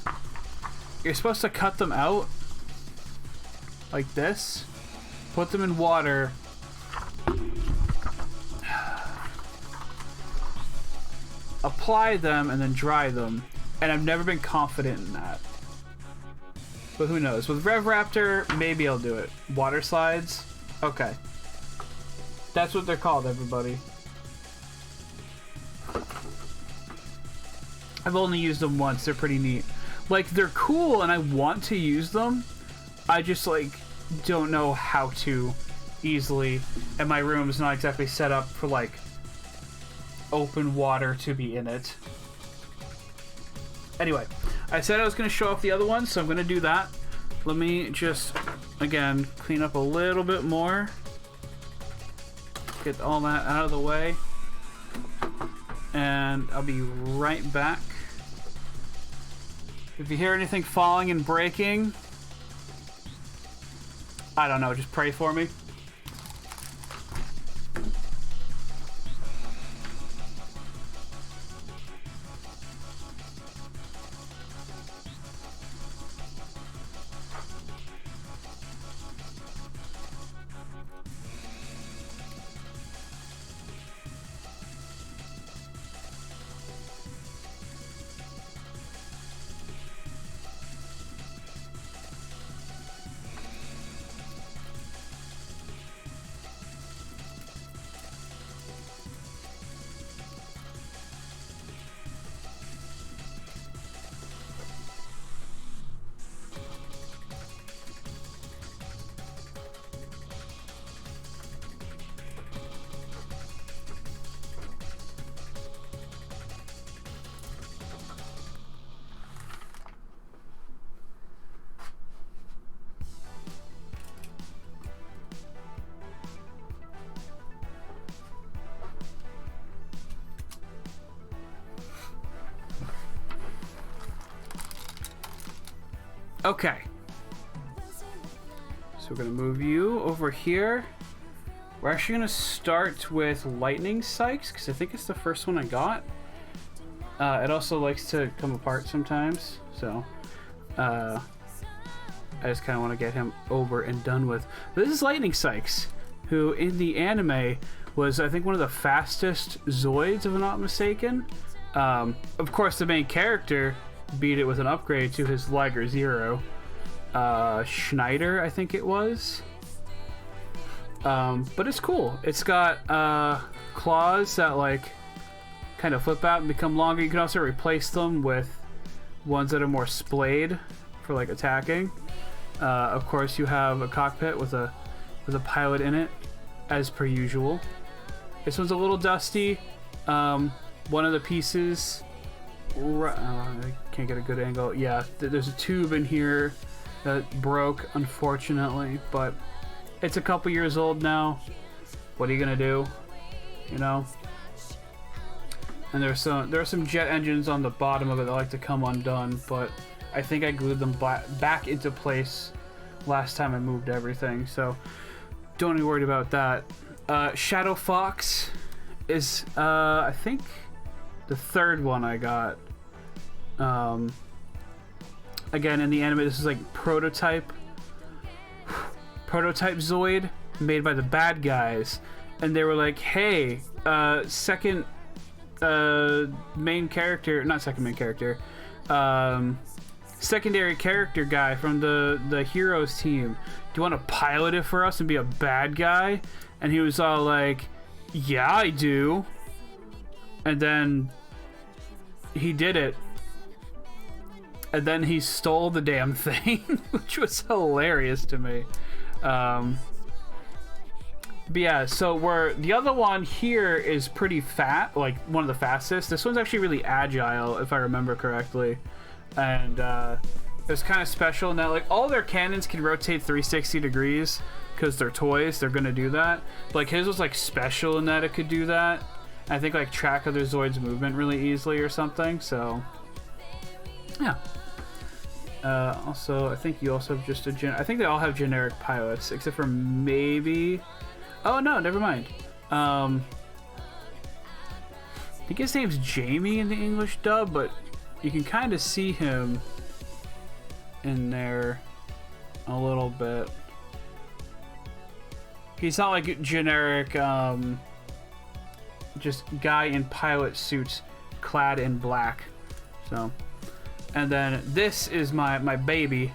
You're supposed to cut them out like this, put them in water, apply them, and then dry them. And I've never been confident in that. But who knows? With Rev Raptor, maybe I'll do it. Water slides? Okay. That's what they're called, everybody. I've only used them once. They're pretty neat. Like, they're cool and I want to use them, I just like don't know how to easily, and my room is not exactly set up for like open water to be in it. Anyway, I said I was going to show off the other one, so I'm going to do that. Let me just, again, clean up a little bit more. Get all that out of the way. And I'll be right back. If you hear anything falling and breaking, I don't know, just pray for me. Okay. So we're gonna move you over here. We're actually gonna start with Lightning Sykes, because I think it's the first one I got. It also likes to come apart sometimes, so I just kind of want to get him over and done with. But this is Lightning Sykes, who in the anime was, I think, one of the fastest Zoids, if I'm not mistaken. Of course, the main character beat it with an upgrade to his Liger Zero. Schneider, I think it was. But it's cool. It's got claws that like kind of flip out and become longer. You can also replace them with ones that are more splayed for like attacking. Of course, you have a cockpit with a pilot in it, as per usual. This one's a little dusty. One of the pieces, I can't get a good angle. Yeah, there's a tube in here that broke, unfortunately, but it's a couple years old now. What are you gonna do? You know. And there are some jet engines on the bottom of it that like to come undone, but I think I glued them back into place last time I moved everything, so don't be worried about that. Shadow Fox is I think the third one I got. Again, in the anime, this is like prototype Zoid made by the bad guys, and they were like, hey, second main character, not second main character, secondary character guy from the heroes team, do you want to pilot it for us and be a bad guy? And he was all like, yeah, I do. And then he did it. And then he stole the damn thing, which was hilarious to me. But yeah, so the other one here is pretty fat, like one of the fastest. This one's actually really agile, if I remember correctly. And it's kind of special in that like all their cannons can rotate 360 degrees because they're toys. They're gonna do that. But, like his was like special in that it could do that. I think like track other Zoids' movement really easily or something. So yeah. Also, I think you also have just I think they all have generic pilots, except for maybe. Oh no, never mind. I think his name's Jamie in the English dub, but you can kind of see him in there a little bit. He's not like generic, just guy in pilot suits clad in black. So. And then this is my baby.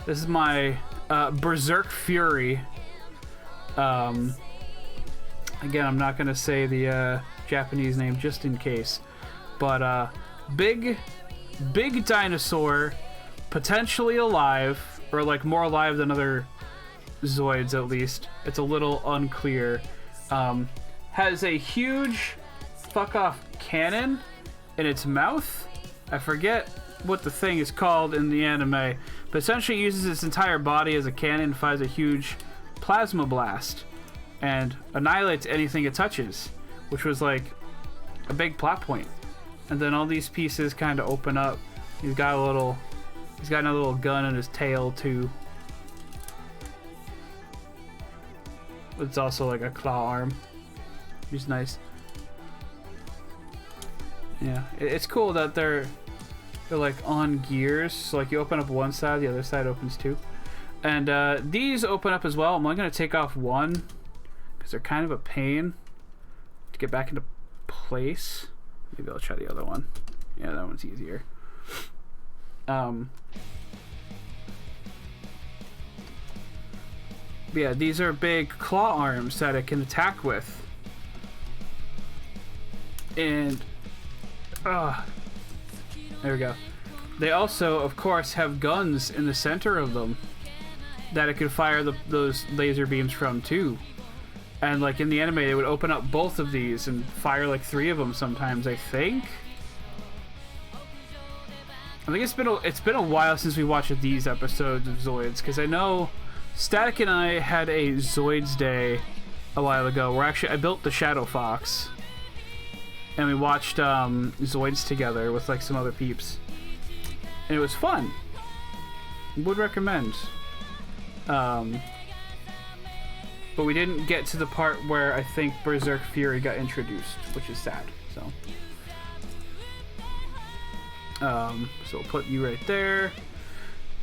This is my Berserk Fury. Again, I'm not gonna say the Japanese name just in case. But big dinosaur, potentially alive. or like more alive than other Zoids at least. It's a little unclear. Has a huge fuck off cannon in its mouth. I forget what the thing is called in the anime, but essentially uses its entire body as a cannon and fires a huge plasma blast and annihilates anything it touches, which was like a big plot point. And then all these pieces kind of open up. He's got another little gun in his tail too. It's also like a claw arm, which is nice. Yeah, it's cool that they're like on gears. So like you open up one side, the other side opens too. And these open up as well. I'm only gonna take off one because they're kind of a pain to get back into place. Maybe I'll try the other one. Yeah, that one's easier. Yeah, these are big claw arms that it can attack with. And there we go. They also, of course, have guns in the center of them that it could fire those laser beams from too. And like in the anime, they would open up both of these and fire like 3 of them sometimes, I think. I think it's been a while since we watched these episodes of Zoids, because I know Static and I had a Zoids day a while ago where actually I built the Shadow Fox and we watched Zoids together with like some other peeps, and it was fun. Would recommend. But we didn't get to the part where I think Berserk Fury got introduced, which is sad. So we'll put you right there.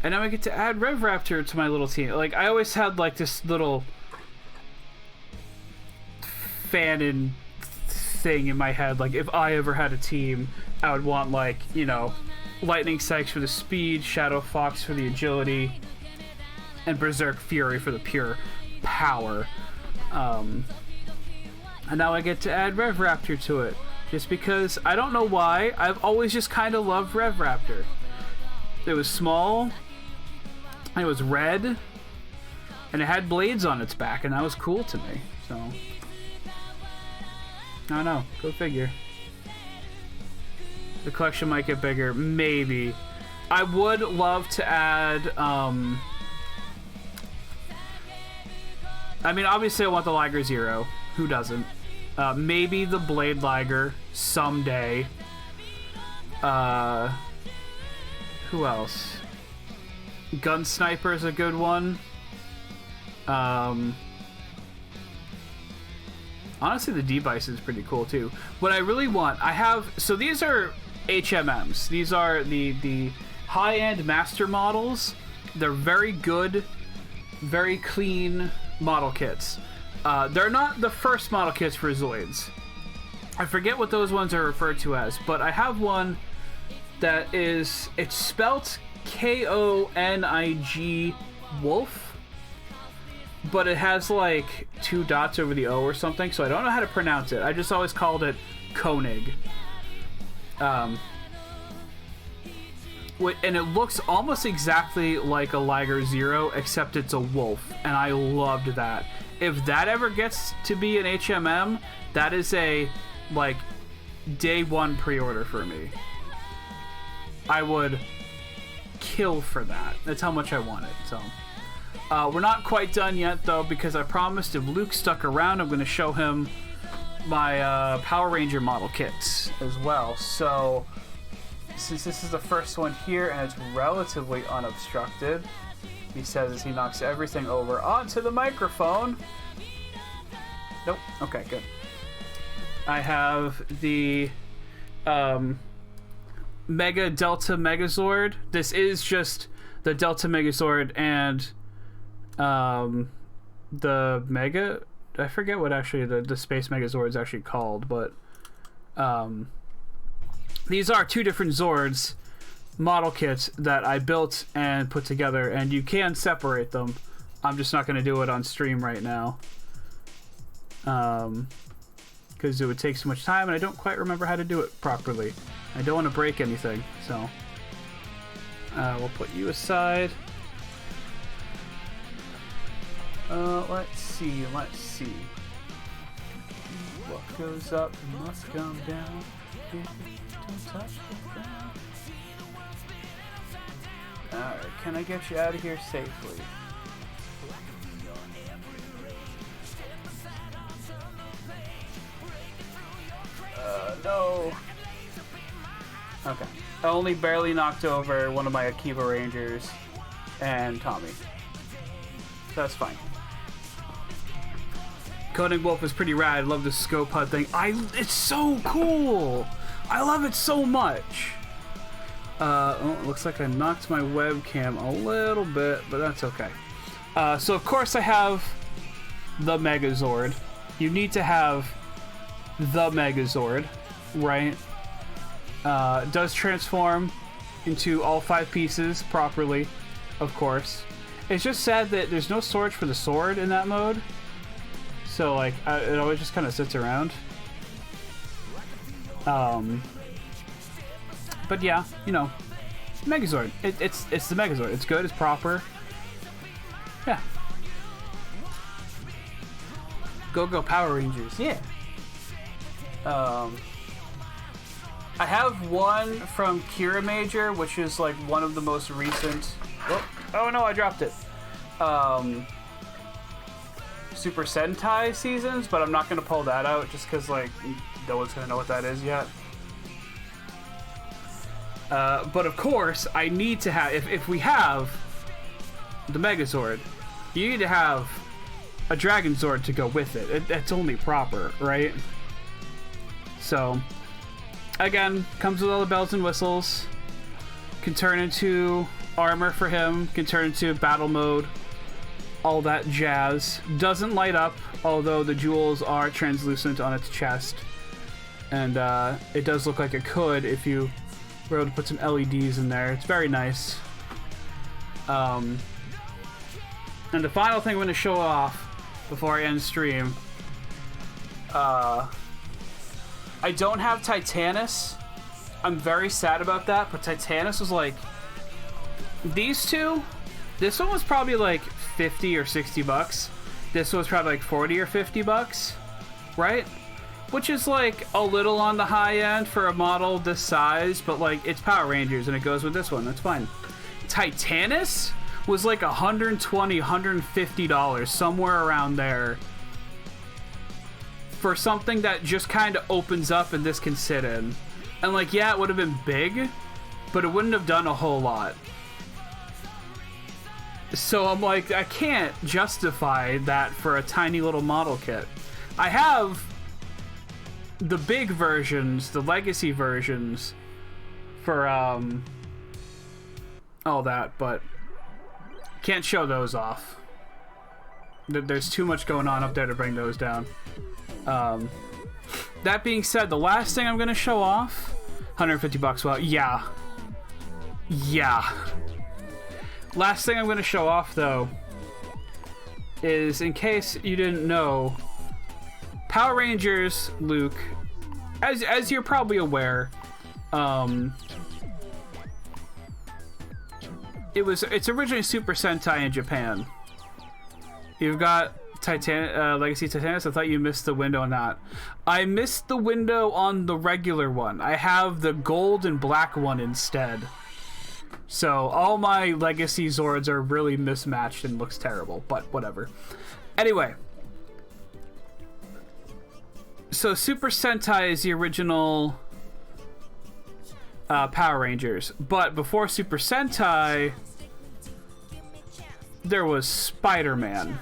And now I get to add Rev Raptor to my little team. Like, I always had like this little fanon thing in my head. Like, if I ever had a team, I would want, like, you know, Lightning Sykes for the speed, Shadow Fox for the agility, and Berserk Fury for the pure power. And now I get to add Rev Raptor to it. Just because, I don't know why, I've always just kind of loved Rev Raptor. It was small, and it was red, and it had blades on its back, and that was cool to me, so. I don't know, go figure. The collection might get bigger, maybe. I would love to add, I mean, obviously I want the Liger Zero. Who doesn't? Maybe the Blade Liger someday. Who else? Gun Sniper is a good one. Honestly, the D-Bice is pretty cool too. What I really want, so these are HMMs. These are the high-end master models. They're very good, very clean model kits. They're not the first model kits for Zoids. I forget what those ones are referred to as, but I have one that is, it's spelt Konig Wolf, but it has like 2 dots over the O or something, so I don't know how to pronounce it. I just always called it Konig. And it looks almost exactly like a Liger Zero, except it's a wolf, and I loved that. If that ever gets to be an HMM, that is a, like, day 1 pre-order for me. I would kill for that. That's how much I want it, so. We're not quite done yet, though, because I promised if Luke stuck around, I'm going to show him my Power Ranger model kits as well. So, since this is the first one here and it's relatively unobstructed, he says as he knocks everything over onto the microphone. Nope. Okay, good. I have the Mega Delta Megazord. This is just the Delta Megazord and the Mega... I forget what actually the Space Megazord is actually called, but these are 2 different Zords model kits that I built and put together, and you can separate them. I'm just not going to do it on stream right now because it would take so much time and I don't quite remember how to do it properly. I don't want to break anything, so we'll put you aside. Let's see. What goes up must come down. Don't touch the ground. Alright, can I get you out of here safely? No. Okay. I only barely knocked over one of my Akiba Rangers and Tommy. That's fine. Coding Wolf is pretty rad. I love the scope HUD thing. It's so cool. I love it so much. Oh, it looks like I knocked my webcam a little bit, but that's okay. So of course I have the Megazord. You need to have the Megazord, right? It does transform into all 5 pieces properly, of course. It's just sad that there's no storage for the sword in that mode. So, like, it always just kind of sits around. But yeah, you know, Megazord. It's the Megazord. It's good. It's proper. Yeah. Go Power Rangers. Yeah. I have one from Kira Major, which is like one of the most recent. Oh no, I dropped it. Super Sentai seasons, but I'm not gonna pull that out just because like no one's gonna know what that is yet. But of course, I need to have if we have the Megazord, you need to have a Dragon Zord to go with it. That's only proper, right? So, again, comes with all the bells and whistles. Can turn into armor for him. Can turn into battle mode. All that jazz. Doesn't light up, although the jewels are translucent on its chest. And it does look like it could if you were able to put some LEDs in there. It's very nice. And the final thing I'm going to show off before I end stream. I don't have Titanus. I'm very sad about that, but Titanus was like... These two, this one was probably like 50 or 60 bucks. This one was probably like 40 or 50 bucks, right? Which is like a little on the high end for a model this size, but like it's Power Rangers and it goes with this one. That's fine. Titanus was like $120, $150, somewhere around there. For something that just kind of opens up and this can sit in. And like, yeah, it would have been big, but it wouldn't have done a whole lot. So I'm like, I can't justify that for a tiny little model kit. I have the big versions, the legacy versions for all that, but can't show those off. There's too much going on up there to bring those down. That being said, the last thing I'm gonna show off, 150 bucks. Well, yeah. Last thing I'm gonna show off though is, in case you didn't know, Power Rangers Luke, as you're probably aware, it's originally Super Sentai in Japan. You've got Legacy Titanus. I thought you missed the window on that. I missed the window on the regular one. I have the gold and black one instead. So all my Legacy Zords are really mismatched and looks terrible, but whatever. Anyway. So Super Sentai is the original Power Rangers. But before Super Sentai, there was Spider-Man.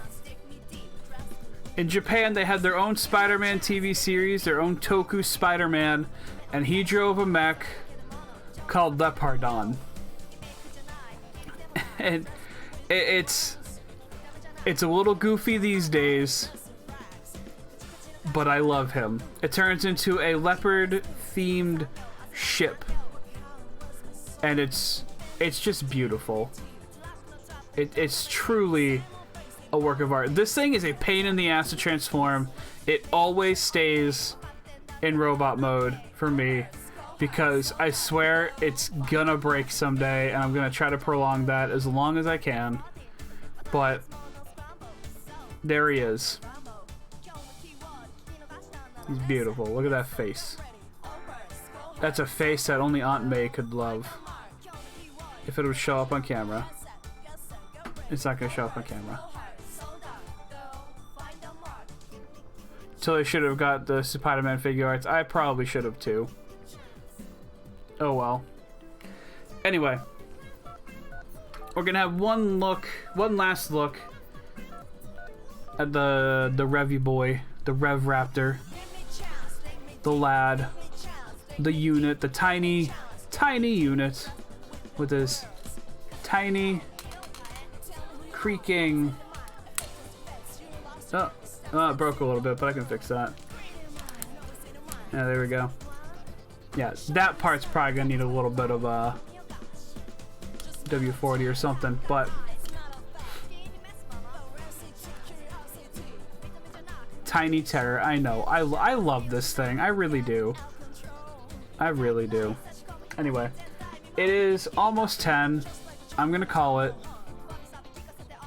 In Japan, they had their own Spider-Man TV series, their own Toku Spider-Man, and he drove a mech called Leopardon. And it's a little goofy these days, but I love him. It turns into a leopard-themed ship, and it's just beautiful. It's truly a work of art. This thing is a pain in the ass to transform. It always stays in robot mode for me, because I swear it's gonna break someday, and I'm gonna try to prolong that as long as I can. But There he is. He's beautiful. Look at that face. That's a face that only Aunt May could love. If it would show up on camera. It's not gonna show up on camera. Totally should have got the Spider-Man figure arts. I probably should have too. Oh well. Anyway. We're gonna have one last look at the Revy boy, the Rev Raptor, the lad, the unit, the tiny unit with his tiny creaking. Oh, it broke a little bit, but I can fix that. Yeah, there we go. Yeah, that part's probably gonna need a little bit of W40 or something, but Tiny Terror, I know. I love this thing. I really do. I really do. Anyway, it is almost 10. I'm gonna call it.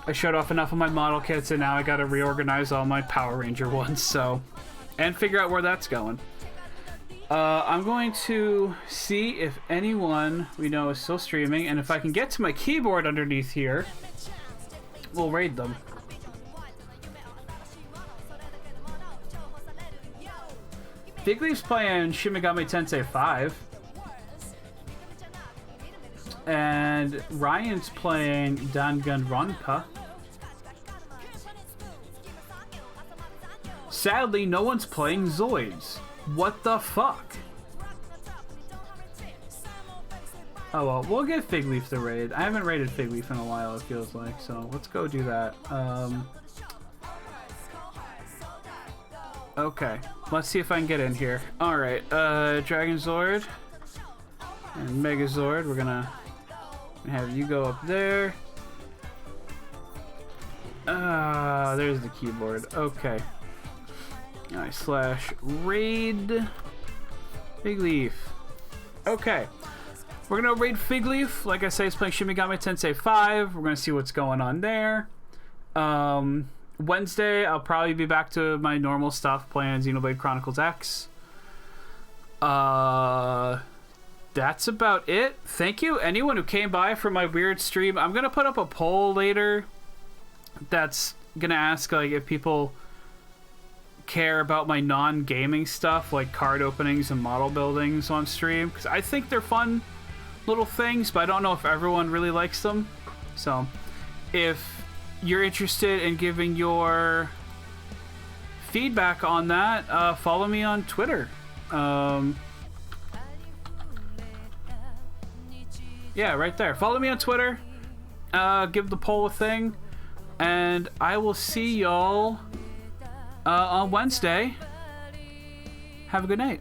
I showed off enough of my model kits, and now I gotta reorganize all my Power Ranger ones, so, and figure out where that's going. I'm going to see if anyone we know is still streaming, and if I can get to my keyboard underneath here, we'll raid them. Figleaf's playing Shin Megami Tensei 5. And Ryan's playing Danganronpa. Sadly, no one's playing Zoids. What the fuck? Oh well, we'll get Figleaf the raid. I haven't raided Figleaf in a while, it feels like, so let's go do that. Okay, let's see if I can get in here. Alright, Dragon Zord and Megazord, we're gonna have you go up there. There's the keyboard. Okay. Alright, slash raid Figleaf. Okay. We're gonna raid Figleaf. Like I say, it's playing Shin Megami Tensei 5. We're gonna see what's going on there. Wednesday, I'll probably be back to my normal stuff, playing Xenoblade Chronicles X. That's about it. Thank you, anyone who came by for my weird stream. I'm gonna put up a poll later that's gonna ask like if people care about my non-gaming stuff, like card openings and model buildings on stream, because I think they're fun little things, but I don't know if everyone really likes them. So if you're interested in giving your feedback on that, follow me on Twitter. Yeah, right there. Follow me on Twitter. Give the poll a thing. And I will see y'all on Wednesday. Have a good night.